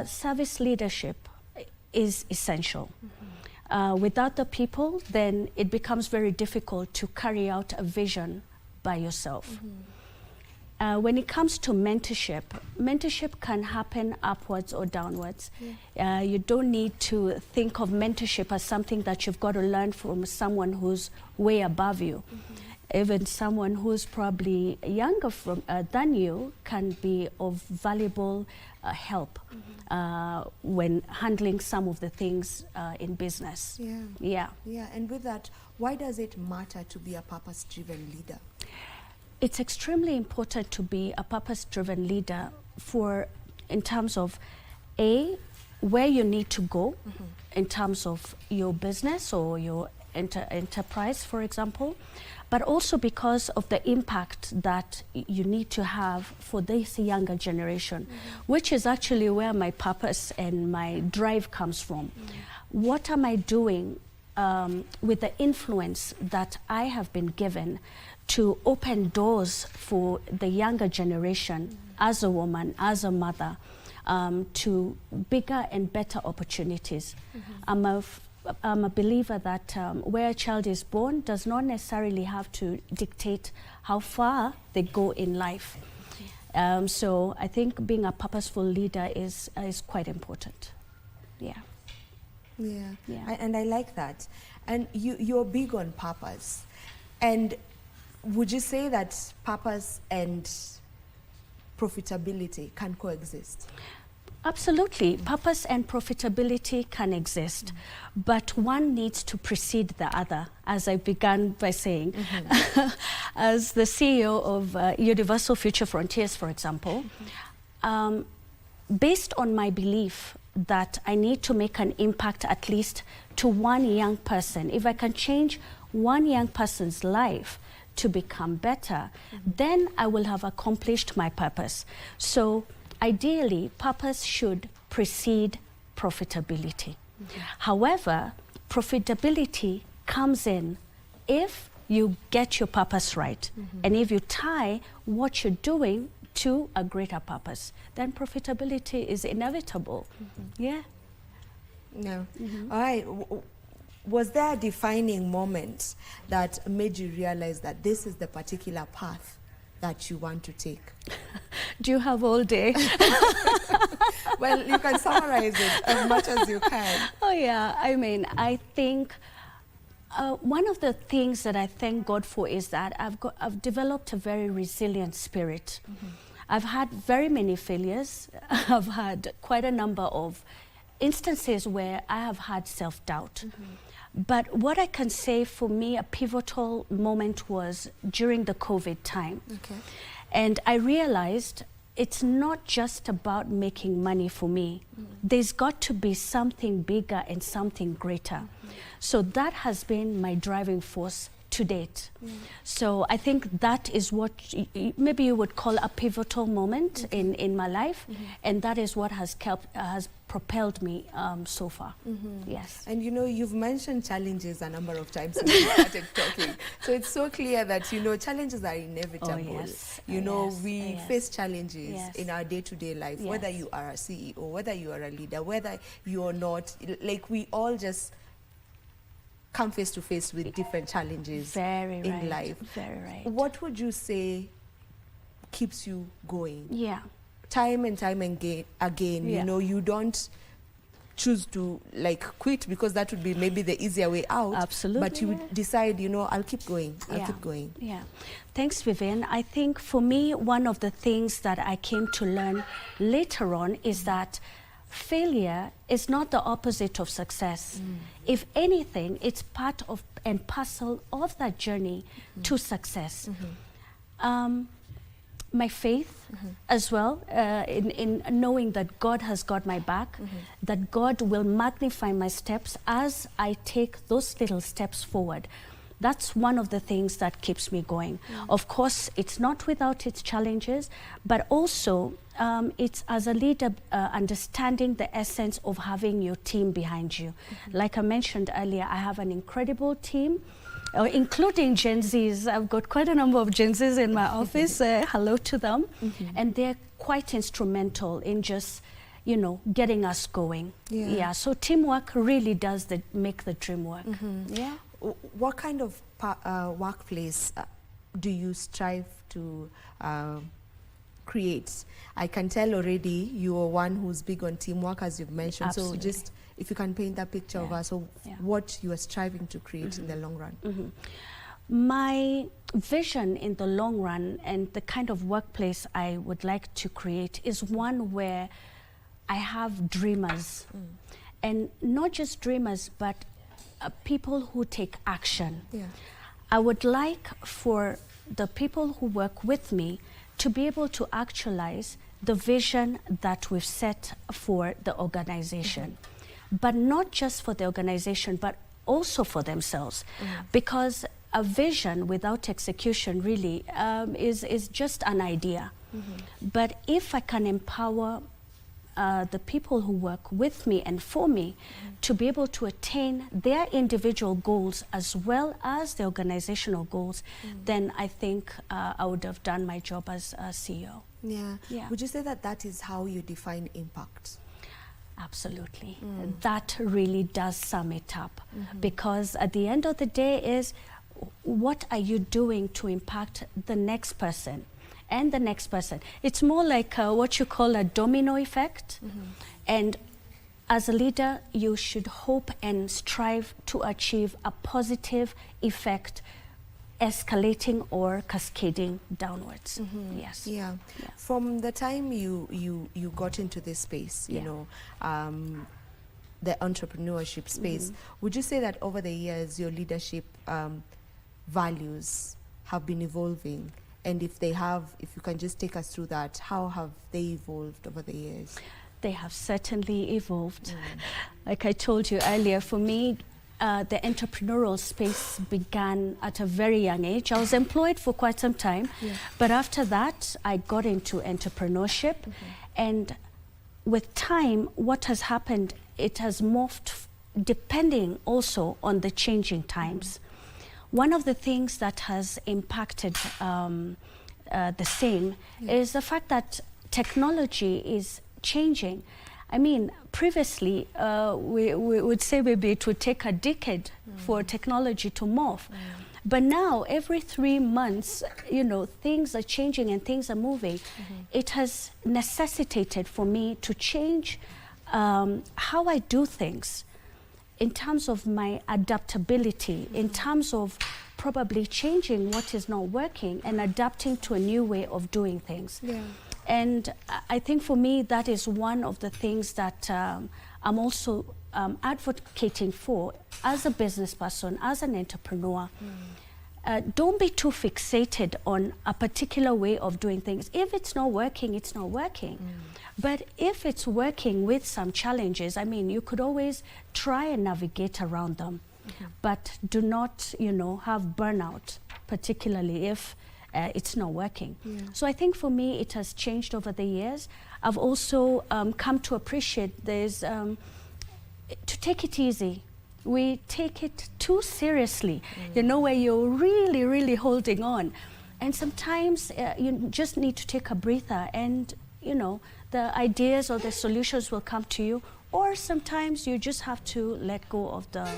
service leadership is essential. Without the people, then it becomes very difficult to carry out a vision by yourself. When it comes to mentorship, mentorship can happen upwards or downwards. You don't need to think of mentorship as something that you've got to learn from someone who's way above you. Even someone who's probably younger than you can be of valuable help when handling some of the things in business. Yeah. And with that, why does it matter to be a purpose-driven leader? It's extremely important to be a purpose-driven leader in terms of where you need to go in terms of your business or your enterprise, for example, but also because of the impact that you need to have for this younger generation, which is actually where my purpose and my drive comes from. What am I doing with the influence that I have been given to open doors for the younger generation as a woman, as a mother, to bigger and better opportunities? I'm a believer that where a child is born does not necessarily have to dictate how far they go in life. So I think being a purposeful leader is quite important. Yeah. And I like that. And you're big on purpose. And would you say that purpose and profitability can coexist? Absolutely. Purpose and profitability can exist, but one needs to precede the other, as I began by saying. As the CEO of Universal Future Frontiers, for example, based on my belief that I need to make an impact at least to one young person, if I can change one young person's life to become better, then I will have accomplished my purpose. So ideally, purpose should precede profitability. However, profitability comes in if you get your purpose right. And if you tie what you're doing to a greater purpose, then profitability is inevitable. Yeah. All right. Was there a defining moment that made you realize that this is the particular path that you want to take? Do you have all day? Well, you can summarize it as much as you can. Oh yeah, I mean, I think one of the things that I thank God for is that I've developed a very resilient spirit. I've had very many failures. I've had quite a number of instances where I have had self-doubt. But what I can say for me, a pivotal moment was during the COVID time. And I realized it's not just about making money for me. There's got to be something bigger and something greater. So that has been my driving force to date. So I think that is what maybe you would call a pivotal moment in my life, and that is what has propelled me so far. Yes. And you know, you've mentioned challenges a number of times since we started talking. So it's so clear that, you know, challenges are inevitable. Oh, yes. You know, Yes. we Yes. face challenges Yes. in our day-to-day life, Yes. whether you are a CEO, whether you are a leader, whether you're not, like we all just come face to face with different challenges in life. Very right. What would you say keeps you going? Yeah. Time and time again, Yeah. you know, you don't choose to like quit because that would be maybe the easier way out. Absolutely. But you would decide, you know, I'll keep going. I'll keep going. Yeah. Thanks, Vivian. I think for me, one of the things that I came to learn later on is that failure is not the opposite of success. If anything, it's part of and parcel of that journey to success. My faith as well, in knowing that God has got my back, that God will magnify my steps as I take those little steps forward. That's one of the things that keeps me going. Of course, it's not without its challenges, but also it's as a leader understanding the essence of having your team behind you. Like I mentioned earlier, I have an incredible team, including Gen Zs. I've got quite a number of Gen Zs in my office. Hello to them. And they're quite instrumental in just, you know, getting us going. Yeah, so teamwork really does make the dream work. Yeah. What kind of workplace do you strive to create? I can tell already you are one who's big on teamwork, as you've mentioned. Absolutely. So just if you can paint that picture of us, of what you are striving to create in the long run. My vision in the long run and the kind of workplace I would like to create is one where I have dreamers. And not just dreamers, but people who take action. I would like for the people who work with me to be able to actualize the vision that we've set for the organization. But not just for the organization, but also for themselves. Because a vision without execution really is just an idea. But if I can empower the people who work with me and for me to be able to attain their individual goals as well as the organizational goals, then I think I would have done my job as a CEO. Yeah. Would you say that that is how you define impact? Absolutely. That really does sum it up. Because at the end of the day is, what are you doing to impact the next person? And the next person. It's more like what you call a domino effect. And as a leader, you should hope and strive to achieve a positive effect, escalating or cascading downwards. Yes. Yeah. From the time you got into this space, you know, the entrepreneurship space, would you say that over the years your leadership values have been evolving? And if they have, if you can just take us through that, how have they evolved over the years? They have certainly evolved. Like I told you earlier, for me, the entrepreneurial space began at a very young age. I was employed for quite some time, but after that, I got into entrepreneurship. And with time, what has happened, it has morphed depending also on the changing times. One of the things that has impacted the same is the fact that technology is changing. I mean, previously, we would say maybe it would take a decade for technology to morph. But now, every 3 months, you know, things are changing and things are moving. It has necessitated for me to change how I do things, in terms of my adaptability, in terms of probably changing what is not working and adapting to a new way of doing things. And I think for me, that is one of the things that I'm also advocating for as a business person, as an entrepreneur. Don't be too fixated on a particular way of doing things. If it's not working, it's not working. But if it's working with some challenges, I mean, you could always try and navigate around them. but do not, you know, have burnout, particularly if it's not working. So I think for me, it has changed over the years. I've also come to appreciate there's, to take it easy. We take it too seriously, you know, where you're really, really holding on. And sometimes you just need to take a breather and, you know, the ideas or the solutions will come to you. Or sometimes you just have to let go of the,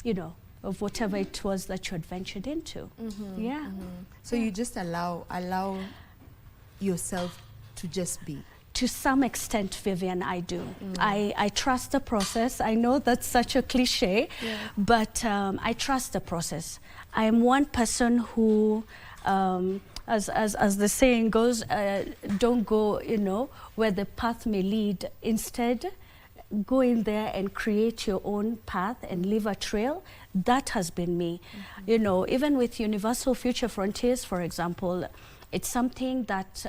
you know, of whatever it was that you had ventured into. Yeah. So you just allow yourself to just be. To some extent, Vivian, I do. I trust the process. I know that's such a cliche, but I trust the process. I am one person who, as the saying goes, don't go, you know, where the path may lead. Instead, go in there and create your own path and leave a trail. That has been me. You know, even with Universal Future Frontiers, for example, it's something that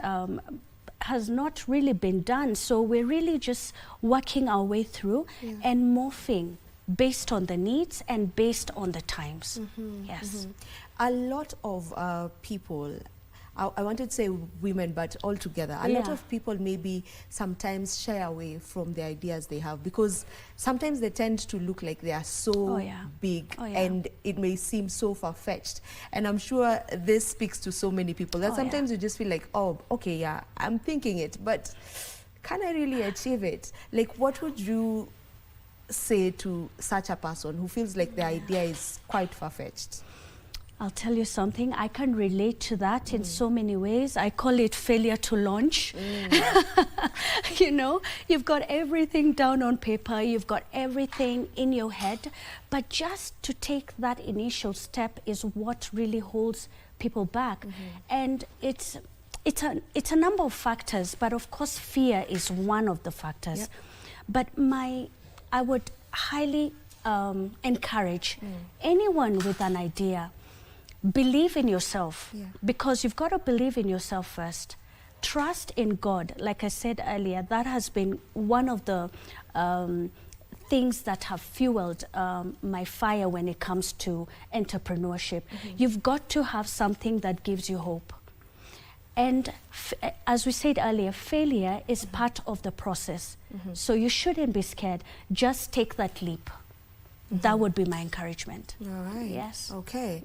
has not really been done. So we're really just working our way through and morphing based on the needs and based on the times. Yes. A lot of people, I wanted to say women, but all together, a lot of people maybe sometimes shy away from the ideas they have because sometimes they tend to look like they are so big and it may seem so far-fetched. And I'm sure this speaks to so many people that sometimes you just feel like, oh, okay, yeah, I'm thinking it, but can I really achieve it? Like, what would you say to such a person who feels like the idea is quite far-fetched? I'll tell you something, I can relate to that in so many ways. I call it failure to launch. You know, you've got everything down on paper, you've got everything in your head, but just to take that initial step is what really holds people back. And it's a number of factors, but of course fear is one of the factors. But I would highly encourage anyone with an idea, believe in yourself, because you've got to believe in yourself first. Trust in God. Like I said earlier, that has been one of the things that have fueled my fire when it comes to entrepreneurship. You've got to have something that gives you hope. And as we said earlier, failure is part of the process. So you shouldn't be scared. Just take that leap. That would be my encouragement. All right. Yes. Okay.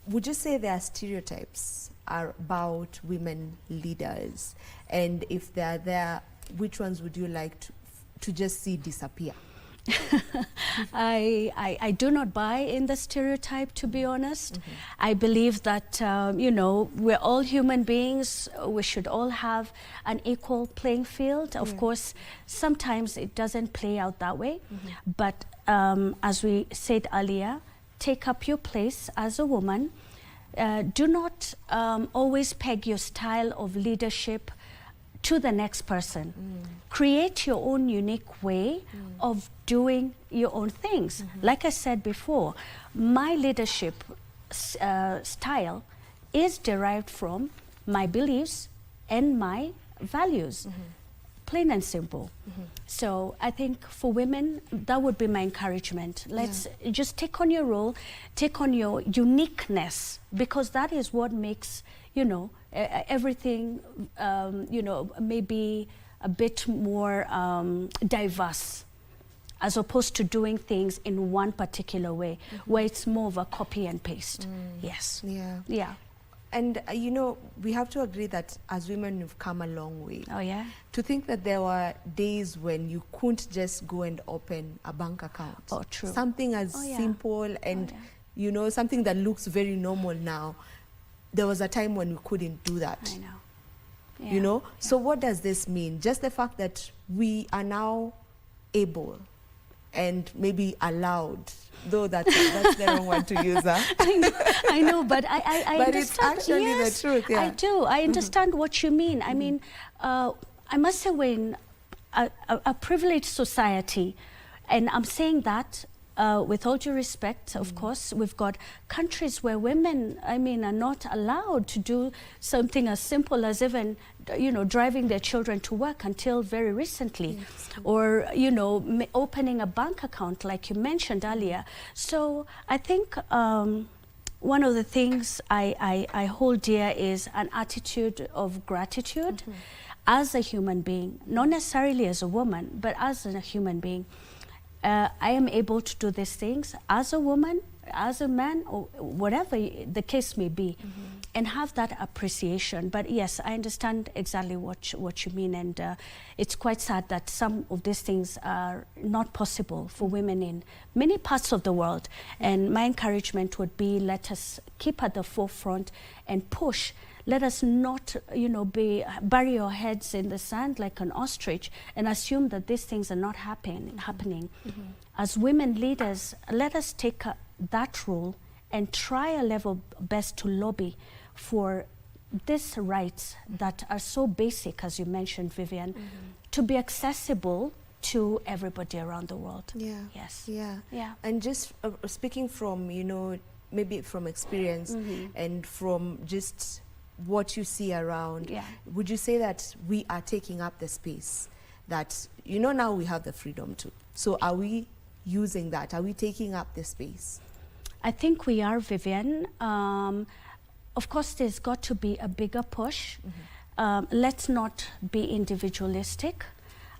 Would you say there are stereotypes about women leaders? And if they are there, which ones would you like to just see disappear? I do not buy in the stereotype, to be honest. I believe that, you know, we're all human beings. We should all have an equal playing field. Of course, sometimes it doesn't play out that way. But as we said earlier, take up your place as a woman. Do not always peg your style of leadership to the next person. Create your own unique way of doing your own things. Like I said before, my leadership style is derived from my beliefs and my values. Plain and simple. So I think for women, that would be my encouragement. Let's just take on your role, take on your uniqueness, because that is what makes, you know, everything, you know, maybe a bit more diverse, as opposed to doing things in one particular way, where it's more of a copy and paste. Yes. Yeah. And, you know, we have to agree that as women, we've come a long way. Oh, yeah? To think that there were days when you couldn't just go and open a bank account. Oh, true. Something as simple and, you know, something that looks very normal now. There was a time when we couldn't do that. I know. You know? So what does this mean? Just the fact that we are now able and maybe allowed, though that's the wrong one to use. I know, but I but understand. It's actually the truth. I do. I understand what you mean. I mean, I must say we're in a privileged society, and I'm saying that with all due respect, of course, we've got countries where women, I mean, are not allowed to do something as simple as even, you know, driving their children to work until very recently, or, you know, opening a bank account like you mentioned earlier. So I think one of the things I hold dear is an attitude of gratitude as a human being, not necessarily as a woman, but as a human being. I am able to do these things as a woman, as a man, or whatever the case may be, and have that appreciation. But yes, I understand exactly what you mean, and it's quite sad that some of these things are not possible for women in many parts of the world. And my encouragement would be, let us keep at the forefront and push. Let us not, you know, bury our heads in the sand like an ostrich and assume that these things are not happening. As women leaders, let us take that role and try a level best to lobby for these rights that are so basic, as you mentioned, Vivian, to be accessible to everybody around the world. Yeah. Yes. Yeah. Yeah. And just speaking from, you know, maybe from experience and from just what you see around, would you say that we are taking up the space that, you know, now we have the freedom to? So are we using that? Are we taking up the space? I think we are, Vivian. Of course, there's got to be a bigger push. Let's not be individualistic.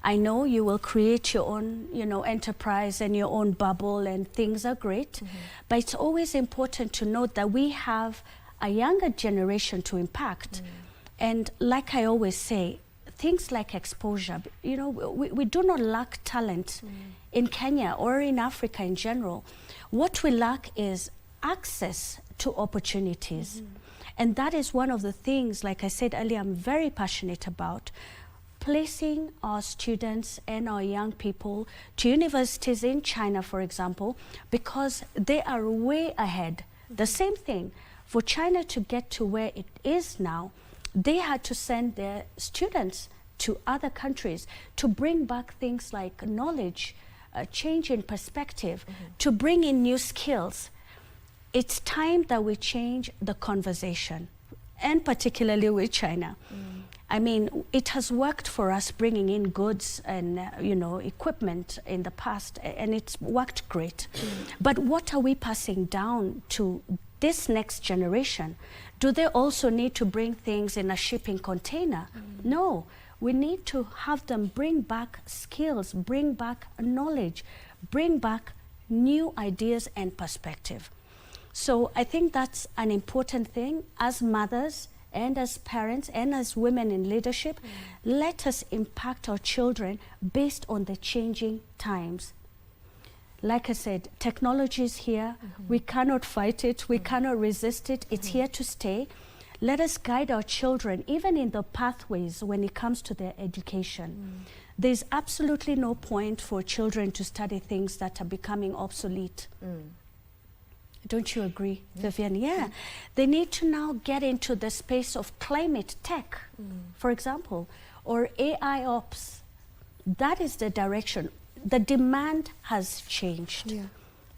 I know you will create your own, you know, enterprise and your own bubble, and things are great. But it's always important to note that we have a younger generation to impact. And like I always say, things like exposure, you know, we do not lack talent in Kenya or in Africa in general. What we lack is access to opportunities. And that is one of the things, like I said earlier, I'm very passionate about. Placing our students and our young people to universities in China, for example, because they are way ahead. The same thing. For China to get to where it is now, they had to send their students to other countries to bring back things like knowledge, change in perspective, to bring in new skills. It's time that we change the conversation, and particularly with China. I mean, it has worked for us bringing in goods and, you know, equipment in the past, and it's worked great. But what are we passing down to this next generation? Do they also need to bring things in a shipping container? No, we need to have them bring back skills, bring back knowledge, bring back new ideas and perspective. So I think that's an important thing as mothers and as parents and as women in leadership. Let us impact our children based on the changing times. Like I said, technology is here. We cannot fight it. We cannot resist it. It's here to stay. Let us guide our children, even in the pathways when it comes to their education. There's absolutely no point for children to study things that are becoming obsolete. Don't you agree, Vivian? Yeah. They need to now get into the space of climate tech, for example, or AI ops. That is the direction. The demand has changed.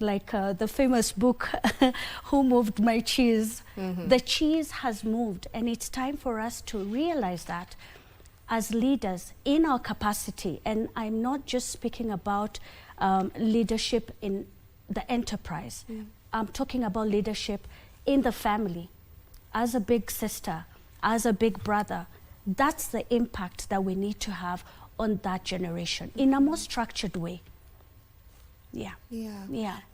Like the famous book, Who Moved My Cheese? The cheese has moved, and it's time for us to realize that as leaders in our capacity. And I'm not just speaking about leadership in the enterprise. I'm talking about leadership in the family, as a big sister, as a big brother. That's the impact that we need to have on that generation in a more structured way. Yeah.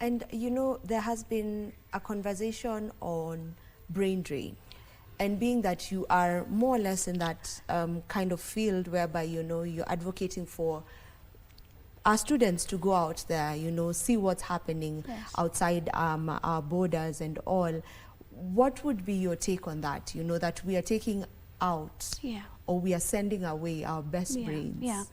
And you know, there has been a conversation on brain drain, and being that you are more or less in that kind of field whereby, you know, you're advocating for our students to go out there, you know, see what's happening outside our borders and all. What would be your take on that? You know, that we are taking out or we are sending away our best brains. Yeah,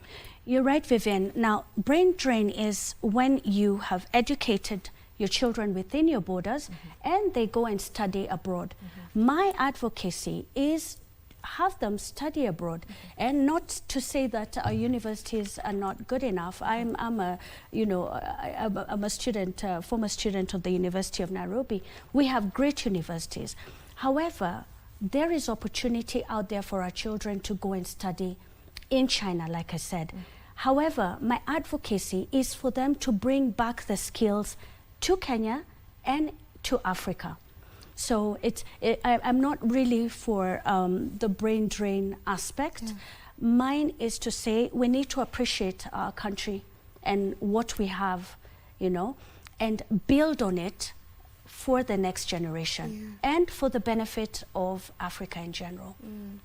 you're right, Vivian. Now, brain drain is when you have educated your children within your borders and they go and study abroad. My advocacy is have them study abroad. And not to say that our universities are not good enough. I'm a, you know, I'm a student, former student of the University of Nairobi. We have great universities. However, there is opportunity out there for our children to go and study in China, like I said. However, my advocacy is for them to bring back the skills to Kenya and to Africa. So I'm not really for the brain drain aspect. Mine is to say we need to appreciate our country and what we have, you know, and build on it for the next generation and for the benefit of Africa in general.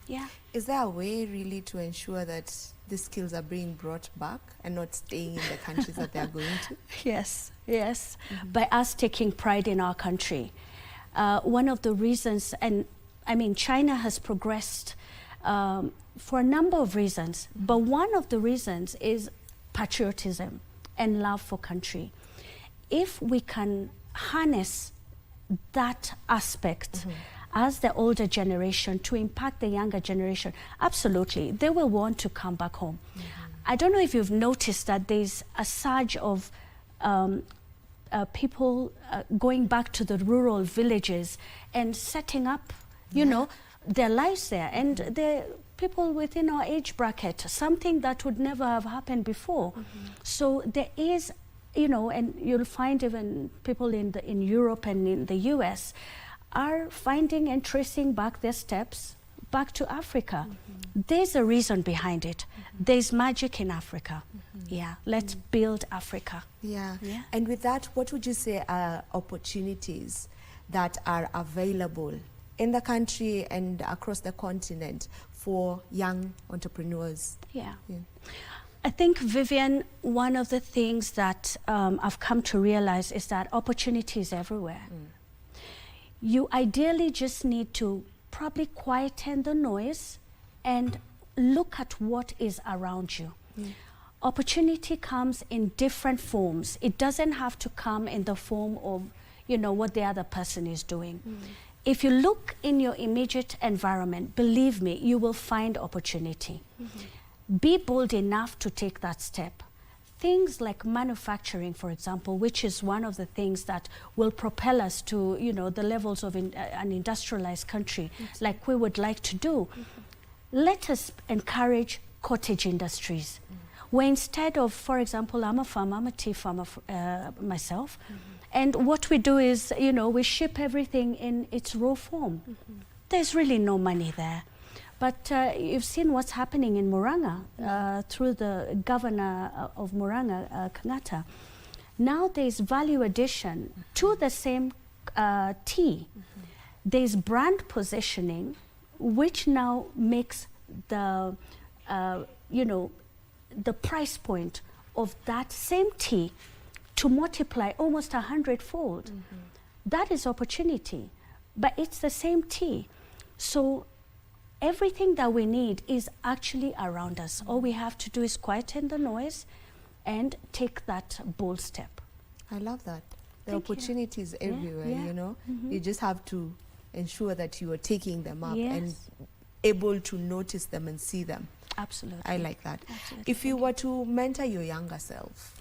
Yeah. Is there a way really to ensure that the skills are being brought back and not staying in the countries that they are going to? Yes, yes. By us taking pride in our country. One of the reasons, and I mean, China has progressed for a number of reasons, but one of the reasons is patriotism and love for country. If we can harness that aspect as the older generation to impact the younger generation, absolutely, they will want to come back home. I don't know if you've noticed that there's a surge of people going back to the rural villages and setting up, you know, their lives there. And the people within our age bracket, something that would never have happened before. So there is, you know, and you'll find even people in Europe and in the US are finding and tracing back their steps back to Africa. There's a reason behind it. There's magic in Africa. Yeah, let's build Africa. Yeah. And with that, what would you say are opportunities that are available in the country and across the continent for young entrepreneurs? Yeah. I think, Vivian, one of the things that I've come to realize is that opportunity is everywhere. You ideally just need to probably quieten the noise and look at what is around you. Opportunity comes in different forms. It doesn't have to come in the form of, you know, what the other person is doing. If you look in your immediate environment, believe me, you will find opportunity. Be bold enough to take that step. Things like manufacturing, for example, which is one of the things that will propel us to, you know, the levels of an industrialized country, like we would like to do. Let us encourage cottage industries, where instead of, for example, I'm a farmer, I'm a tea farmer myself, and what we do is, you know, we ship everything in its raw form. There's really no money there. But you've seen what's happening in Murang'a through the governor of Murang'a, Kangata. Now there's value addition to the same tea. There's brand positioning, which now makes the, you know, the price point of that same tea to multiply almost 100-fold. That is opportunity, but it's the same tea. So everything that we need is actually around us. All we have to do is quieten the noise and take that bold step. I love that. The opportunities everywhere, you know. You just have to ensure that you are taking them up and able to notice them and see them. Absolutely. I like that. Absolutely. If you were to mentor your younger self,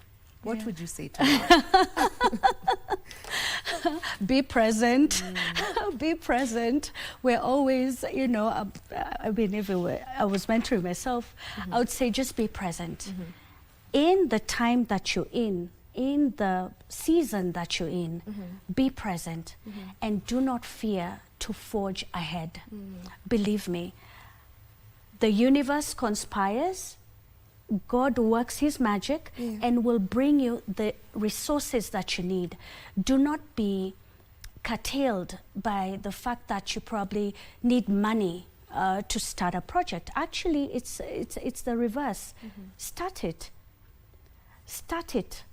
what would you say to her? Be present. Be present. We're always, you know, I mean, everywhere. I was mentoring myself. I would say just be present. In the time that you're in the season that you're in, be present and do not fear to forge ahead. Believe me, the universe conspires. God works his magic and will bring you the resources that you need. Do not be curtailed by the fact that you probably need money to start a project. Actually, it's the reverse. Start it. Start it,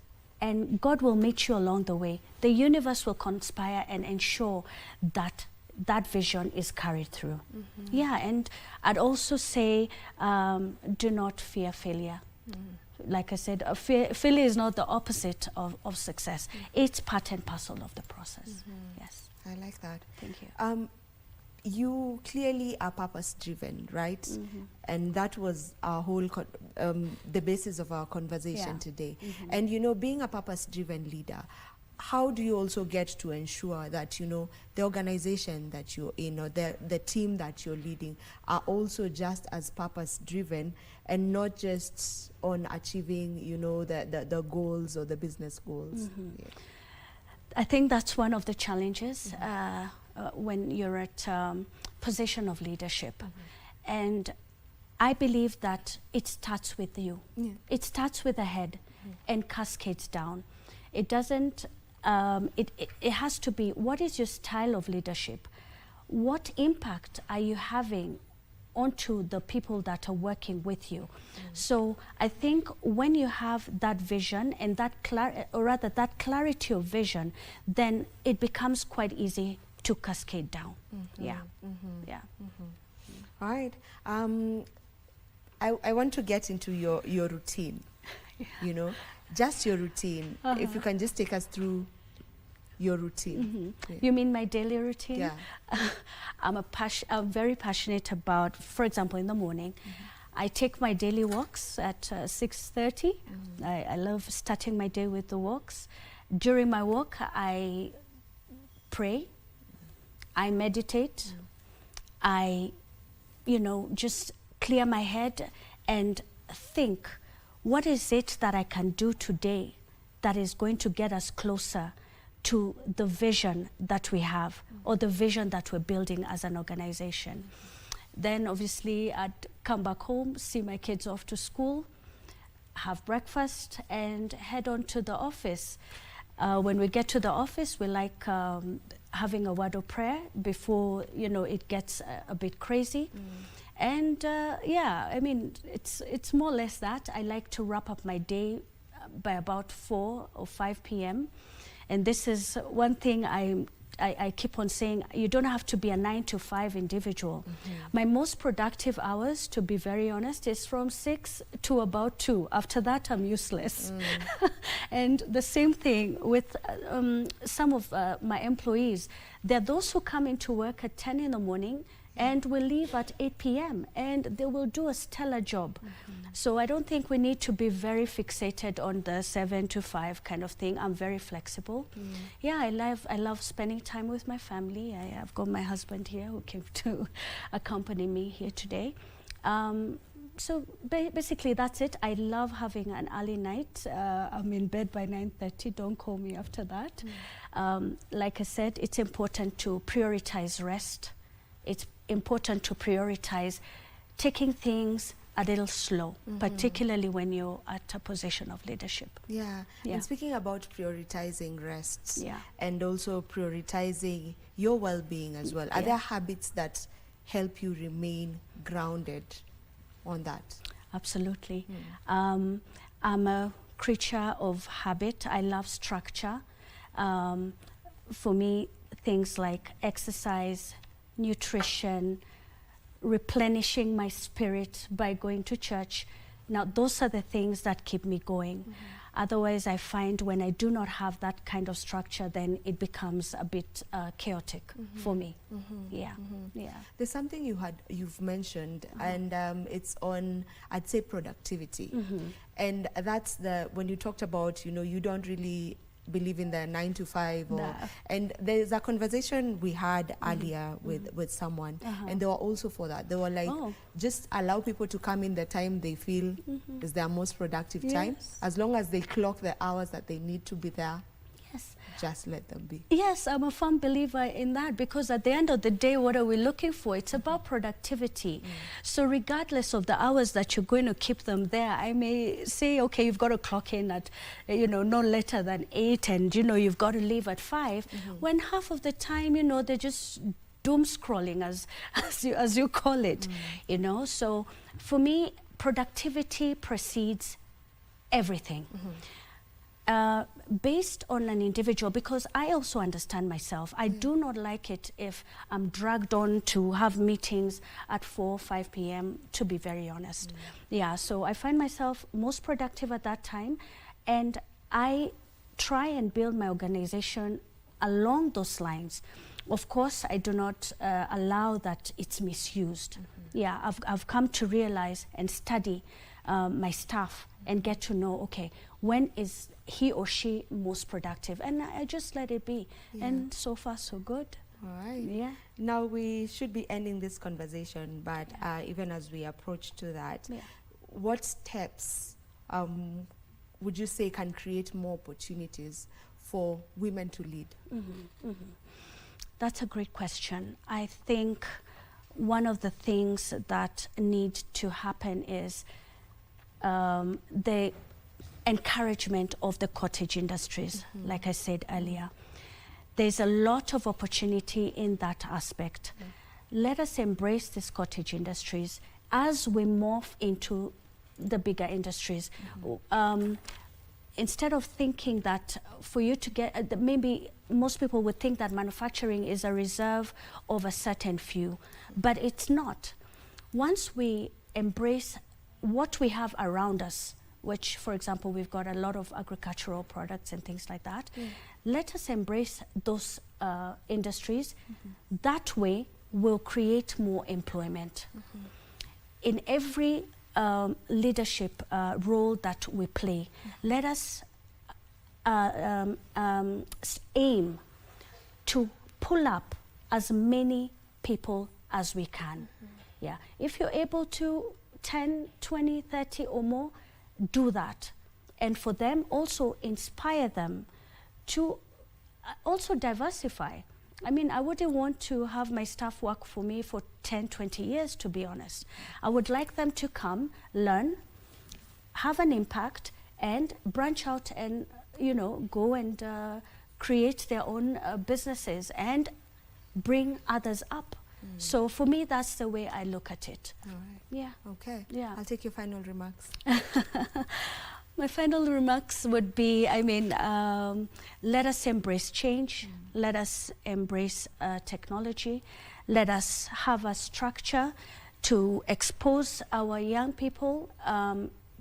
and God will meet you along the way. The universe will conspire and ensure that that vision is carried through. Yeah, and I'd also say do not fear failure. Like I said, failure is not the opposite of success. It's part and parcel of the process. Yes. I like that. Thank you. you clearly are purpose-driven, right? And that was our whole, the basis of our conversation today. And, you know, being a purpose-driven leader, how do you also get to ensure that, you know, the organization that you're in or the team that you're leading are also just as purpose-driven and not just on achieving, you know, the goals or the business goals? I think that's one of the challenges when you're at position of leadership. And I believe that it starts with you. It starts with the head and cascades down. It doesn't, it has to be, what is your style of leadership? What impact are you having onto the people that are working with you? So I think when you have that vision and that that clarity of vision, then it becomes quite easy to cascade down. Yeah. All right. I want to get into your routine. You know, just your routine. If you can just take us through your routine. You mean my daily routine? Yeah. I'm very passionate about, for example, in the morning, I take my daily walks at 6:30. I love starting my day with the walks. During my walk, I pray, I meditate, I, you know, just clear my head and think, what is it that I can do today that is going to get us closer to the vision that we have or the vision that we're building as an organization. Then obviously I'd come back home, see my kids off to school, have breakfast and head on to the office. When we get to the office, we like having a word of prayer before, you know, it gets a bit crazy. And yeah, I mean, it's more or less that. I like to wrap up my day by about 4 or 5 p.m. And this is one thing I keep on saying, you don't have to be a 9-to-5 individual. My most productive hours, to be very honest, is from 6 to about 2. After that, I'm useless. And the same thing with some of my employees. There are those who come into work at 10 in the morning and will leave at 8 p.m. and they will do a stellar job. So I don't think we need to be very fixated on the 7 to 5 kind of thing. I'm very flexible. Yeah, I love spending time with my family. I've got my husband here who came to accompany me here today. So basically that's it. I love having an early night. I'm in bed by 9:30. Don't call me after that. Like I said, it's important to prioritize rest. It's important to prioritize taking things a little slow, particularly when you're at a position of leadership. Yeah. And speaking about prioritizing rests and also prioritizing your well-being as well, are there habits that help you remain grounded on that? Absolutely. I'm a creature of habit. I love structure. For me, things like exercise, nutrition, replenishing my spirit by going to church. Now, those are the things that keep me going. Otherwise, I find when I do not have that kind of structure, then it becomes a bit chaotic for me. Yeah. There's something you've mentioned, and it's on, I'd say, productivity. And that's when you talked about, you know, you don't really believe in the 9-to-5 and there's a conversation we had earlier with someone and they were also for that. They were like, just allow people to come in the time they feel is their most productive time, as long as they clock the hours that they need to be there. Just let them be. Yes, I'm a firm believer in that, because at the end of the day, what are we looking for? It's about productivity. So regardless of the hours that you're going to keep them there, I may say, okay, you've got to clock in at, you know, no later than 8 and, you know, you've got to leave at 5, when half of the time, you know, they're just doom scrolling as you call it, you know. So for me, productivity precedes everything. Based on an individual, because I also understand myself. I do not like it if I'm dragged on to have meetings at 4 or 5 p.m., to be very honest. Yeah, so I find myself most productive at that time, and I try and build my organization along those lines. Of course, I do not allow that it's misused. Yeah, I've come to realize and study my staff and get to know, okay, when is he or she most productive? And I just let it be. Yeah. And so far, so good. All right. Yeah. Now we should be ending this conversation, but even as we approach to that, what steps would you say can create more opportunities for women to lead? That's a great question. I think one of the things that need to happen is the encouragement of the cottage industries, like I said earlier. There's a lot of opportunity in that aspect. Let us embrace these cottage industries as we morph into the bigger industries. Instead of thinking that for you to get, maybe most people would think that manufacturing is a reserve of a certain few, but it's not. Once we embrace what we have around us, which, for example, we've got a lot of agricultural products and things like that, let us embrace those industries. That way, we'll create more employment. In every leadership role that we play, let us aim to pull up as many people as we can. Yeah, if you're able to 10, 20, 30 or more, do that. And for them, also inspire them to also diversify. I mean, I wouldn't want to have my staff work for me for 10, 20 years, to be honest. I would like them to come, learn, have an impact, and branch out and, you know, go and create their own businesses and bring others up. So for me, that's the way I look at it. All right. Yeah. Okay. Yeah. I'll take your final remarks. My final remarks would be, I mean, let us embrace change. Let us embrace technology. Let us have a structure to expose our young people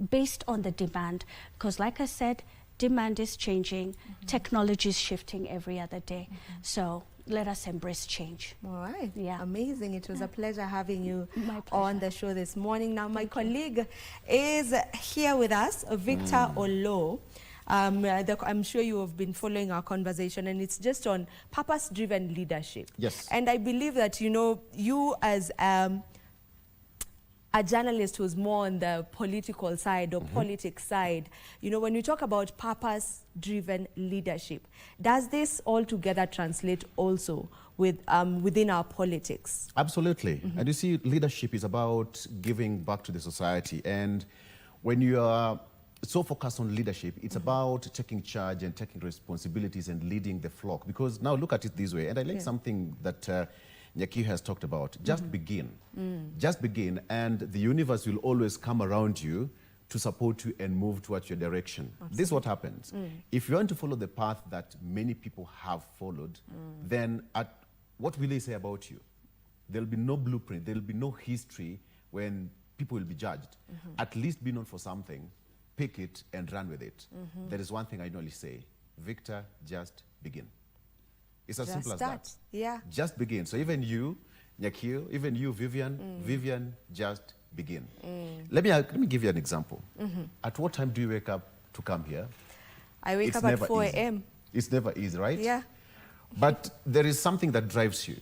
based on the demand. Because like I said, demand is changing. Technology is shifting every other day. So let us embrace change. All right. Yeah. Amazing. It was a pleasure having you My pleasure. on the show this morning. Now, my colleague is here with us, Victor Olo. I'm sure you have been following our conversation, and it's just on purpose-driven leadership. Yes. And I believe that, you know, you as a journalist who's more on the political side or politics side, you know, when you talk about purpose-driven leadership, does this altogether translate also with within our politics? Absolutely. And you see, leadership is about giving back to the society. And when you are so focused on leadership, it's about taking charge and taking responsibilities and leading the flock. Because now look at it this way, and I like something that Nyaki has talked about. Just begin. Just begin, and the universe will always come around you to support you and move towards your direction. Absolutely. This is what happens. If you want to follow the path that many people have followed, then what will they say about you? There'll be no blueprint, there'll be no history when people will be judged. At least be known for something, pick it and run with it. There is one thing I normally say, Victor, just begin. It's as simple as that. Yeah. Just begin. So even you, Nyakio, even you, Vivian, just begin. Let me give you an example. At what time do you wake up to come here? I wake up at 4 a.m. It's never easy, right? Yeah. But there is something that drives you.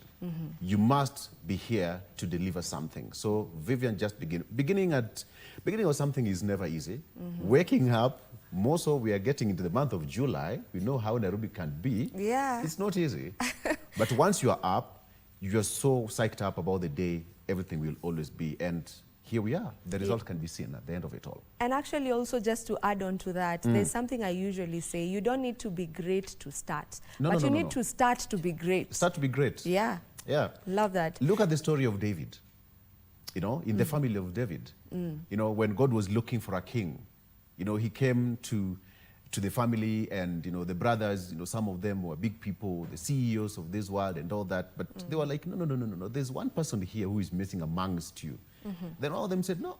You must be here to deliver something. So Vivian, just begin. Beginning of something is never easy. Waking up, more so we are getting into the month of July. We know how Nairobi can be. Yeah. It's not easy. But once you are up, you're so psyched up about the day, everything will always be. And here we are. The result can be seen at the end of it all. And actually also just to add on to that, there's something I usually say, you don't need to be great to start, but you need to start to be great. Start to be great. Yeah. Yeah. Love that. Look at the story of David. You know, in the family of David, you know, when God was looking for a king, you know, he came to the family, and, you know, the brothers, you know, some of them were big people, the CEOs of this world and all that. But they were like, no. There's one person here who is missing amongst you. Then all of them said, no,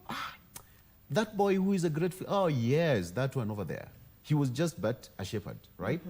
that boy who is a great, oh yes, that one over there. He was just but a shepherd, right?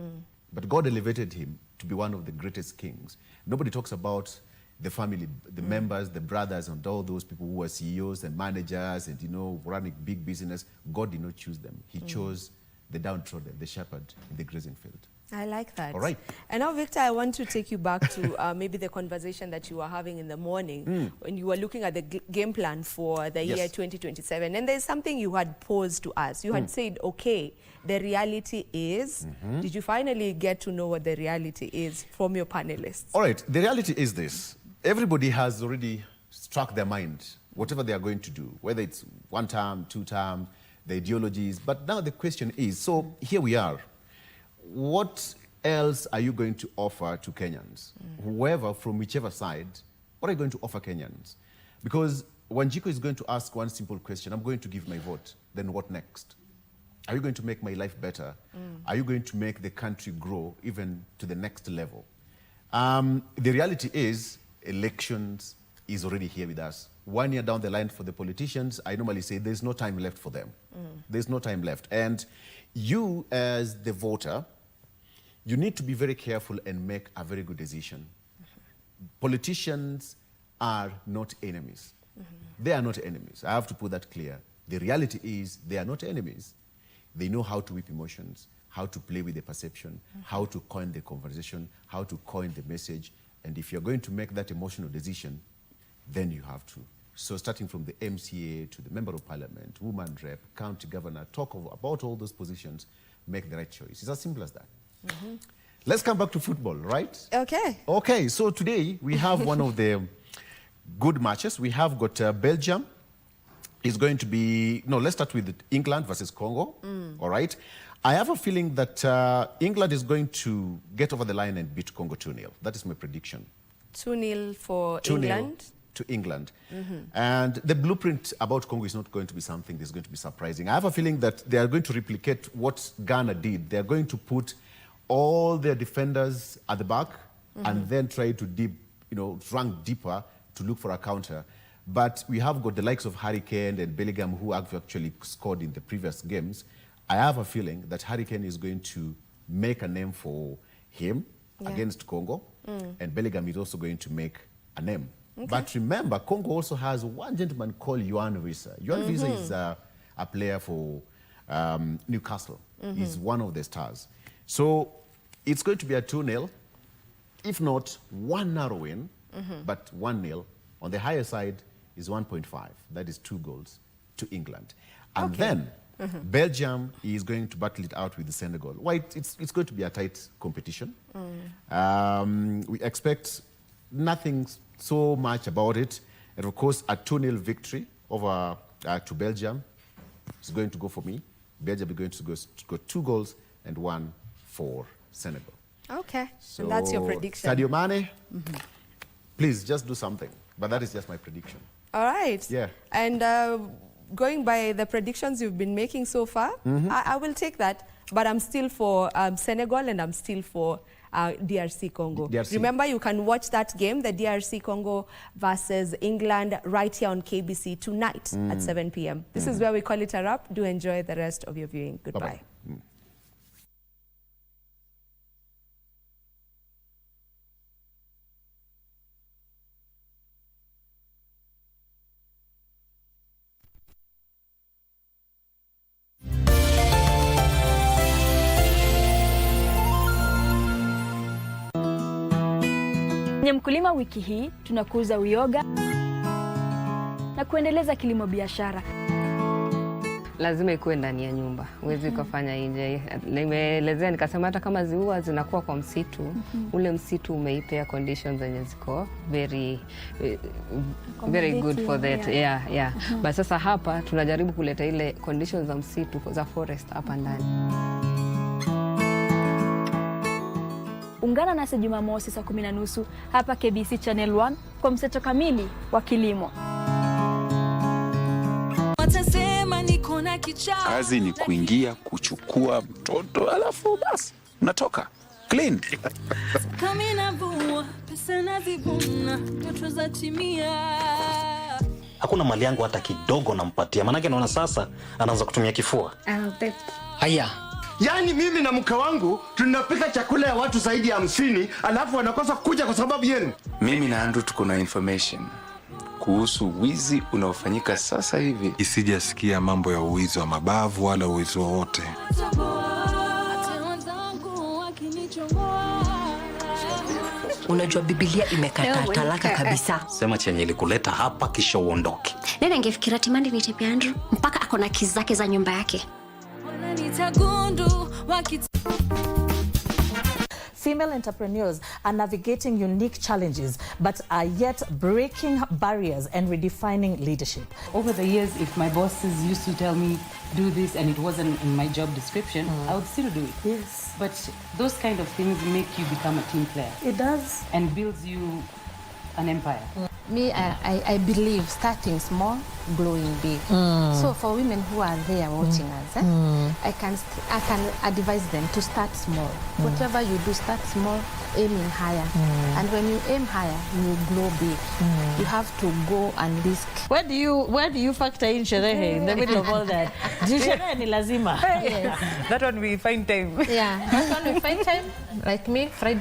But God elevated him to be one of the greatest kings. Nobody talks about the family, the members, the brothers, and all those people who were CEOs and managers and, running big business. God did not choose them. He chose the downtrodden, the shepherd in the grazing field. I like that. All right. And now, Victor, I want to take you back to maybe the conversation that you were having in the morning when you were looking at the game plan for the year 2027. And there's something you had posed to us. You had said, okay, the reality is. Did you finally get to know what the reality is from your panelists? All right. The reality is this. Everybody has already struck their mind, whatever they are going to do, whether it's 1 term, 2 term, the ideologies. But now the question is, so here we are. What else are you going to offer to Kenyans? Whoever, from whichever side, what are you going to offer Kenyans? Because Wanjiku is going to ask one simple question, I'm going to give my vote, then what next? Are you going to make my life better? Are you going to make the country grow even to the next level? The reality is, elections is already here with us. 1 year down the line for the politicians, I normally say there's no time left for them. There's no time left. And you, as the voter, you need to be very careful and make a very good decision. Politicians are not enemies. They are not enemies. I have to put that clear. The reality is they are not enemies. They know how to whip emotions, how to play with the perception, how to coin the conversation, how to coin the message. And if you're going to make that emotional decision, then you have to. So starting from the MCA to the Member of Parliament, woman rep, county governor, talk about all those positions, make the right choice. It's as simple as that. Let's come back to football, right? Okay. Okay, so today we have one of the good matches. We have got Belgium. It's going to be, let's start with England versus Congo, all right? I have a feeling that England is going to get over the line and beat Congo 2-0. That is my prediction. 2-0 for England? To England. And the blueprint about Congo is not going to be something that's going to be surprising. I have a feeling that they are going to replicate what Ghana did. They're going to put all their defenders at the back and then try to rank deeper to look for a counter. But we have got the likes of Harry Kane and Bellingham who have actually scored in the previous games. I have a feeling that Harry Kane is going to make a name for him against Congo, and Bellingham is also going to make a name. But remember, Congo also has one gentleman called Yohan Wissa. Yohan Wissa is a player for Newcastle. He's one of the stars. So it's going to be a 2-0, if not 1 win, but 1-0. On the higher side is 1.5. That is 2 goals to England. And then Belgium is going to battle it out with the Senegal. Well, it's going to be a tight competition. We expect nothing so much about it. And of course, a 2-0 victory over to Belgium is going to go for me. Belgium is going to go 2 goals and 1 for Senegal. Okay, so and that's your prediction. Sadio Mane, please just do something. But that is just my prediction. All right. Yeah. And going by the predictions you've been making so far, I will take that. But I'm still for Senegal and I'm still for DRC Congo. DRC. Remember, you can watch that game, the DRC Congo versus England, right here on KBC tonight at 7 p.m. This is where we call it a wrap. Do enjoy the rest of your viewing. Goodbye. Bye-bye. Kwenye Mkulima wiki hii tunakuza uyoga na kuendeleza kilimo biashara. Lazima ikuwe ndani ya nyumba, huwezi kufanya nje. Nimeelezea nikasema hata kama ziua zinakuwa kwa msitu, ule msitu umeipea conditions zenye ziko very good for that. But sasa hapa tunajaribu kuleta ile conditions za msitu za forest hapa ndani. Ungana nasi Jumamosi saa 10:30 hapa KBC Channel 1 kwa mseto kamili wa kilimo. Kazi ni kuingia, kuchukua mtoto, alafu basi unatoka clean. Hakuna mali yangu hata kidogo nampatia, manake naona sasa anaanza kutumia kifua. Haya, Yaani mimi na mke wangu tunapika chakula ya watu zaidi ya 50 alafu wanakosa kuja kwa sababu yenu. Mimi na Andrew tuko na information kuhusu wizi unaofanyika sasa hivi. Isijasikia mambo ya uwizi wa mabavu wala uwizi wowote. Unajua Biblia imekataa talaka kabisa. Sema chenye ilikuleta hapa kisha uondoke. Nenda ningefikira timandi nitepea Andrew mpaka akona kizi zake za nyumba yake. Female entrepreneurs are navigating unique challenges but are yet breaking barriers and redefining leadership. Over the years, if my bosses used to tell me do this and it wasn't in my job description, I would still do it. Yes. But those kind of things make you become a team player. It does. And builds you an empire. Me, I believe starting small, growing big. So for women who are there watching us, I can advise them to start small. Whatever you do, start small, aiming higher. And when you aim higher, you grow big. You have to go and risk. Where do you factor in sherehe in the middle of all that? Sherehe ni lazima. Yes. That one we find time. Yeah, that one we find time. Like me, Friday.